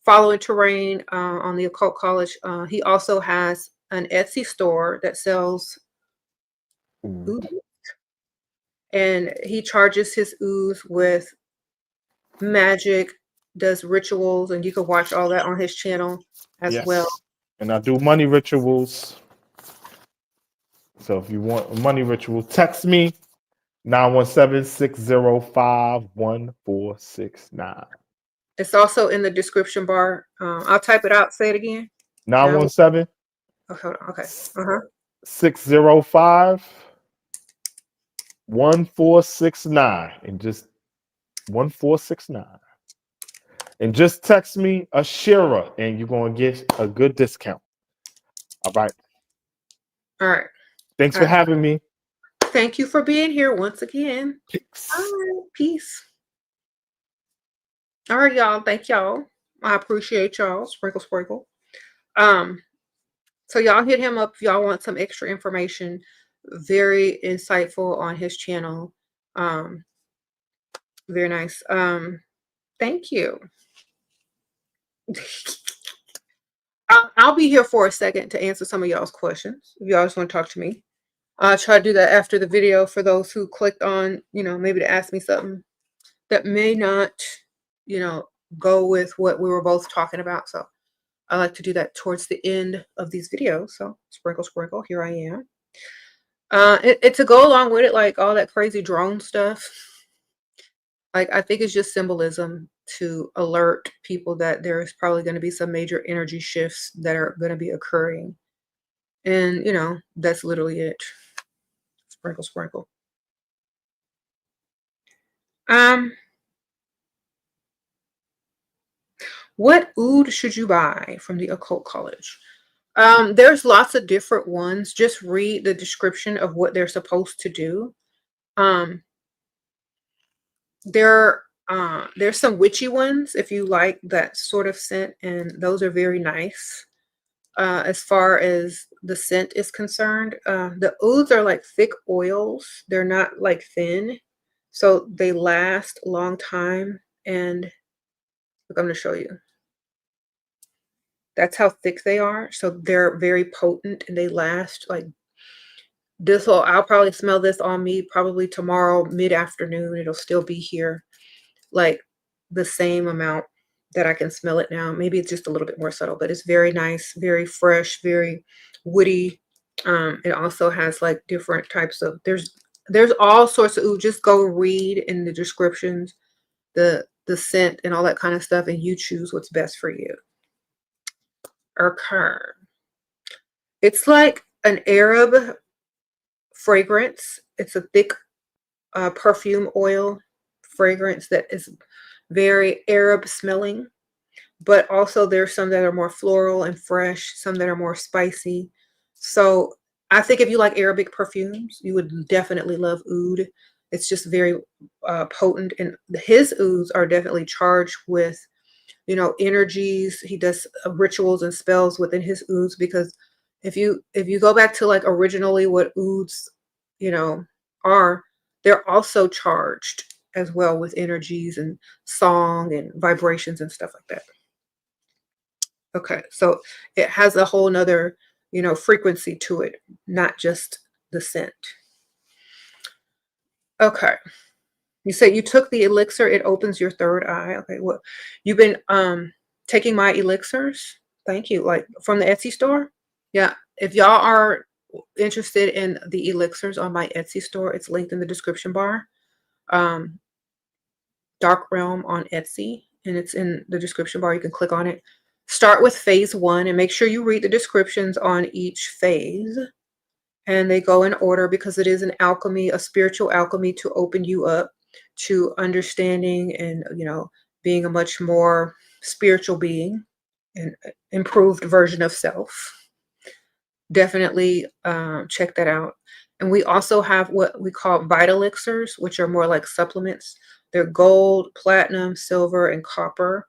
A: following Terraine on the Occult College. He also has an Etsy store that sells
B: Ooh.
A: ooze, and he charges his ooze with magic, does rituals, and you can watch all that on his channel as well.
B: Yes. And I do money rituals. So if you want a money ritual, text me 917-605-1469.
A: It's also in the description bar. I'll type it out. Say it again. Now,
B: 917
A: oh, hold on. Okay. Uh-huh.
B: 605 1469 and just 1469. And just text me a SHERA and you're going to get a good discount. All right.
A: All right.
B: Thanks
A: All
B: for
A: right.
B: having me.
A: Thank you for being here once again.
B: Hicks.
A: All right. Peace. All right, y'all. Thank y'all. I appreciate y'all. Sprinkle, sprinkle. So y'all hit him up if y'all want some extra information. Very insightful on his channel. Very nice. Thank you. I'll be here for a second to answer some of y'all's questions. If y'all just want to talk to me, I'll try to do that after the video for those who clicked on, maybe to ask me something that may not, go with what we were both talking about. So I like to do that towards the end of these videos. So sprinkle, sprinkle, here I am. It to go along with it, like all that crazy drone stuff. Like, I think it's just symbolism to alert people that there is probably going to be some major energy shifts that are going to be occurring. And, that's literally it. Sprinkle, sprinkle. What oud should you buy from the Occult College? There's lots of different ones. Just read the description of what they're supposed to do. There's some witchy ones if you like that sort of scent, and those are very nice. As far as the scent is concerned, the ouds are like thick oils. They're not like thin, so they last a long time. And look, I'm going to show you. That's how thick they are. So they're very potent and they last like this. I'll probably smell this on me probably tomorrow mid-afternoon. It'll still be here like the same amount that I can smell it now. Maybe it's just a little bit more subtle, but it's very nice, very fresh, very woody. It also has like different types of, there's all sorts of, just go read in the descriptions, the scent and all that kind of stuff, and you choose what's best for you. Okay. It's like an Arab fragrance. It's a thick perfume oil fragrance that is very Arab smelling, but also there's some that are more floral and fresh, some that are more spicy. So I think if you like Arabic perfumes, you would definitely love oud. It's just very potent, and his ouds are definitely charged with energies. He does rituals and spells within his ouds, because if you go back to like originally what ouds are, they're also charged as well with energies and song and vibrations and stuff like that. Okay, so it has a whole nother frequency to it, not just the scent. Okay, You said you took the elixir, it opens your third eye. Okay, well, you've been taking my elixirs. Thank you. Like from the Etsy store? Yeah. If y'all are interested in the elixirs on my Etsy store, it's linked in the description bar. Dark Realm on Etsy, and it's in the description bar. You can click on it. Start with phase 1 and make sure you read the descriptions on each phase. And they go in order because it is an alchemy, a spiritual alchemy to open you up to understanding and, you know, being a much more spiritual being and improved version of self. Definitely check that out. And we also have what we call vital elixirs, which are more like supplements. They're gold, platinum, silver, and copper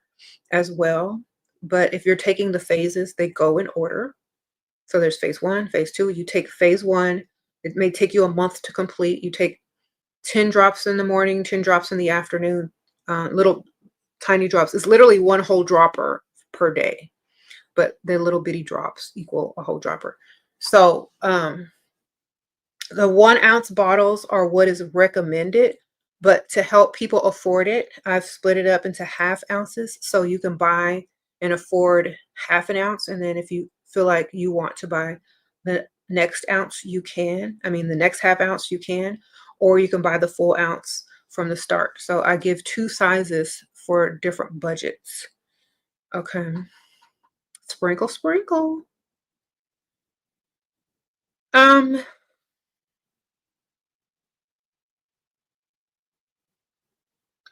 A: as well. But if you're taking the phases, they go in order. So there's phase 1, phase 2. You take phase 1. It may take you a month to complete. You take 10 drops in the morning, 10 drops in the afternoon, little tiny drops. It's literally one whole dropper per day, but the little bitty drops equal a whole dropper. So the 1 ounce bottles are what is recommended, but to help people afford it, I've split it up into half ounces. So you can buy and afford half an ounce. And then if you feel like you want to buy the next ounce, you can. I mean, the next half ounce, you can. Or you can buy the full ounce from the start. So I give 2 sizes for different budgets. Okay. Sprinkle, sprinkle.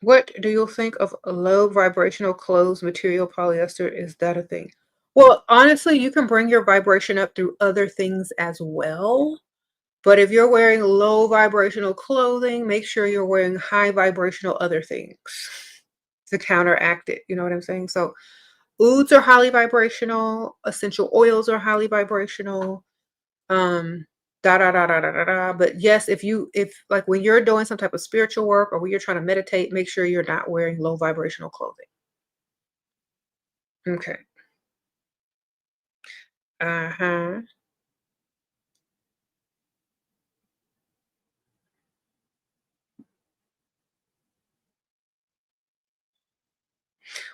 A: What do you think of low vibrational clothes material polyester? Is that a thing? Well, honestly, you can bring your vibration up through other things as well. But if you're wearing low vibrational clothing, make sure you're wearing high vibrational other things to counteract it. You know what I'm saying? So ouds are highly vibrational. Essential oils are highly vibrational. Da da da da da da da. But yes, if like when you're doing some type of spiritual work or when you're trying to meditate, make sure you're not wearing low vibrational clothing. Okay. Uh-huh.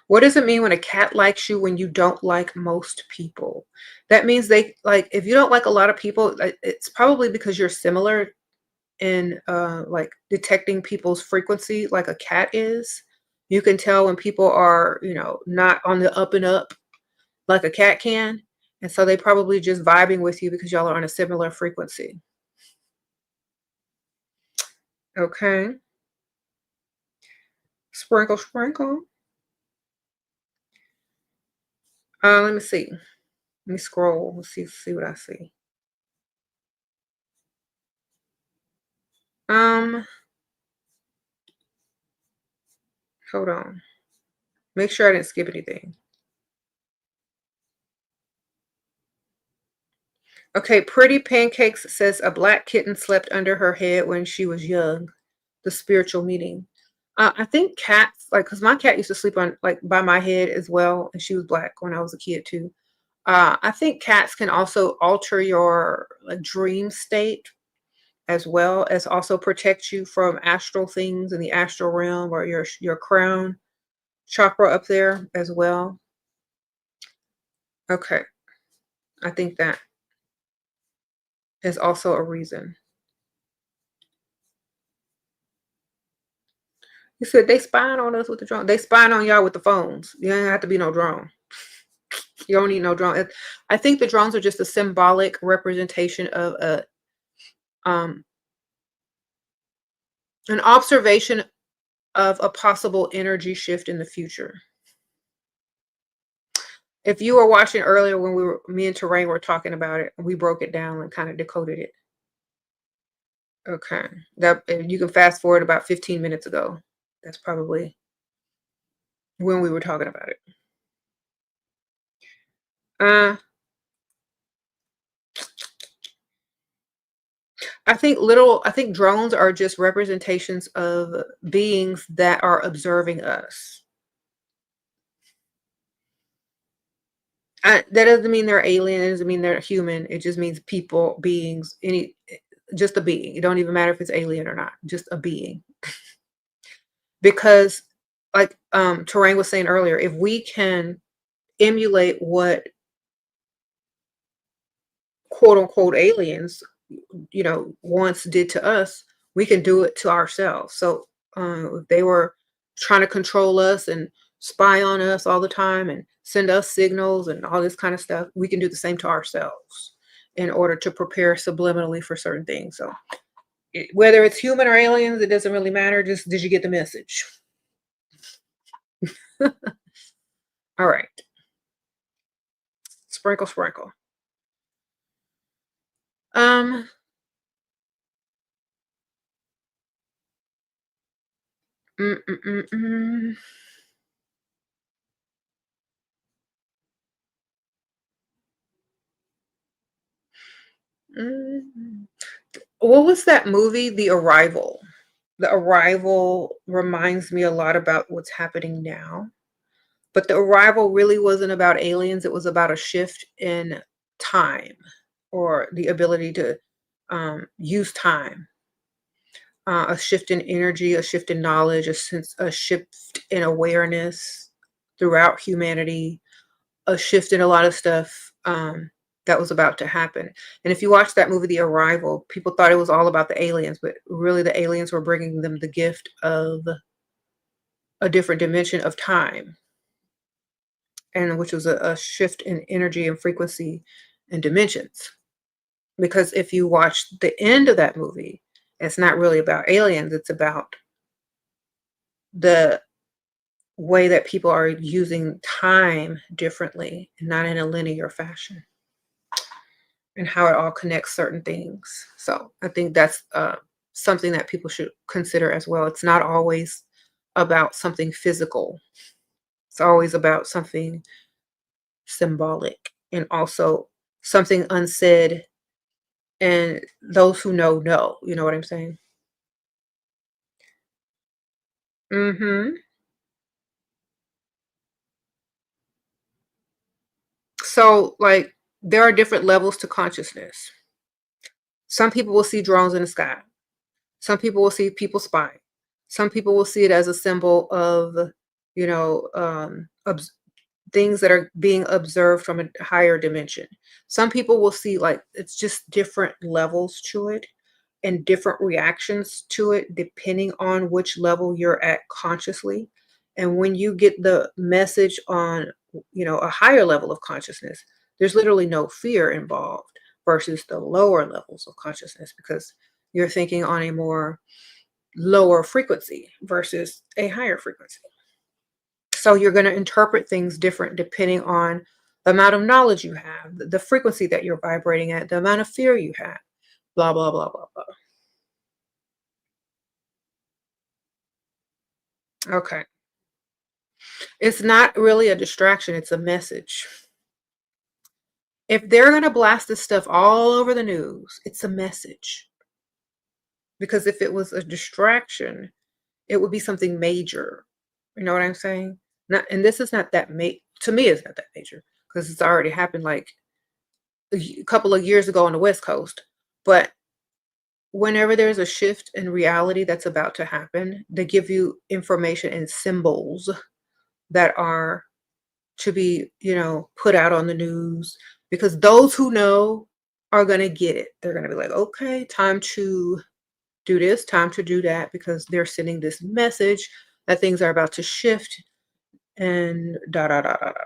A: What does it mean when a cat likes you when you don't like most people? That means they like if you don't like a lot of people, it's probably because you're similar in like detecting people's frequency like a cat is. You can tell when people are, you know, not on the up and up like a cat can. And so they probably just vibing with you because y'all are on a similar frequency. Okay. Sprinkle, sprinkle. Let me see. Let me scroll. Let's see what I see. Um, Hold on. Make sure I didn't skip anything. Okay, Pretty Pancakes says a black kitten slept under her head when she was young. The spiritual meaning. I think cats, like, because my cat used to sleep on, like, by my head as well, and she was black when I was a kid too. I think cats can also alter your like dream state as well as also protect you from astral things in the astral realm or your crown chakra up there as well. Okay, I think that is also a reason. He said they spying on us with the drone. They spying on y'all with the phones. You don't have to be no drone. You don't need no drone. I think the drones are just a symbolic representation of um, an observation of a possible energy shift in the future. If you were watching earlier when me and Terraine were talking about it, we broke it down and kind of decoded it. Okay. That you can fast forward about 15 minutes ago. That's probably when we were talking about it. I think drones are just representations of beings that are observing us. That doesn't mean they're alien. It doesn't mean they're human. It just means people, beings, just a being. It don't even matter if it's alien or not. Just a being. because like Terraine was saying earlier, if we can emulate what quote unquote aliens, once did to us, we can do it to ourselves. So if they were trying to control us and spy on us all the time and send us signals and all this kind of stuff, we can do the same to ourselves in order to prepare subliminally for certain things. So whether it's human or aliens, it doesn't really matter. Just did you get the message? All right. Sprinkle, sprinkle. Mm, mm, mm, mm. Mm. What was that movie, The Arrival? The Arrival reminds me a lot about what's happening now. But The Arrival really wasn't about aliens. It was about a shift in time, or the ability to use time, a shift in energy, a shift in knowledge, a shift in awareness throughout humanity, a shift in a lot of stuff that was about to happen. And if you watch that movie, The Arrival, people thought it was all about the aliens, but really the aliens were bringing them the gift of a different dimension of time, and which was a shift in energy and frequency and dimensions. Because if you watch the end of that movie, it's not really about aliens, it's about the way that people are using time differently, not in a linear fashion, and how it all connects certain things. So I think that's something that people should consider as well. It's not always about something physical. It's always about something symbolic, and also something unsaid, and those who know. You know what I'm saying? Mm-hmm. So, like, there are different levels to consciousness. Some people will see drones in the sky. Some people will see people spying. Some people will see it as a symbol of, you know, things that are being observed from a higher dimension. Some people will see, like, it's just different levels to it and different reactions to it depending on which level you're at consciously. And when you get the message on, a higher level of consciousness, there's literally no fear involved versus the lower levels of consciousness, because you're thinking on a more lower frequency versus a higher frequency. So you're going to interpret things different depending on the amount of knowledge you have, the frequency that you're vibrating at, the amount of fear you have, blah, blah, blah, blah, blah. Okay. It's not really a distraction, it's a message. If they're going to blast this stuff all over the news, it's a message. Because if it was a distraction, it would be something major. You know what I'm saying? Not, and this is not that to me, it's not that major because it's already happened like a couple of years ago on the West Coast. But whenever there's a shift in reality that's about to happen, they give you information and symbols that are to be, put out on the news, because those who know are going to get it. They're going to be like, okay, time to do this, time to do that, because they're sending this message that things are about to shift and da da da da da.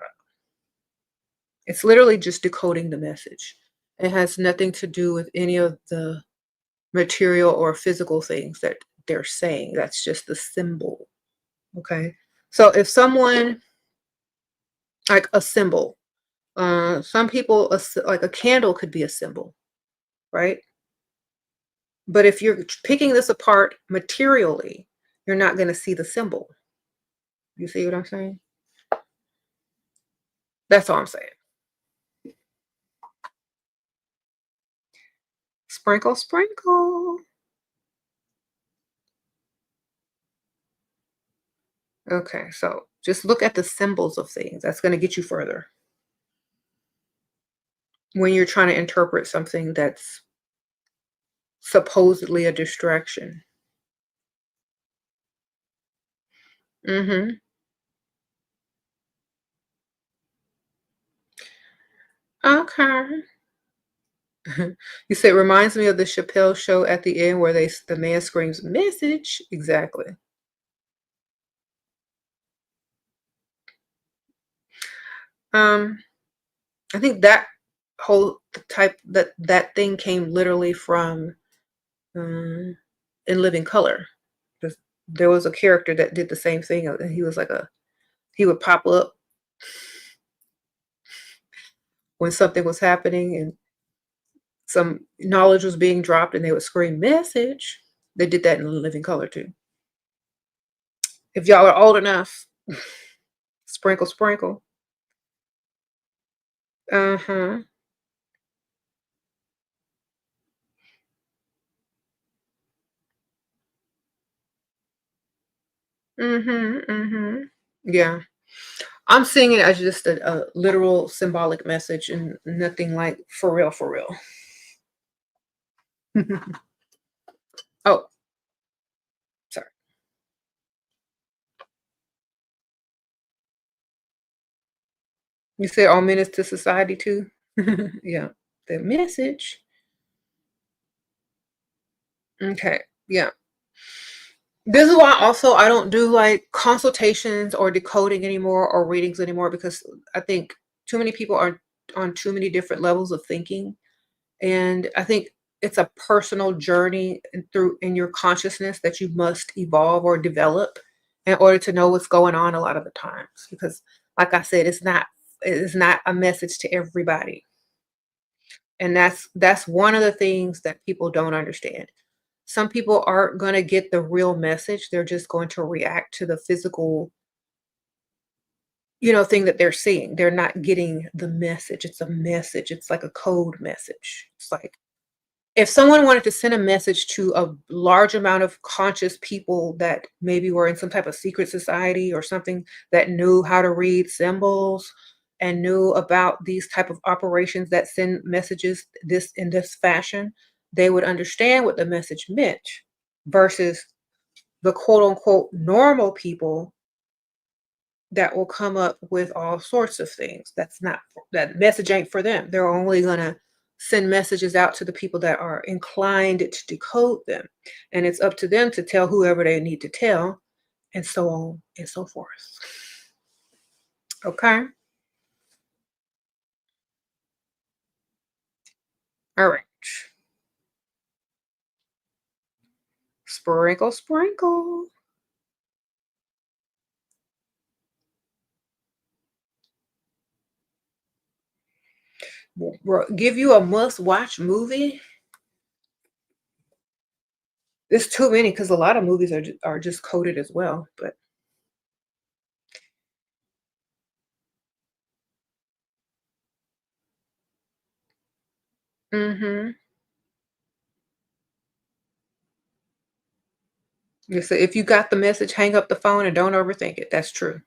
A: It's literally just decoding the message. It has nothing to do with any of the material or physical things that they're saying. That's just the symbol. Okay. So if someone, like a symbol, some people, like a candle could be a symbol, right? But if you're picking this apart materially, you're not going to see the symbol. You see what I'm saying? That's all I'm saying. Sprinkle, sprinkle. Okay, so just look at the symbols of things. That's going to get you further when you're trying to interpret something that's supposedly a distraction. Mm-hmm. Okay. You said reminds me of the Chappelle show at the end where the man screams message. Exactly. Um, I think that whole type that thing came literally from In Living Color. There was a character that did the same thing. He was like he would pop up when something was happening and some knowledge was being dropped and they would scream message. They did that in Living Color too. If y'all are old enough, sprinkle, sprinkle. Uh-huh. Mm-hmm. Mm-hmm. Yeah. I'm seeing it as just a literal symbolic message and nothing like for real, for real. Oh, sorry. You said all menace to society too? Yeah. The message. Okay. Yeah. This is why also I don't do like consultations or decoding anymore or readings anymore because I think too many people are on too many different levels of thinking. And I think it's a personal journey through in your consciousness that you must evolve or develop in order to know what's going on a lot of the times. Because like I said, it's not a message to everybody. And that's one of the things that people don't understand. Some people aren't going to get the real message. They're just going to react to the physical, thing that they're seeing. They're not getting the message. It's a message. It's like a code message. It's like if someone wanted to send a message to a large amount of conscious people that maybe were in some type of secret society or something that knew how to read symbols and knew about these type of operations that send messages this in this fashion, they would understand what the message meant versus the quote unquote normal people that will come up with all sorts of things. That message ain't for them. They're only gonna send messages out to the people that are inclined to decode them. And it's up to them to tell whoever they need to tell, and so on and so forth. Okay. All right. Sprinkle, sprinkle. Give you a must-watch movie. There's too many because a lot of movies are just coded as well. But mm-hmm. So if you got the message, hang up the phone and don't overthink it. That's true.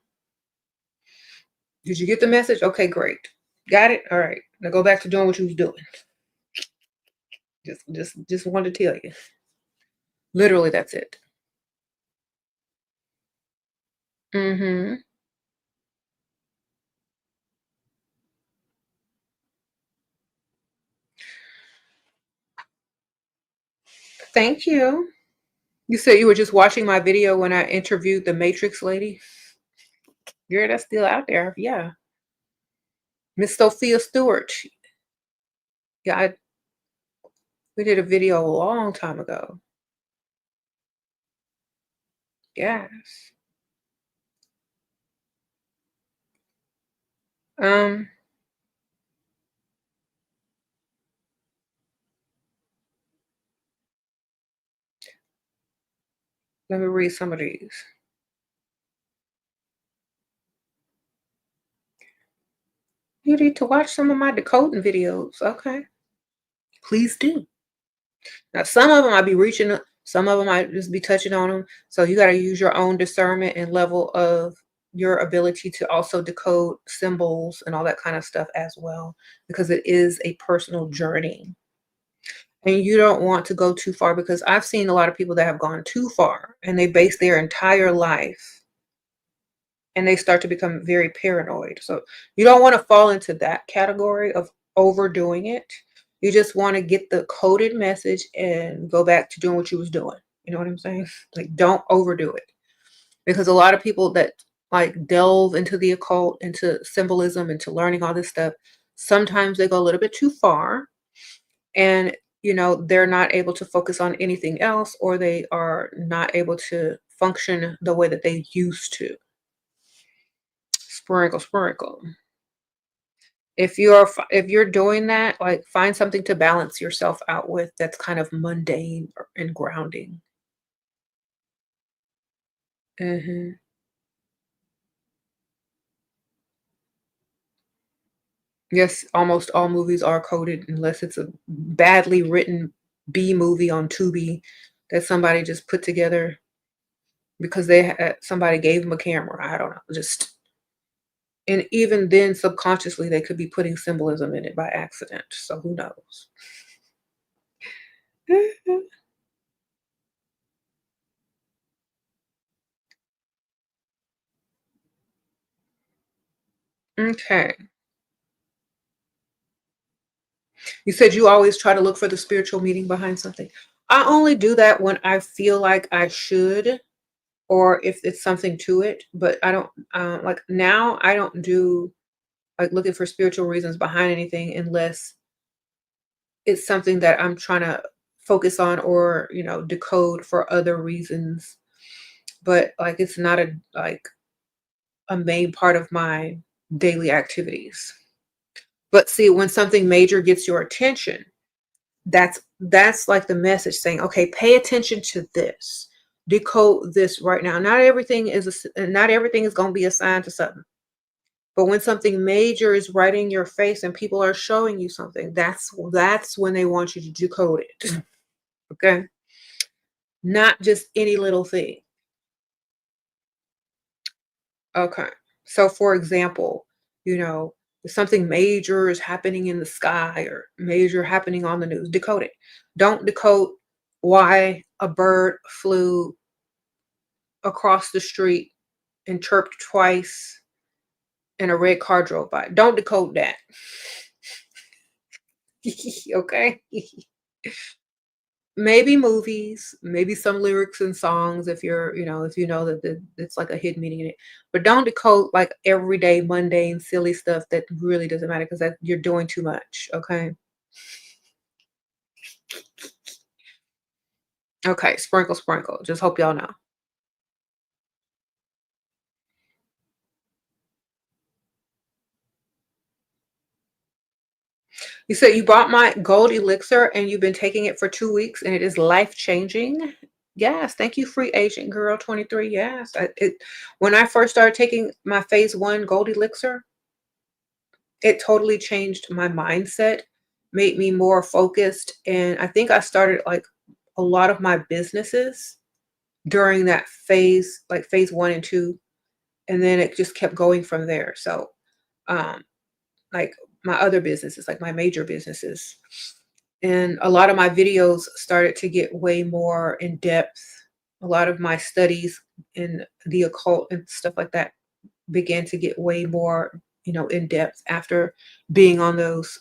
A: Did you get the message? Okay, great. Got it? All right. Now go back to doing what you was doing. Just wanted to tell you. Literally, that's it. Mm-hmm. Thank you. You said you were just watching my video when I interviewed the Matrix lady. Yeah, that's still out there. Yeah. Miss Sophia Stewart. Yeah, we did a video a long time ago. Yes. Um, Let me read some of these. You need to watch some of my decoding videos. Okay. Please do. Now, some of them I be reaching, some of them I just be touching on them. So you got to use your own discernment and level of your ability to also decode symbols and all that kind of stuff as well, because it is a personal journey. And you don't want to go too far because I've seen a lot of people that have gone too far and they base their entire life and they start to become very paranoid. So you don't want to fall into that category of overdoing it. You just want to get the coded message and go back to doing what you was doing. You know what I'm saying? Like, don't overdo it. Because a lot of people that like delve into the occult, into symbolism, into learning all this stuff, sometimes they go a little bit too far, and they're not able to focus on anything else, or they are not able to function the way that they used to. Sprinkle, sprinkle. If you're doing that, like, find something to balance yourself out with that's kind of mundane and grounding. Hmm. Yes, almost all movies are coded unless it's a badly written B movie on Tubi that somebody just put together because somebody gave them a camera. I don't know. And even then, subconsciously, they could be putting symbolism in it by accident. So who knows? Okay. You said you always try to look for the spiritual meaning behind something. I only do that when I feel like I should, or if it's something to it. But I don't, like, now I don't do like looking for spiritual reasons behind anything unless it's something that I'm trying to focus on, or decode for other reasons. But like, it's not a main part of my daily activities. But see, when something major gets your attention, that's like the message saying, okay, pay attention to this, decode this right now. Not everything is going to be assigned to something. But when something major is right in your face and people are showing you something, that's when they want you to decode it. Okay? Not just any little thing. Okay. So for example, if something major is happening in the sky or major happening on the news, decode it. Don't decode why a bird flew across the street and chirped twice and a red car drove by. Don't decode that. Okay? Maybe movies, maybe some lyrics and songs if if you know that it's like a hidden meaning in it. But don't decode like everyday mundane silly stuff that really doesn't matter, because that you're doing too much. Okay. Okay, sprinkle, sprinkle. Just hope y'all know. You said you bought my gold elixir and you've been taking it for 2 weeks and it is life changing. Yes, thank you, free agent girl 23. Yes, when I first started taking my phase 1 gold elixir, it totally changed my mindset, made me more focused, and I think I started like a lot of my businesses during that phase, like phase 1 and 2, and then it just kept going from there. So, um, like my other businesses, like my major businesses. And a lot of my videos started to get way more in depth. A lot of my studies in the occult and stuff like that began to get way more, in depth after being on those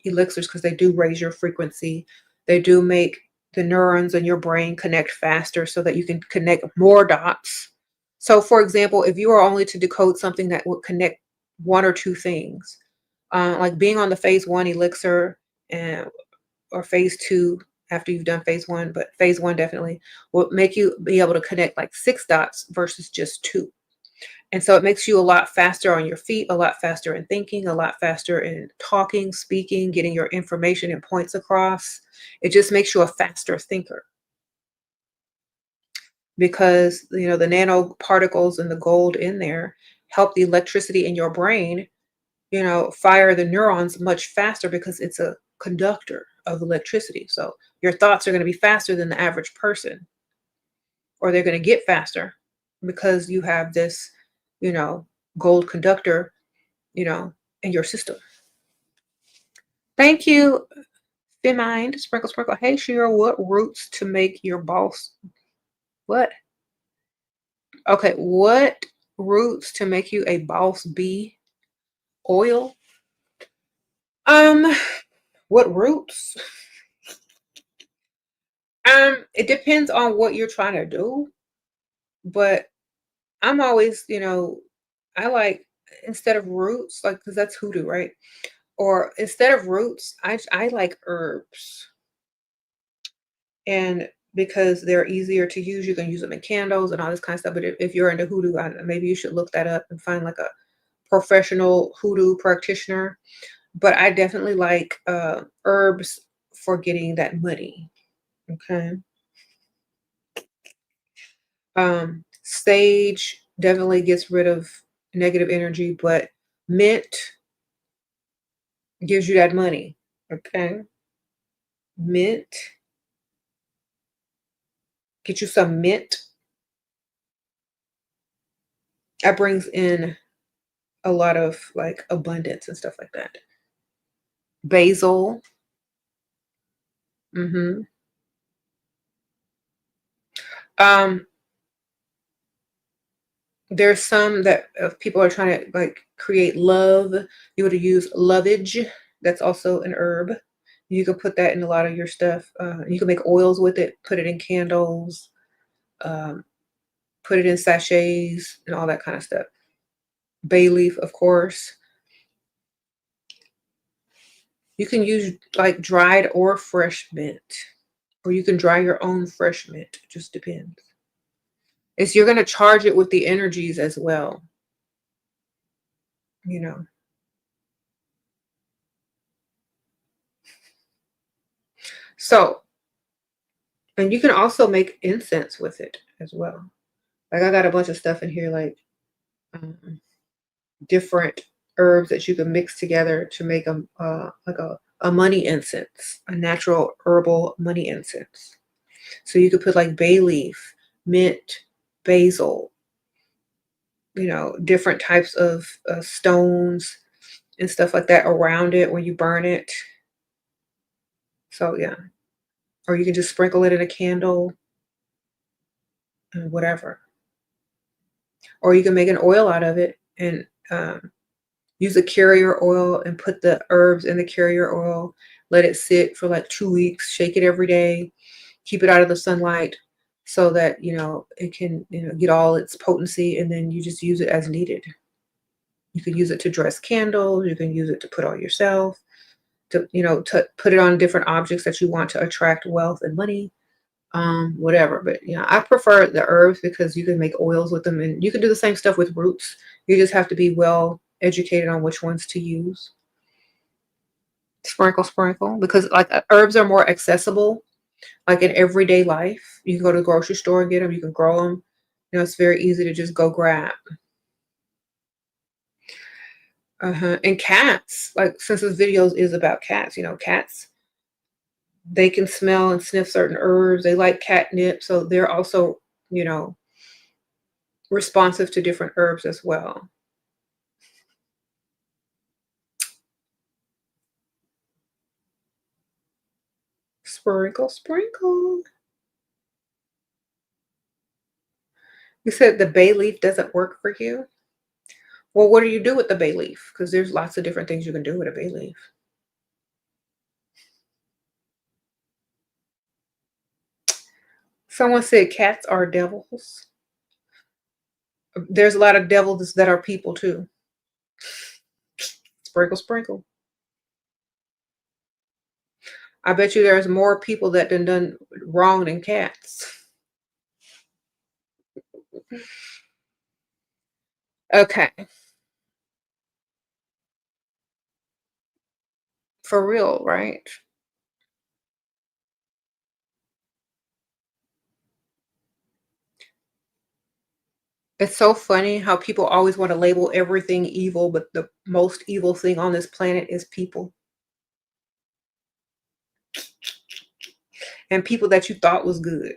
A: elixirs, because they do raise your frequency. They do make the neurons in your brain connect faster so that you can connect more dots. So, for example, if you are only to decode something that would connect one or two things, like being on the phase 1 elixir, and or phase 2 after you've done phase 1, but phase 1 definitely will make you be able to connect like 6 dots versus just 2. And so it makes you a lot faster on your feet, a lot faster in thinking, a lot faster in talking, speaking, getting your information and points across. It just makes you a faster thinker, because the nanoparticles and the gold in there help the electricity in your brain, fire the neurons much faster, because it's a conductor of electricity. So your thoughts are going to be faster than the average person, or they're going to get faster because you have this, you know, gold conductor, you know, in your system. Thank you, Femind, Sprinkle Sprinkle. Hey, Shira, what roots to make your boss? What? Okay, what roots to make you a boss bee oil. What roots? It depends on what you're trying to do, but I'm always, I like, instead of roots, like, because that's hoodoo, right? Or instead of roots, I like herbs. And because they're easier to use, you can use them in candles and all this kind of stuff. But if you're into hoodoo, maybe you should look that up and find like a professional hoodoo practitioner. But I definitely like herbs for getting that money. Okay. Sage definitely gets rid of negative energy, but mint gives you that money. Okay. Mint. Get you some mint. That brings in a lot of like abundance and stuff like that. Basil. Hmm. Um, there's some that if people are trying to like create love, you would use lovage. That's also an herb. You can put that in a lot of your stuff. You can make oils with it, put it in candles, um, put it in sachets and all that kind of stuff. Bay leaf, of course. You can use like dried or fresh mint, or you can dry your own fresh mint. It just depends. It's you're going to charge it with the energies as well, you know. So, and you can also make incense with it as well. Like I got a bunch of stuff in here, like different herbs that you can mix together to make like a money incense, a natural herbal money incense. So you could put like bay leaf, mint, basil, different types of stones and stuff like that around it when you burn it. So yeah, or you can just sprinkle it in a candle and whatever. Or you can make an oil out of it and use a carrier oil and put the herbs in the carrier oil. Let it sit for like 2 weeks. Shake it every day. Keep it out of the sunlight so that it can get all its potency, and then you just use it as needed. You can use it to dress candles. You can use it to put on yourself. To put it on different objects that you want to attract wealth and money. Whatever. But I prefer the herbs because you can make oils with them, and you can do the same stuff with roots. You just have to be well educated on which ones to use. Sprinkle, sprinkle, because like herbs are more accessible, like in everyday life. You can go to the grocery store and get them. You can grow them. It's very easy to just go grab. And cats, like since this video is about cats, cats, they can smell and sniff certain herbs. They like catnip, so they're also, responsive to different herbs as well. Sprinkle, sprinkle. You said the bay leaf doesn't work for you? Well, what do you do with the bay leaf? Because there's lots of different things you can do with a bay leaf. Someone said cats are devils. There's a lot of devils that are people too. Sprinkle, sprinkle. I bet you there's more people that done wrong than cats. Okay. For real, right? It's so funny how people always want to label everything evil, but the most evil thing on this planet is people. And people that you thought was good.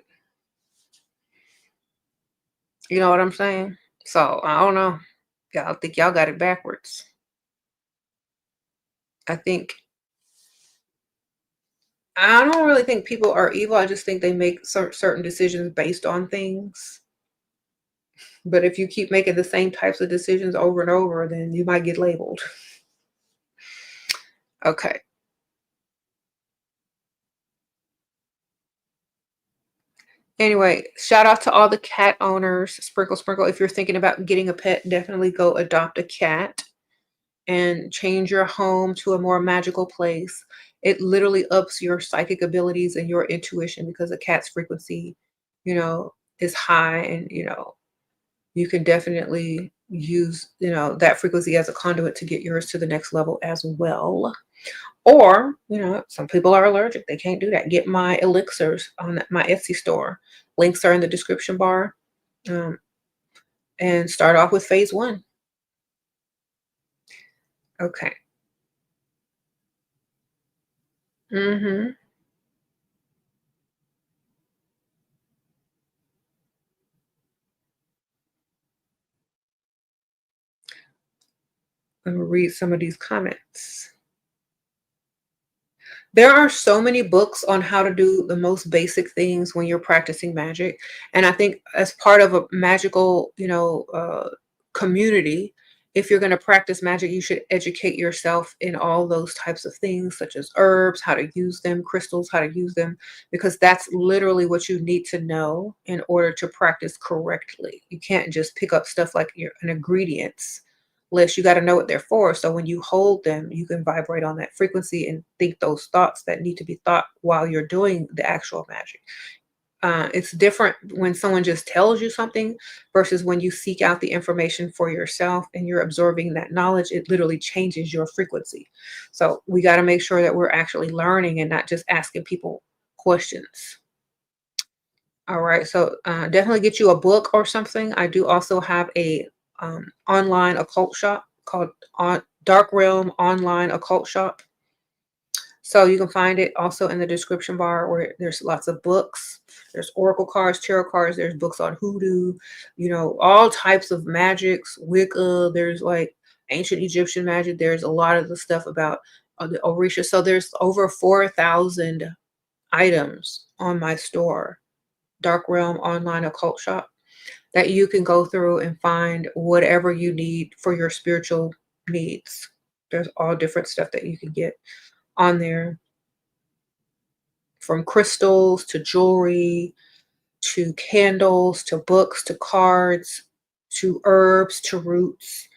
A: You know what I'm saying? So I don't know. Y'all think y'all got it backwards. I don't really think people are evil. I just think they make certain decisions based on things. But if you keep making the same types of decisions over and over, then you might get labeled. Okay. Anyway, shout out to all the cat owners. Sprinkle, sprinkle. If you're thinking about getting a pet, definitely go adopt a cat and change your home to a more magical place. It literally ups your psychic abilities and your intuition because a cat's frequency, is high, and you can definitely use, that frequency as a conduit to get yours to the next level as well. Or, some people are allergic. They can't do that. Get my elixirs on my Etsy store. Links are in the description bar. Um, and start off with phase 1. Okay. Mm-hmm. I'm going to read some of these comments. There are so many books on how to do the most basic things when you're practicing magic. And I think as part of a magical, community, if you're going to practice magic, you should educate yourself in all those types of things, such as herbs, how to use them, crystals, how to use them, because that's literally what you need to know in order to practice correctly. You can't just pick up stuff like an ingredients list. You got to know what they're for. So when you hold them, you can vibrate on that frequency and think those thoughts that need to be thought while you're doing the actual magic. It's different when someone just tells you something versus when you seek out the information for yourself and you're absorbing that knowledge. It literally changes your frequency. So we got to make sure that we're actually learning and not just asking people questions. All right, so definitely get you a book or something. I do also have a online occult shop called Dark Realm Online Occult Shop. So you can find it also in the description bar, where there's lots of books. There's oracle cards, tarot cards. There's books on hoodoo, all types of magics, Wicca. There's like ancient Egyptian magic. There's a lot of the stuff about the Orisha. So there's over 4,000 items on my store, Dark Realm Online Occult Shop, that you can go through and find whatever you need for your spiritual needs. There's all different stuff that you can get on there, from crystals to jewelry to candles to books to cards to herbs to roots,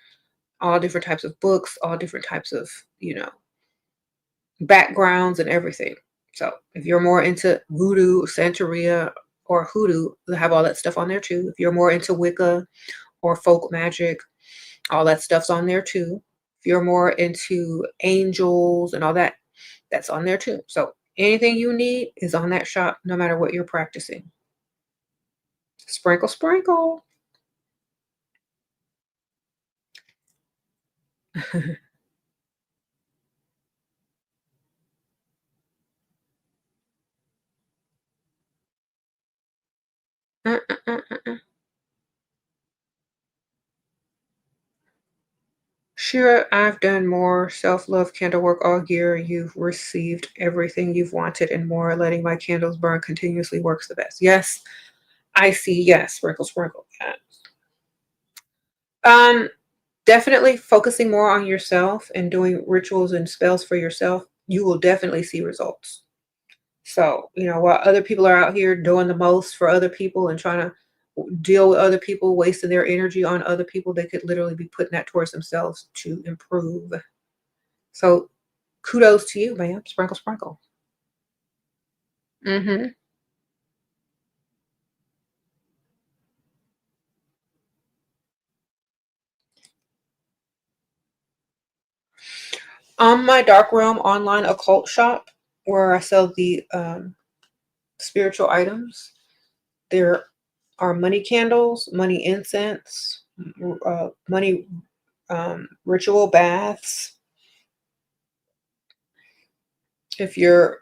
A: all different types of books, all different types of, backgrounds and everything. So if you're more into voodoo, Santeria, or hoodoo, they have all that stuff on there too. If you're more into Wicca or folk magic, all that stuff's on there too. If you're more into angels and all that, that's on there too. So anything you need is on that shop, no matter what you're practicing. Sprinkle, sprinkle. Uh, uh, uh, uh, uh. Shira, I've done more self-love candle work all year. You've received everything you've wanted and more. Letting my candles burn continuously works the best. Yes, I see. Yes, sprinkle, sprinkle. Yeah. Definitely focusing more on yourself and doing rituals and spells for yourself, you will definitely see results. So, while other people are out here doing the most for other people and trying to deal with other people, wasting their energy on other people, they could literally be putting that towards themselves to improve. So kudos to you, ma'am. Sprinkle, sprinkle. Mm-hmm. On my Dark Realm Online Occult Shop, where I sell the spiritual items, there are money candles, money incense, money ritual baths. If you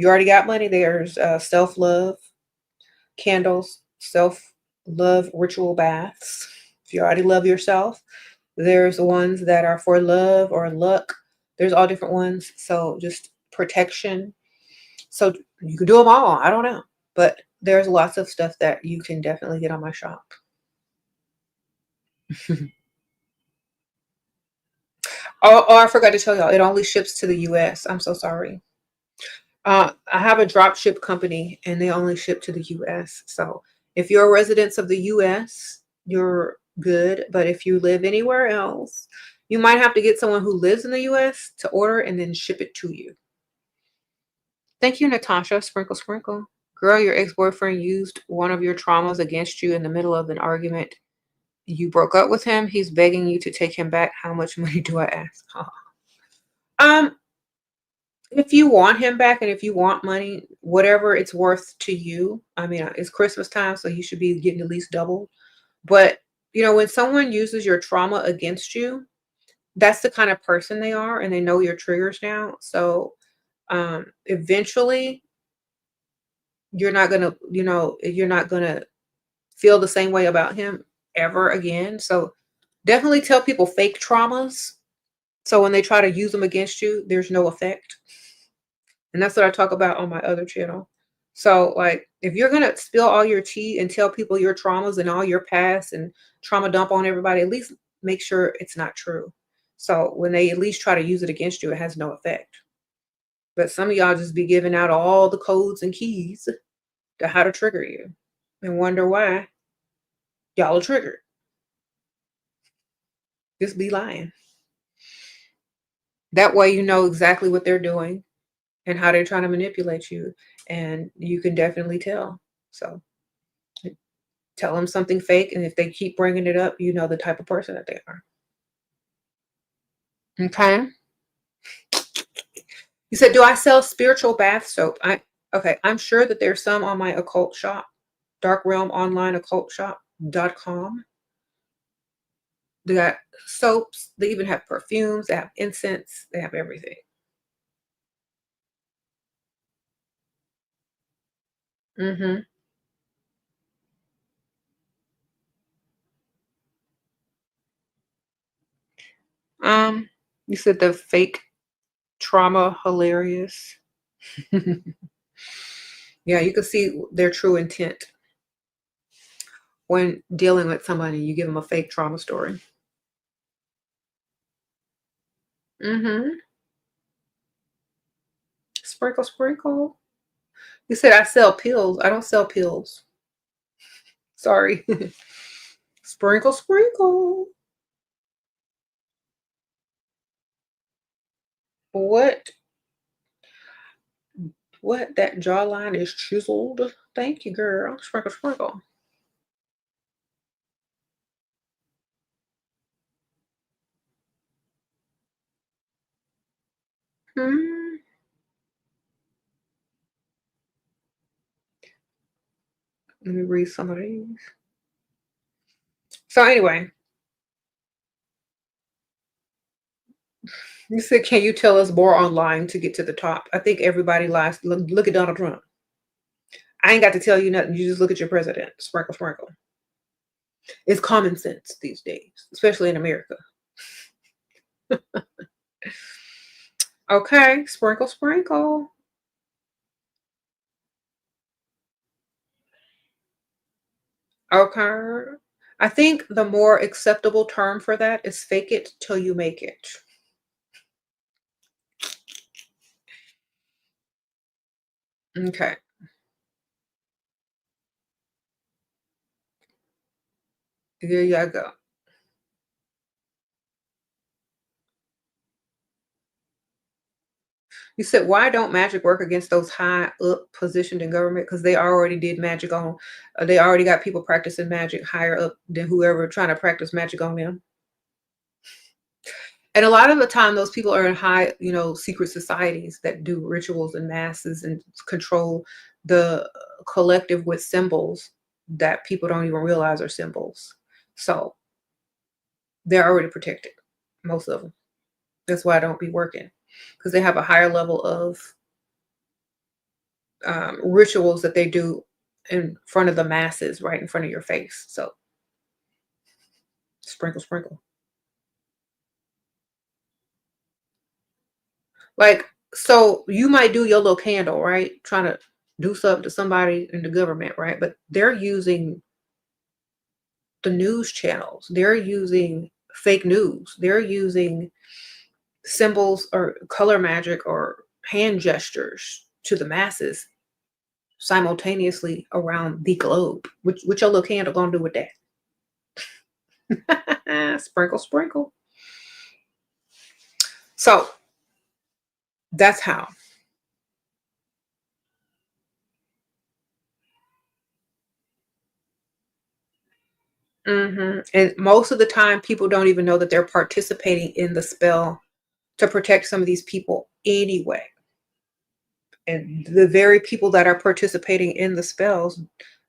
A: already got money, there's self-love candles, self-love ritual baths. If you already love yourself, there's ones that are for love or luck. There's all different ones. So just protection. So you can do them all. I don't know. But there's lots of stuff that you can definitely get on my shop. Oh, I forgot to tell y'all, it only ships to the US. I'm so sorry. I have a drop ship company and they only ship to the US. So if you're a resident of the US, you're good. But if you live anywhere else, you might have to get someone who lives in the US to order and then ship it to you. Thank you, Natasha. Sprinkle, sprinkle. Girl, your ex-boyfriend used one of your traumas against you in the middle of an argument. You broke up with him. He's begging you to take him back. How much money do I ask? Um, if you want him back and if you want money, whatever it's worth to you. I mean, it's Christmas time, so he should be getting at least double. But, you know, when someone uses your trauma against you, that's the kind of person they are, and they know your triggers now. So eventually you're not gonna, you're not gonna feel the same way about him ever again. So definitely tell people fake traumas. So when they try to use them against you, there's no effect. And that's what I talk about on my other channel. So like, if you're going to spill all your tea and tell people your traumas and all your past and trauma dump on everybody, at least make sure it's not true. So when they at least try to use it against you, it has no effect. But some of y'all just be giving out all the codes and keys to how to trigger you and wonder why y'all are triggered. Just be lying. That way you know exactly what they're doing and how they're trying to manipulate you. And you can definitely tell. So tell them something fake. And if they keep bringing it up, you know the type of person that they are. Okay. You said, do I sell spiritual bath soap? Okay. I'm sure that there's some on my occult shop, Dark Realm Online Occult Shop.com. They got soaps. They even have perfumes. They have incense. They have everything. Mm-hmm. You said the fake trauma hilarious. Yeah, you can see their true intent when dealing with somebody. You give them a fake trauma story. Mm-hmm. Sprinkle, sprinkle. You said I sell pills. I don't sell pills. Sorry. Sprinkle, sprinkle. What? What? That jawline is chiseled. Thank you, girl. Sprinkle, sprinkle. Hmm. Let me read some of these. So anyway, you said, can you tell us more online to get to the top? I think everybody lies. Look at Donald Trump. I ain't got to tell you nothing. You just look at your president. Sprinkle, sprinkle. It's common sense these days, especially in America. Okay, sprinkle, sprinkle. Okay. I think the more acceptable term for that is fake it till you make it. Okay. There you go. You said, why don't magic work against those high up positioned in government? Because they already did magic on, they already got people practicing magic higher up than whoever trying to practice magic on them. And a lot of the time, those people are in high, secret societies that do rituals and masses and control the collective with symbols that people don't even realize are symbols. So they're already protected, most of them. That's why I don't be working, because they have a higher level of rituals that they do in front of the masses, right in front of your face. So sprinkle, sprinkle. Like, so you might do your little candle, right? Trying to do something to somebody in the government, right? But they're using the news channels. They're using fake news. They're using symbols or color magic or hand gestures to the masses simultaneously around the globe. Which your little candle gonna do with that? Sprinkle, sprinkle. So that's how. And most of the time, people don't even know that they're participating in the spell to protect some of these people anyway. And the very people that are participating in the spells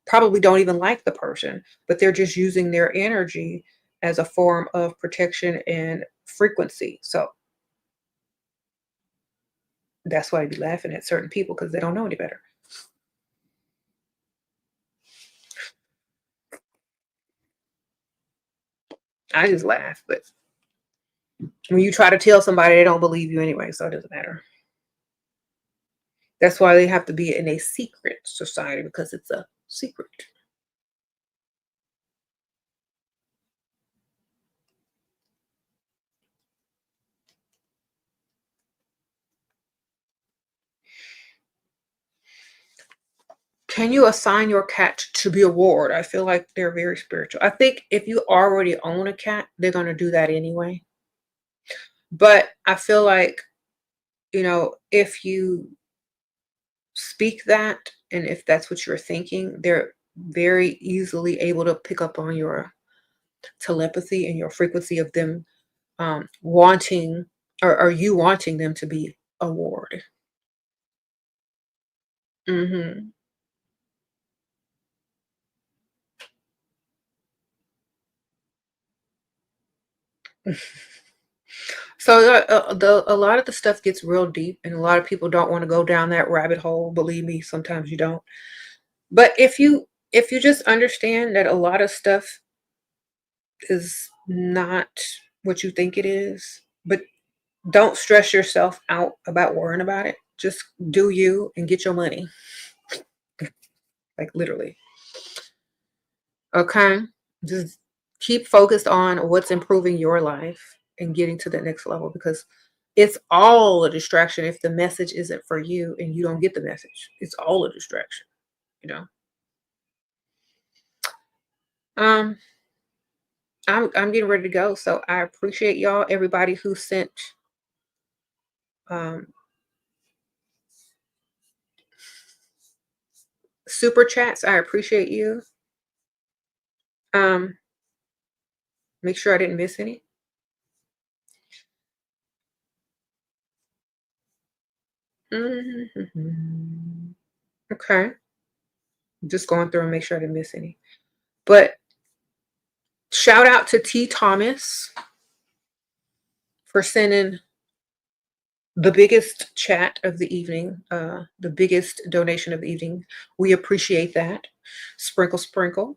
A: probably don't even like the person, but they're just using their energy as a form of protection and frequency. So that's why I be laughing at certain people, because they don't know any better. I just laugh, but when you try to tell somebody, they don't believe you anyway, so it doesn't matter. That's why they have to be in a secret society, because it's a secret. Can you assign your cat to be a ward? I feel like they're very spiritual. I think if you already own a cat, they're going to do that anyway. But I feel like, if you speak that, and if that's what you're thinking, they're very easily able to pick up on your telepathy and your frequency of them wanting, or you wanting them to be a ward. hmm So a lot of the stuff gets real deep, and a lot of people don't want to go down that rabbit hole. Believe me, sometimes you don't. But if you just understand that a lot of stuff is not what you think it is, but don't stress yourself out about worrying about it. Just do you and get your money. Like literally. Okay? Just keep focused on what's improving your life and getting to the next level, because it's all a distraction if the message isn't for you and you don't get the message. It's all a distraction, you know. Um, I'm getting ready to go. So I appreciate y'all, everybody who sent um super chats. I appreciate you. Um, make sure I didn't miss any. Mhm. Okay. Just going through and make sure I didn't miss any. But shout out to T. Thomas for sending the biggest chat of the evening, the biggest donation of the evening. We appreciate that. Sprinkle, sprinkle.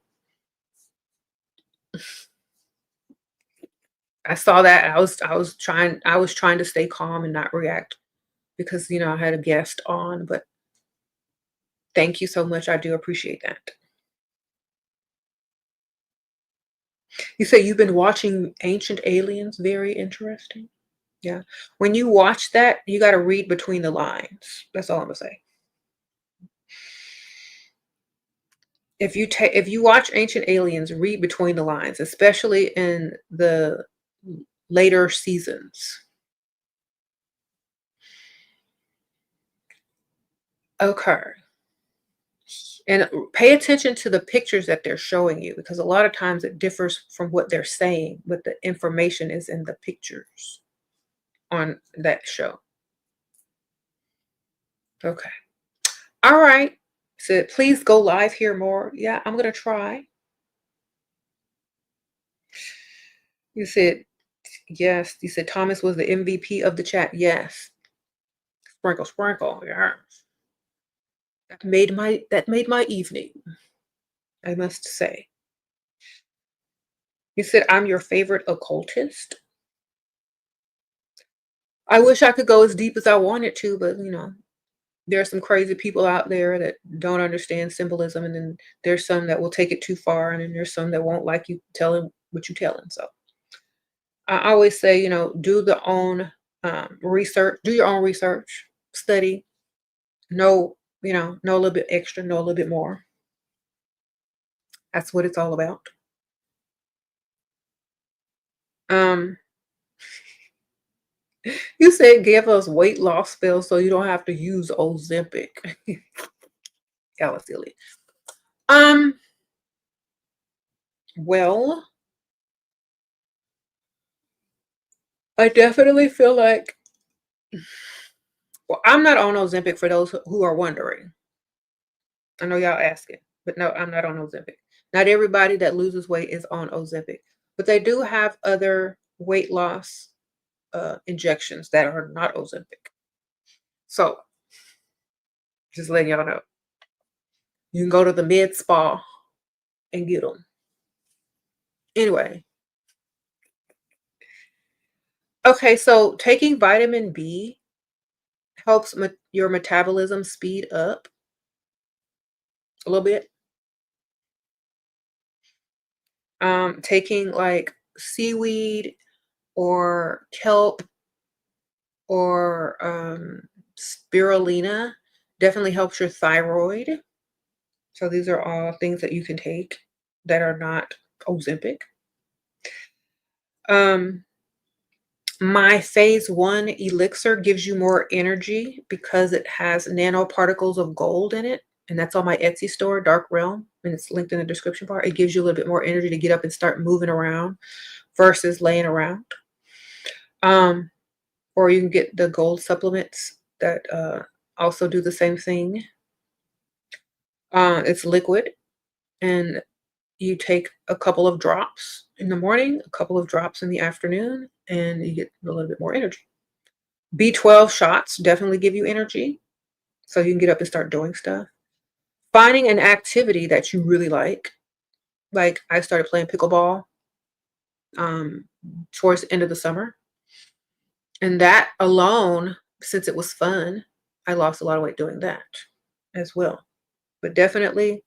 A: I saw that. I was trying to stay calm and not react, because I had a guest on, but thank you so much. I do appreciate that. You say you've been watching Ancient Aliens. Very interesting. Yeah. When you watch that, you got to read between the lines. That's all I'm gonna say. If you watch Ancient Aliens, read between the lines, especially in the later seasons. Okay. And pay attention to the pictures that they're showing you, because a lot of times it differs from what they're saying, but the information is in the pictures on that show. Okay. All right. So please go live here more. Yeah, I'm gonna try. You said yes. You said Thomas was the MVP of the chat. Yes. Sprinkle, sprinkle. Yeah. That made my evening, I must say. You said I'm your favorite occultist. I wish I could go as deep as I wanted to, but There's some crazy people out there that don't understand symbolism, and then there's some that will take it too far, and then there's some that won't like you telling what you telling. So I always say, do the own research, do your own research, study, know, know a little bit extra, know a little bit more. That's what it's all about. Um, you said give us weight loss spells so you don't have to use Ozempic. Y'all are silly. Well, I definitely feel like, well, I'm not on Ozempic for those who are wondering. I know y'all asking, but no, I'm not on Ozempic. Not everybody that loses weight is on Ozempic, but they do have other weight loss injections that are not Ozempic. So, just letting y'all know. You can go to the med spa and get them. Anyway. Okay, so taking vitamin B helps your metabolism speed up a little bit. Taking like seaweed or kelp or spirulina definitely helps your thyroid. So these are all things that you can take that are not Ozempic. My phase 1 elixir gives you more energy because it has nanoparticles of gold in it. And that's on my Etsy store, Dark Realm, and it's linked in the description bar. It gives you a little bit more energy to get up and start moving around versus laying around. Or you can get the gold supplements that also do the same thing. It's liquid, and you take a couple of drops in the morning, a couple of drops in the afternoon, and you get a little bit more energy. B12 shots definitely give you energy, so you can get up and start doing stuff. Finding an activity that you really like I started playing pickleball towards the end of the summer. And that alone, since it was fun, I lost a lot of weight doing that as well. But definitely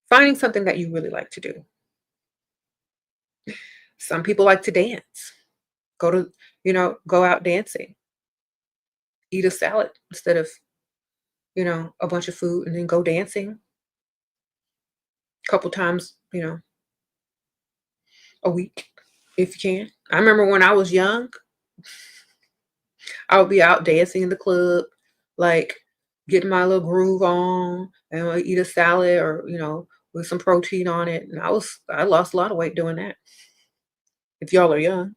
A: finding something that you really like to do. Some people like to dance. Go out dancing. Eat a salad instead of, a bunch of food, and then go dancing a couple times, a week if you can. I remember when I was young, I would be out dancing in the club, like getting my little groove on, and I'd eat a salad or, with some protein on it. And I lost a lot of weight doing that. If y'all are young.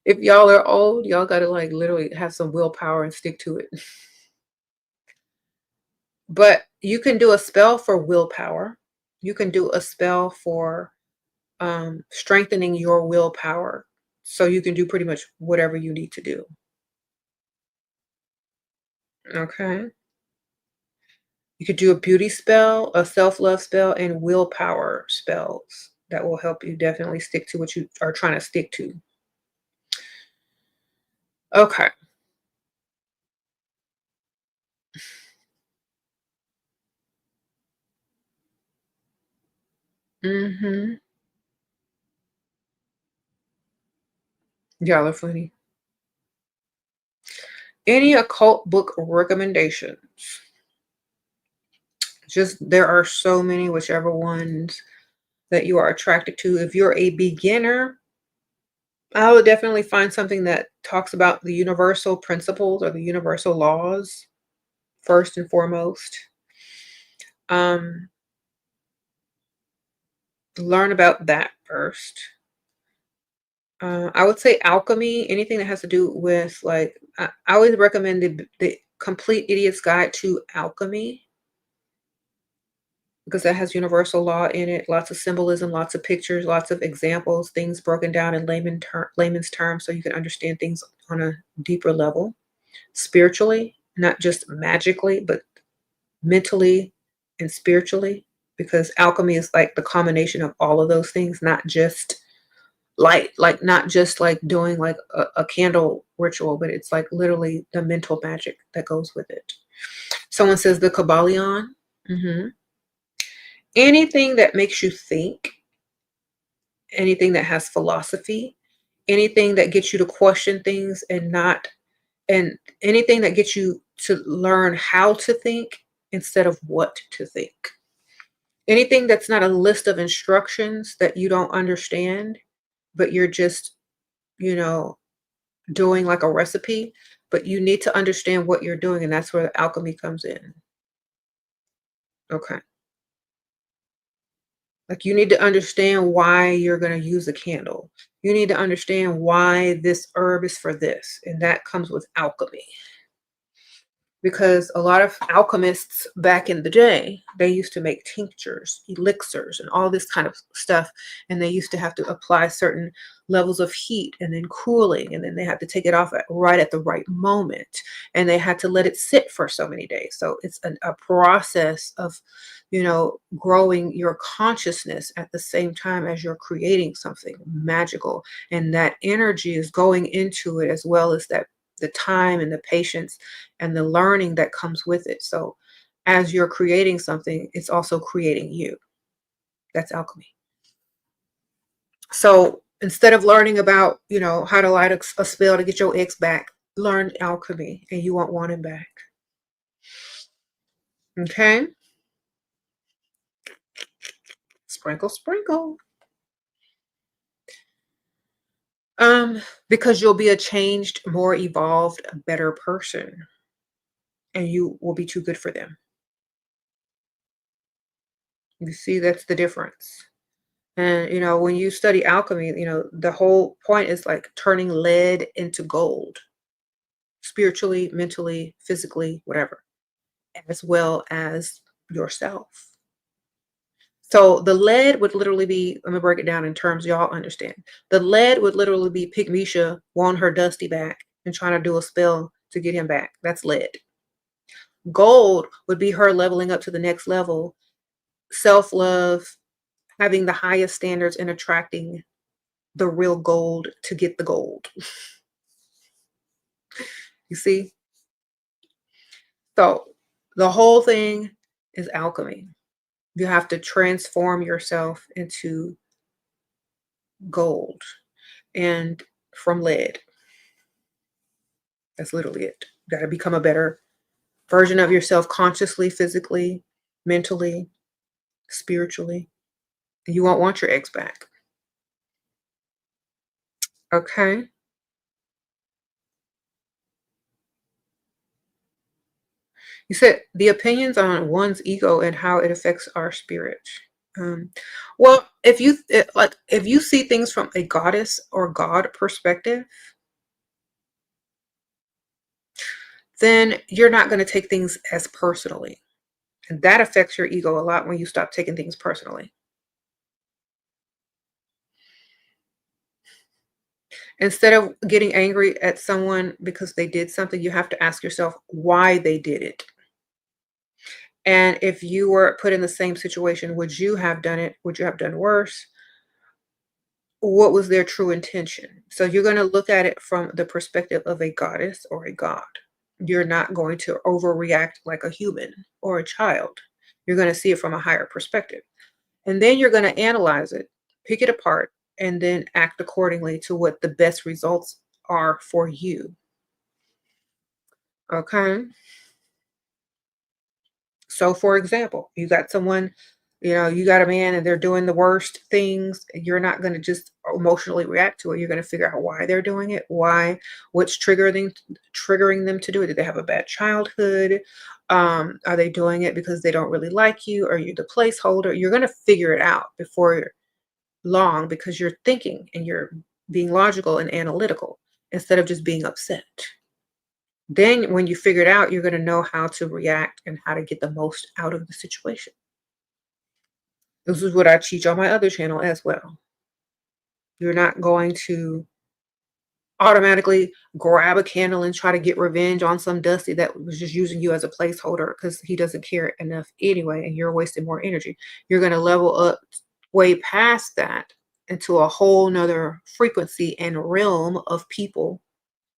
A: If y'all are old, y'all gotta literally have some willpower and stick to it. But you can do a spell for willpower. You can do a spell for strengthening your willpower. So you can do pretty much whatever you need to do. Okay. You could do a beauty spell, a self-love spell, and willpower spells that will help you definitely stick to what you are trying to stick to. Okay. Mm-hmm. Y'all are funny. Any occult book recommendations? Just there are so many, whichever ones that you are attracted to. If you're a beginner, I would definitely find something that talks about the universal principles or the universal laws first and foremost. Learn about that first. I would say alchemy, anything that has to do with I always recommend the Complete Idiot's Guide to Alchemy, because that has universal law in it, lots of symbolism, lots of pictures, lots of examples, things broken down in layman's terms so you can understand things on a deeper level, spiritually, not just magically, but mentally and spiritually, because alchemy is like the combination of all of those things, not just light, like not just like doing like a candle ritual, but it's like literally the mental magic that goes with it. Someone says the Kabbalion. Anything that makes you think, anything that has philosophy, anything that gets you to question things and anything that gets you to learn how to think instead of what to think. Anything that's not a list of instructions that you don't understand, but you're just, you know, doing like a recipe, but you need to understand what you're doing, and that's where the alchemy comes in. Okay. Like you need to understand why you're going to use a candle. You need to understand why this herb is for this, and that comes with alchemy. Because a lot of alchemists back in the day, they used to make tinctures, elixirs, and all this kind of stuff. And they used to have to apply certain levels of heat and then cooling. And then they had to take it off right at the right moment. And they had to let it sit for so many days. So it's a process of, you know, growing your consciousness at the same time as you're creating something magical. And that energy is going into it, as well as that the time and the patience and the learning that comes with it. So as you're creating something, it's also creating you. That's alchemy. So instead of learning about, you know, how to light a spell to get your ex back, learn alchemy and you won't want him back. Okay? Sprinkle, sprinkle. Because you'll be a changed, more evolved, better person. And you will be too good for them. You see, that's the difference. And, you know, when you study alchemy, you know, the whole point is like turning lead into gold, spiritually, mentally, physically, whatever, as well as yourself. So the lead would literally be, let me break it down in terms y'all understand. The lead would literally be Pygmisha wanting her Dusty back and trying to do a spell to get him back. That's lead. Gold would be her leveling up to the next level, self-love, having the highest standards and attracting the real gold to get the gold. You see? So the whole thing is alchemy. You have to transform yourself into gold and from lead. That's literally it. You got to become a better version of yourself consciously, physically, mentally, spiritually. You won't want your ex back. Okay? You said the opinions on one's ego and how it affects our spirit. Well, if you see things from a goddess or god perspective, then you're not going to take things as personally. And that affects your ego a lot when you stop taking things personally. Instead of getting angry at someone because they did something, you have to ask yourself why they did it. And if you were put in the same situation, would you have done it? Would you have done worse? What was their true intention? So you're going to look at it from the perspective of a goddess or a god. You're not going to overreact like a human or a child. You're going to see it from a higher perspective. And then you're going to analyze it, pick it apart, and then act accordingly to what the best results are for you. Okay? So for example, you got someone, you know, you got a man and they're doing the worst things. You're not going to just emotionally react to it. You're going to figure out why they're doing it, what's triggering them to do it. Did they have a bad childhood? Are they doing it because they don't really like you? Are you the placeholder? You're going to figure it out before long because you're thinking and you're being logical and analytical instead of just being upset. Then when you figure it out, you're going to know how to react and how to get the most out of the situation. This is what I teach on my other channel as well. You're not going to automatically grab a candle and try to get revenge on some Dusty that was just using you as a placeholder because he doesn't care enough anyway, and you're wasting more energy. You're going to level up way past that into a whole nother frequency and realm of people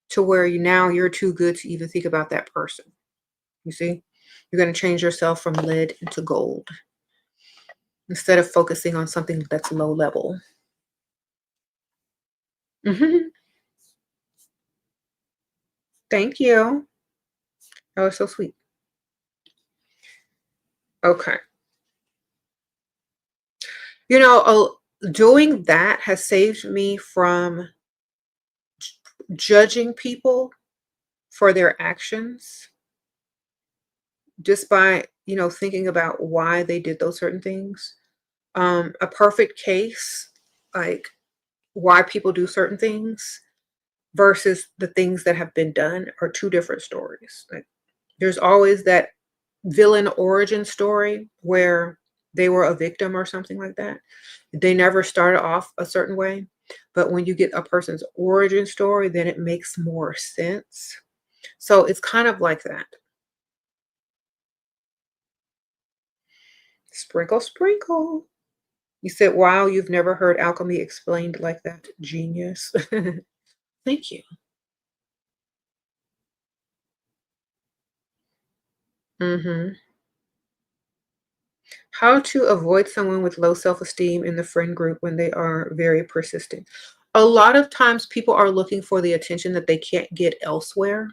A: to where now you're too good to even think about that person. You see, you're going to change yourself from lead into gold instead of focusing on something that's low level. Thank you. That was so sweet. Okay. You know, doing that has saved me from judging people for their actions just by, thinking about why they did those certain things. A perfect case, like why people do certain things versus the things that have been done are two different stories. Like there's always that villain origin story where they were a victim or something like that. They never started off a certain way. But when you get a person's origin story, then it makes more sense. So it's kind of like that. Sprinkle, sprinkle. You said, wow, you've never heard alchemy explained like that. Genius. Thank you. How to avoid someone with low self-esteem in the friend group when they are very persistent. A lot of times people are looking for the attention that they can't get elsewhere.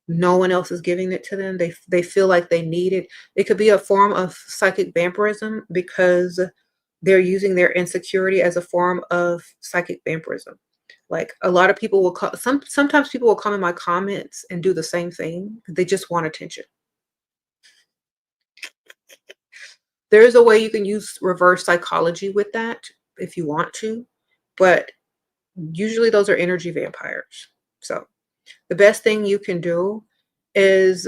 A: No one else is giving it to them. They feel like they need it. It could be a form of psychic vampirism because they're using their insecurity as a form of psychic vampirism. Like a lot of people will sometimes people will come in my comments and do the same thing. They just want attention. There's a way you can use reverse psychology with that if you want to, but usually those are energy vampires. So the best thing you can do is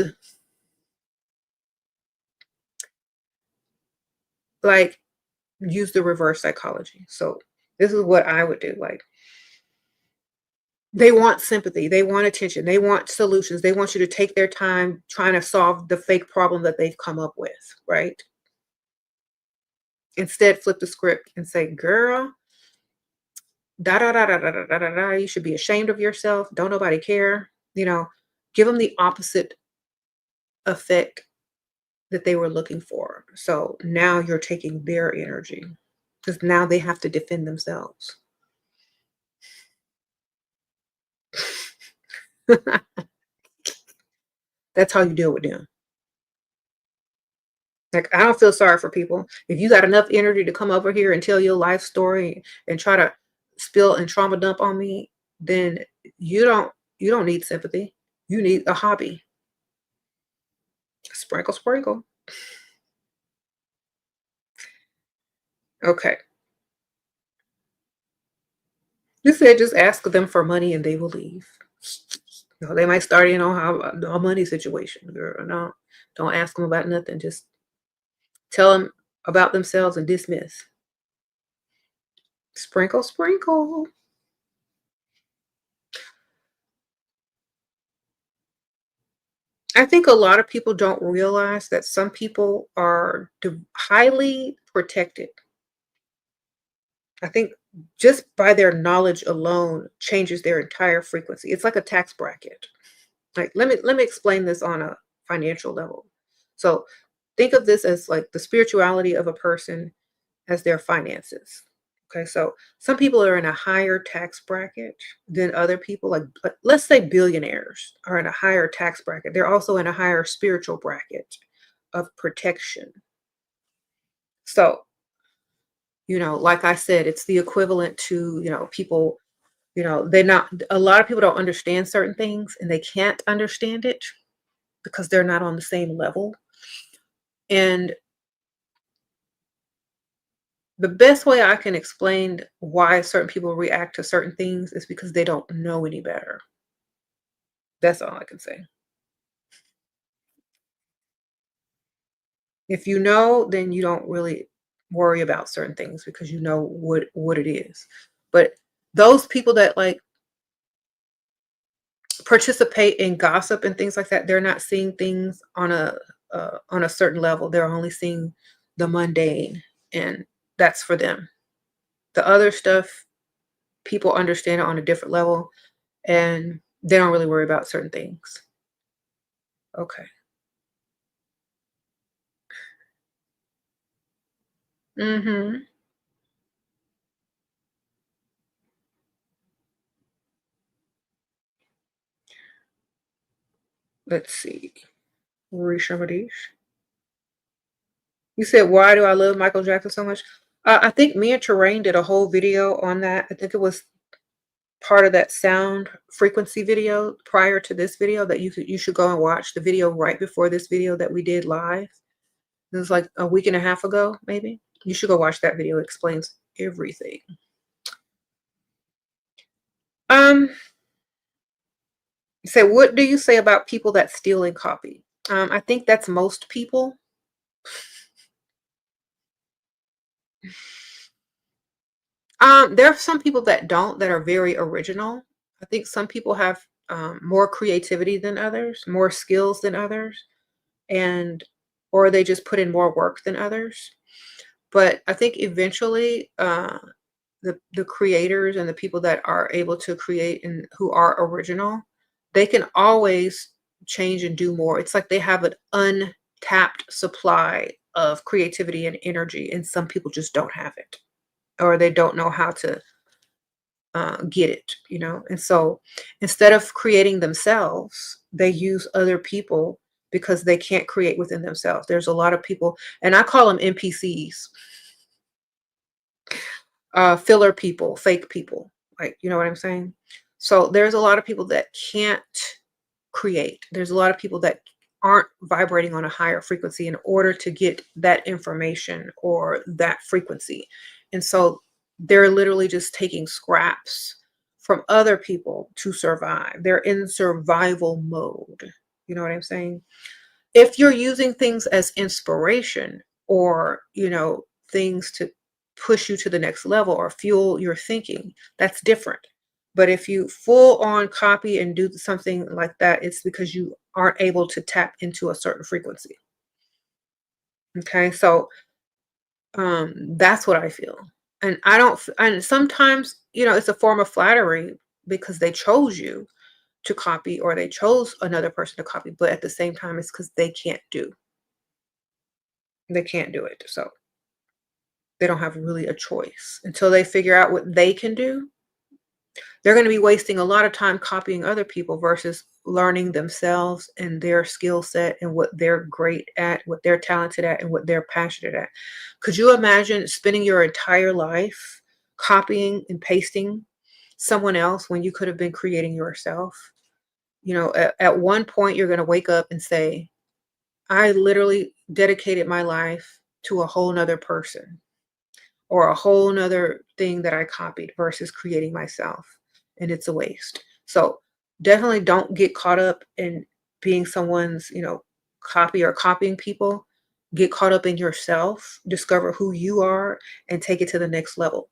A: like use the reverse psychology. So this is what I would do. Like they want sympathy, they want attention, they want solutions, they want you to take their time trying to solve the fake problem that they've come up with, right? Instead, flip the script and say, girl, da da da da da da da da da, you should be ashamed of yourself. Don't nobody care. Give them the opposite effect that they were looking for. So now you're taking their energy because now they have to defend themselves. That's how you deal with them. Like, I don't feel sorry for people. If you got enough energy to come over here and tell your life story and try to spill and trauma dump on me, then you don't need sympathy. You need a hobby. Sprinkle, sprinkle. Okay. You said just ask them for money and they will leave. They might start in on how a money situation. Girl, no, don't ask them about nothing. Just tell them about themselves and dismiss. Sprinkle, sprinkle. I think a lot of people don't realize that some people are highly protected. I think just by their knowledge alone changes their entire frequency. It's like a tax bracket. Like let me explain this on a financial level. So think of this as like the spirituality of a person as their finances. Okay, so some people are in a higher tax bracket than other people. Like let's say billionaires are in a higher tax bracket. They're also in a higher spiritual bracket of protection. So, like I said, it's the equivalent to, people, they're not, a lot of people don't understand certain things and they can't understand it because they're not on the same level. And the best way I can explain why certain people react to certain things is because they don't know any better. That's all I can say. If you know, then you don't really worry about certain things because you know what it is. But those people that like participate in gossip and things like that, they're not seeing things on a certain level. They're only seeing the mundane, and that's for them. The other stuff, people understand it on a different level, and they don't really worry about certain things. Okay. Mm-hmm. Let's see. Rishamadish. You said, why do I love Michael Jackson so much? I think me and Terraine did a whole video on that. I think it was part of that sound frequency video prior to this video that you should go and watch the video right before this video that we did live. It was like a week and a half ago, maybe. You should go watch that video. It explains everything. So what do you say about people that steal and copy? I think that's most people. There are some people that don't, that are very original. I think some people have more creativity than others, more skills than others, and or they just put in more work than others. But I think eventually the creators and the people that are able to create and who are original, they can always change and do more. It's like they have an untapped supply of creativity and energy, and some people just don't have it, or they don't know how to get it, you know. And so instead of creating themselves, they use other people because they can't create within themselves. There's a lot of people, and I call them NPCs, filler people, fake people, like, you know what I'm saying? So there's a lot of people that can't create. There's a lot of people that aren't vibrating on a higher frequency in order to get that information or that frequency. And so they're literally just taking scraps from other people to survive. They're in survival mode. You know what I'm saying? If you're using things as inspiration, or, you know, things to push you to the next level or fuel your thinking, that's different. But if you full on copy and do something like that, it's because you aren't able to tap into a certain frequency. Okay, so that's what I feel. And I don't, and sometimes, you know, it's a form of flattery because they chose you to copy, or they chose another person to copy, but at the same time, it's because they can't do it. So they don't have really a choice until they figure out what they can do. They're going to be wasting a lot of time copying other people versus learning themselves and their skill set and what they're great at, what they're talented at, and what they're passionate at. Could you imagine spending your entire life copying and pasting someone else when you could have been creating yourself? You know, at one point, you're going to wake up and say, I literally dedicated my life to a whole nother person, or a whole nother thing that I copied versus creating myself. And it's a waste. So definitely don't get caught up in being someone's, you know, copy or copying people. Get caught up in yourself, discover who you are, and take it to the next level.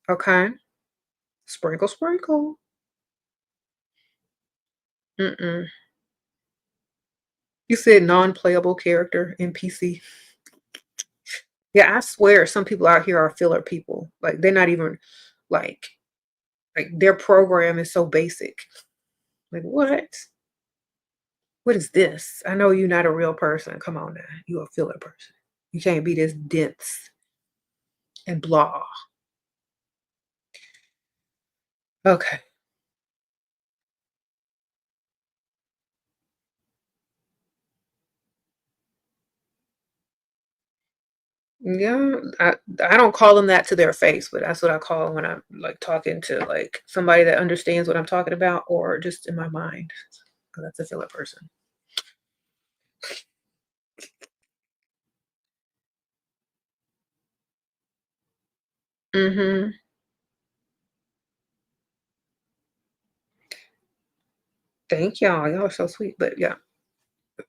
A: Okay? Sprinkle, sprinkle. Mm-mm. You said non-playable character, NPC. Yeah, I swear some people out here are filler people. Like, they're not even like their program is so basic. Like, what? What is this? I know you're not a real person. Come on now. You're a filler person. You can't be this dense and blah. Okay. Yeah, I don't call them that to their face, but that's what I call them when I'm like talking to like somebody that understands what I'm talking about, or just in my mind. 'Cause that's a filler person. Mm-hmm. Thank y'all. Y'all are so sweet. But yeah,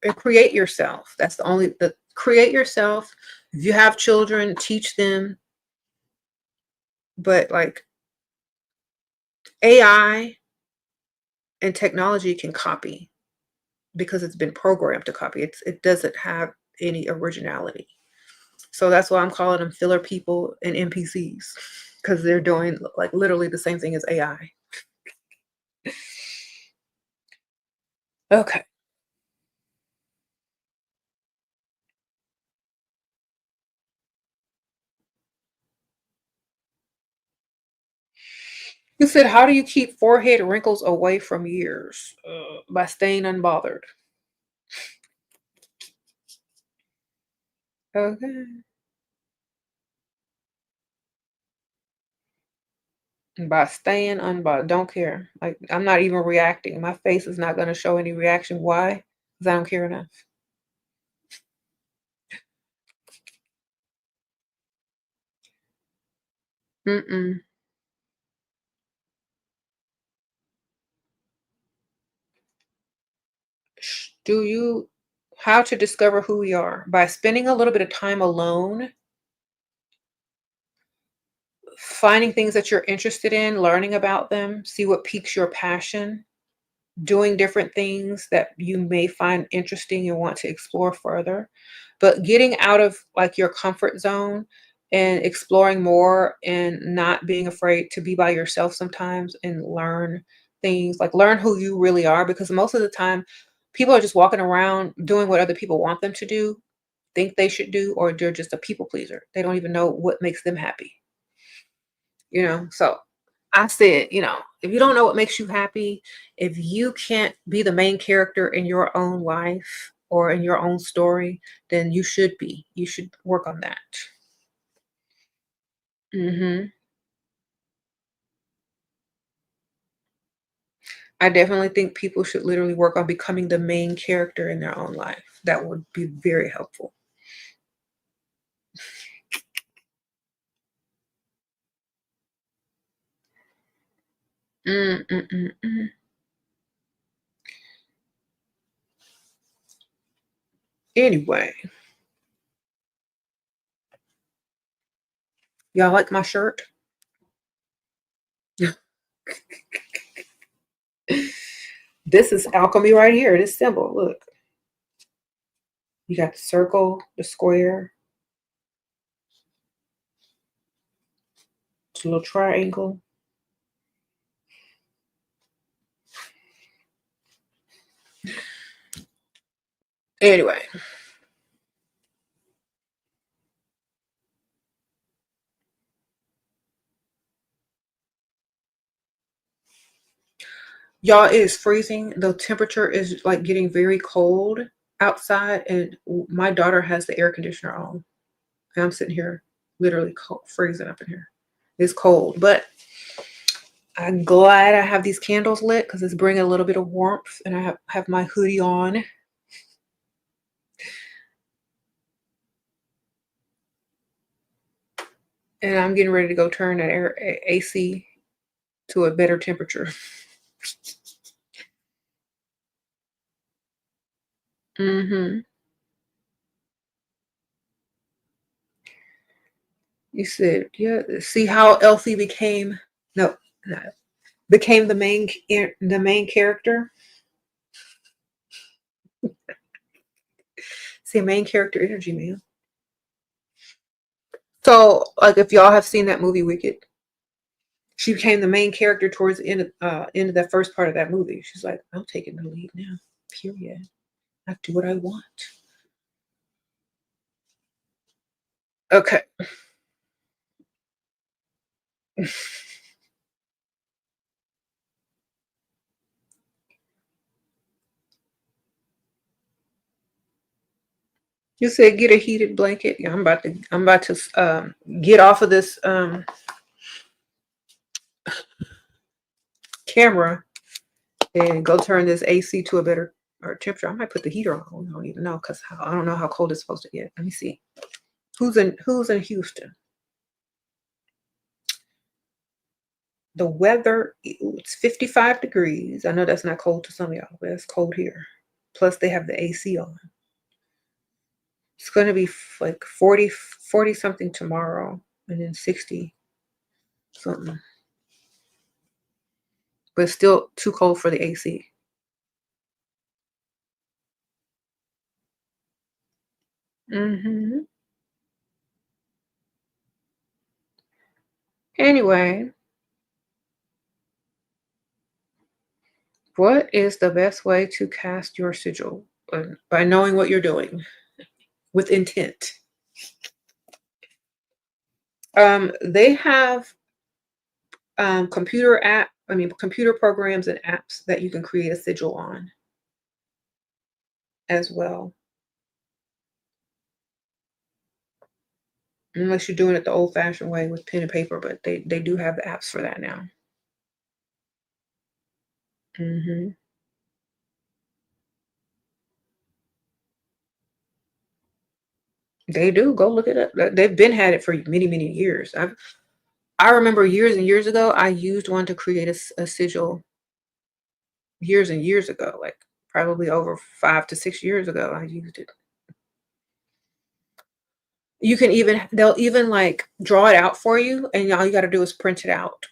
A: and create yourself. That's the create yourself. If you have children, teach them. But like AI and technology can copy because it's been programmed to copy. It doesn't have any originality. So that's why I'm calling them filler people and NPCs, because they're doing like literally the same thing as AI. Okay. You said, how do you keep forehead wrinkles away from years? By staying unbothered. Okay. By staying unbothered. Don't care. Like, I'm not even reacting. My face is not going to show any reaction. Why? Because I don't care enough. Mm-mm. Do you, how to discover who we are? By spending a little bit of time alone, finding things that you're interested in, learning about them, see what piques your passion, doing different things that you may find interesting and want to explore further. But getting out of like your comfort zone and exploring more and not being afraid to be by yourself sometimes and learn things, like learn who you really are, because most of the time people are just walking around doing what other people want them to do, think they should do, or they're just a people pleaser. They don't even know what makes them happy. So I said, if you don't know what makes you happy, if you can't be the main character in your own life or in your own story, then you should be. You should work on that. hmm I definitely think people should literally work on becoming the main character in their own life. That would be very helpful. Mm-mm-mm-mm. Anyway, y'all like my shirt? This is alchemy right here. This symbol, look. You got the circle, the square, it's a little triangle. Anyway, y'all, it is freezing. The temperature is like getting very cold outside, and my daughter has the air conditioner on. And I'm sitting here literally cold, freezing up in here. It's cold, but I'm glad I have these candles lit because it's bringing a little bit of warmth, and I have my hoodie on. And I'm getting ready to go turn that AC to a better temperature. Mm-hmm. You said, yeah. See how Elsie became no, no became the main character. See, main character energy, man. So, like, if y'all have seen that movie Wicked, she became the main character towards the end of that first part of that movie. She's like, I'm taking the lead now. Period. I do what I want. Okay. You said get a heated blanket. Yeah, I'm about to get off of this camera and go turn this AC to a better or temperature. I might put the heater on. I don't even know because I don't know how cold it's supposed to get. Let me see. Who's in Houston? The weather, it's 55 degrees. I know that's not cold to some of y'all, but it's cold here. Plus they have the AC on. It's going to be like 40 something tomorrow and then 60 something. But it's still too cold for the AC. Mm-hmm. Anyway, what is the best way to cast your sigil? By knowing what you're doing with intent. They have computer programs and apps that you can create a sigil on as well. Unless you're doing it the old-fashioned way with pen and paper, but they do have the apps for that now. They do. Go look it up. They've been had it for many, many years. I remember years and years ago, I used one to create a sigil years and years ago, like probably over 5 to 6 years ago. I used it. You can they'll even like draw it out for you, and all you got to do is print it out.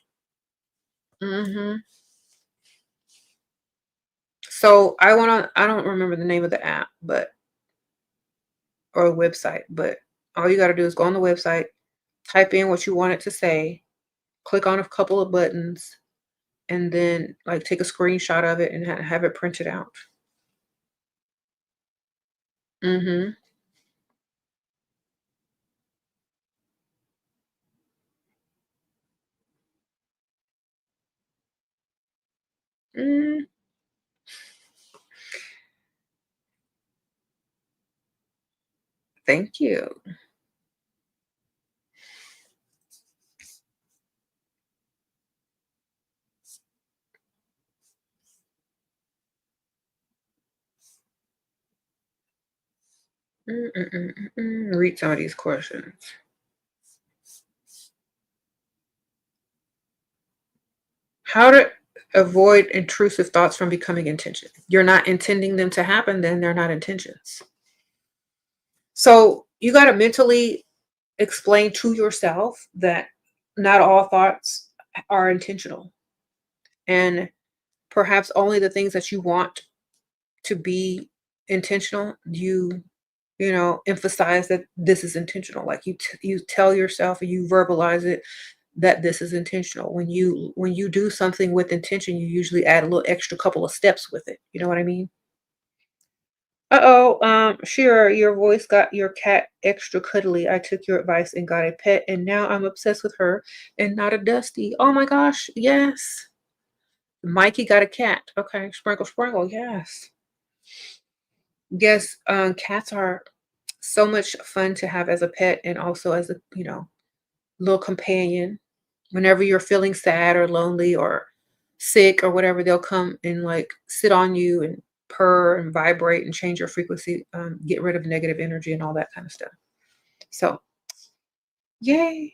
A: So I don't remember the name of the app, or a website, but all you got to do is go on the website, type in what you want it to say, click on a couple of buttons, and then like take a screenshot of it and have it printed out. Thank you. Read some of these questions. How to avoid intrusive thoughts from becoming intention? You're not intending them to happen, then they're not intentions. So you got to mentally explain to yourself that not all thoughts are intentional, and perhaps only the things that you want to be intentional, you emphasize that this is intentional. Like you tell yourself, or you verbalize it, that this is intentional. When you do something with intention, you usually add a little extra couple of steps with it. You know what I mean? SHERA, your voice got your cat extra cuddly. I took your advice and got a pet, and now I'm obsessed with her and not a Dusty. Oh my gosh, yes. Mikey got a cat. Okay, sprinkle, sprinkle, yes. Yes, cats are so much fun to have as a pet, and also as a, little companion. Whenever you're feeling sad or lonely or sick or whatever, they'll come and like sit on you and purr and vibrate and change your frequency, get rid of negative energy and all that kind of stuff. So, yay.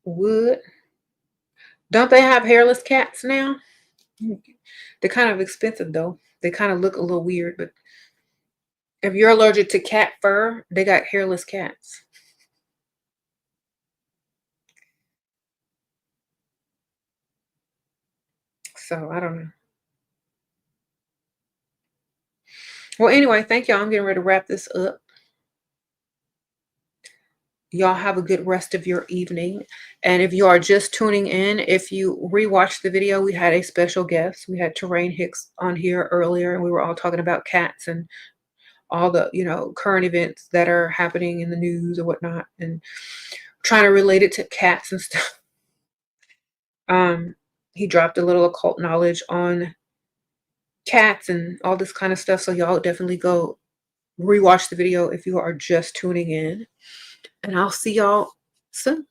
A: Wood. Don't they have hairless cats now? They're kind of expensive though. They kind of look a little weird, but if you're allergic to cat fur, they got hairless cats. So I don't know. Well, anyway, thank y'all. I'm getting ready to wrap this up. Y'all have a good rest of your evening. And if you are just tuning in, if you rewatch the video, we had a special guest. We had Terraine Hicks on here earlier, and we were all talking about cats and all the, current events that are happening in the news or whatnot, and trying to relate it to cats and stuff. He dropped a little occult knowledge on cats and all this kind of stuff. So y'all definitely go rewatch the video if you are just tuning in. And I'll see y'all soon.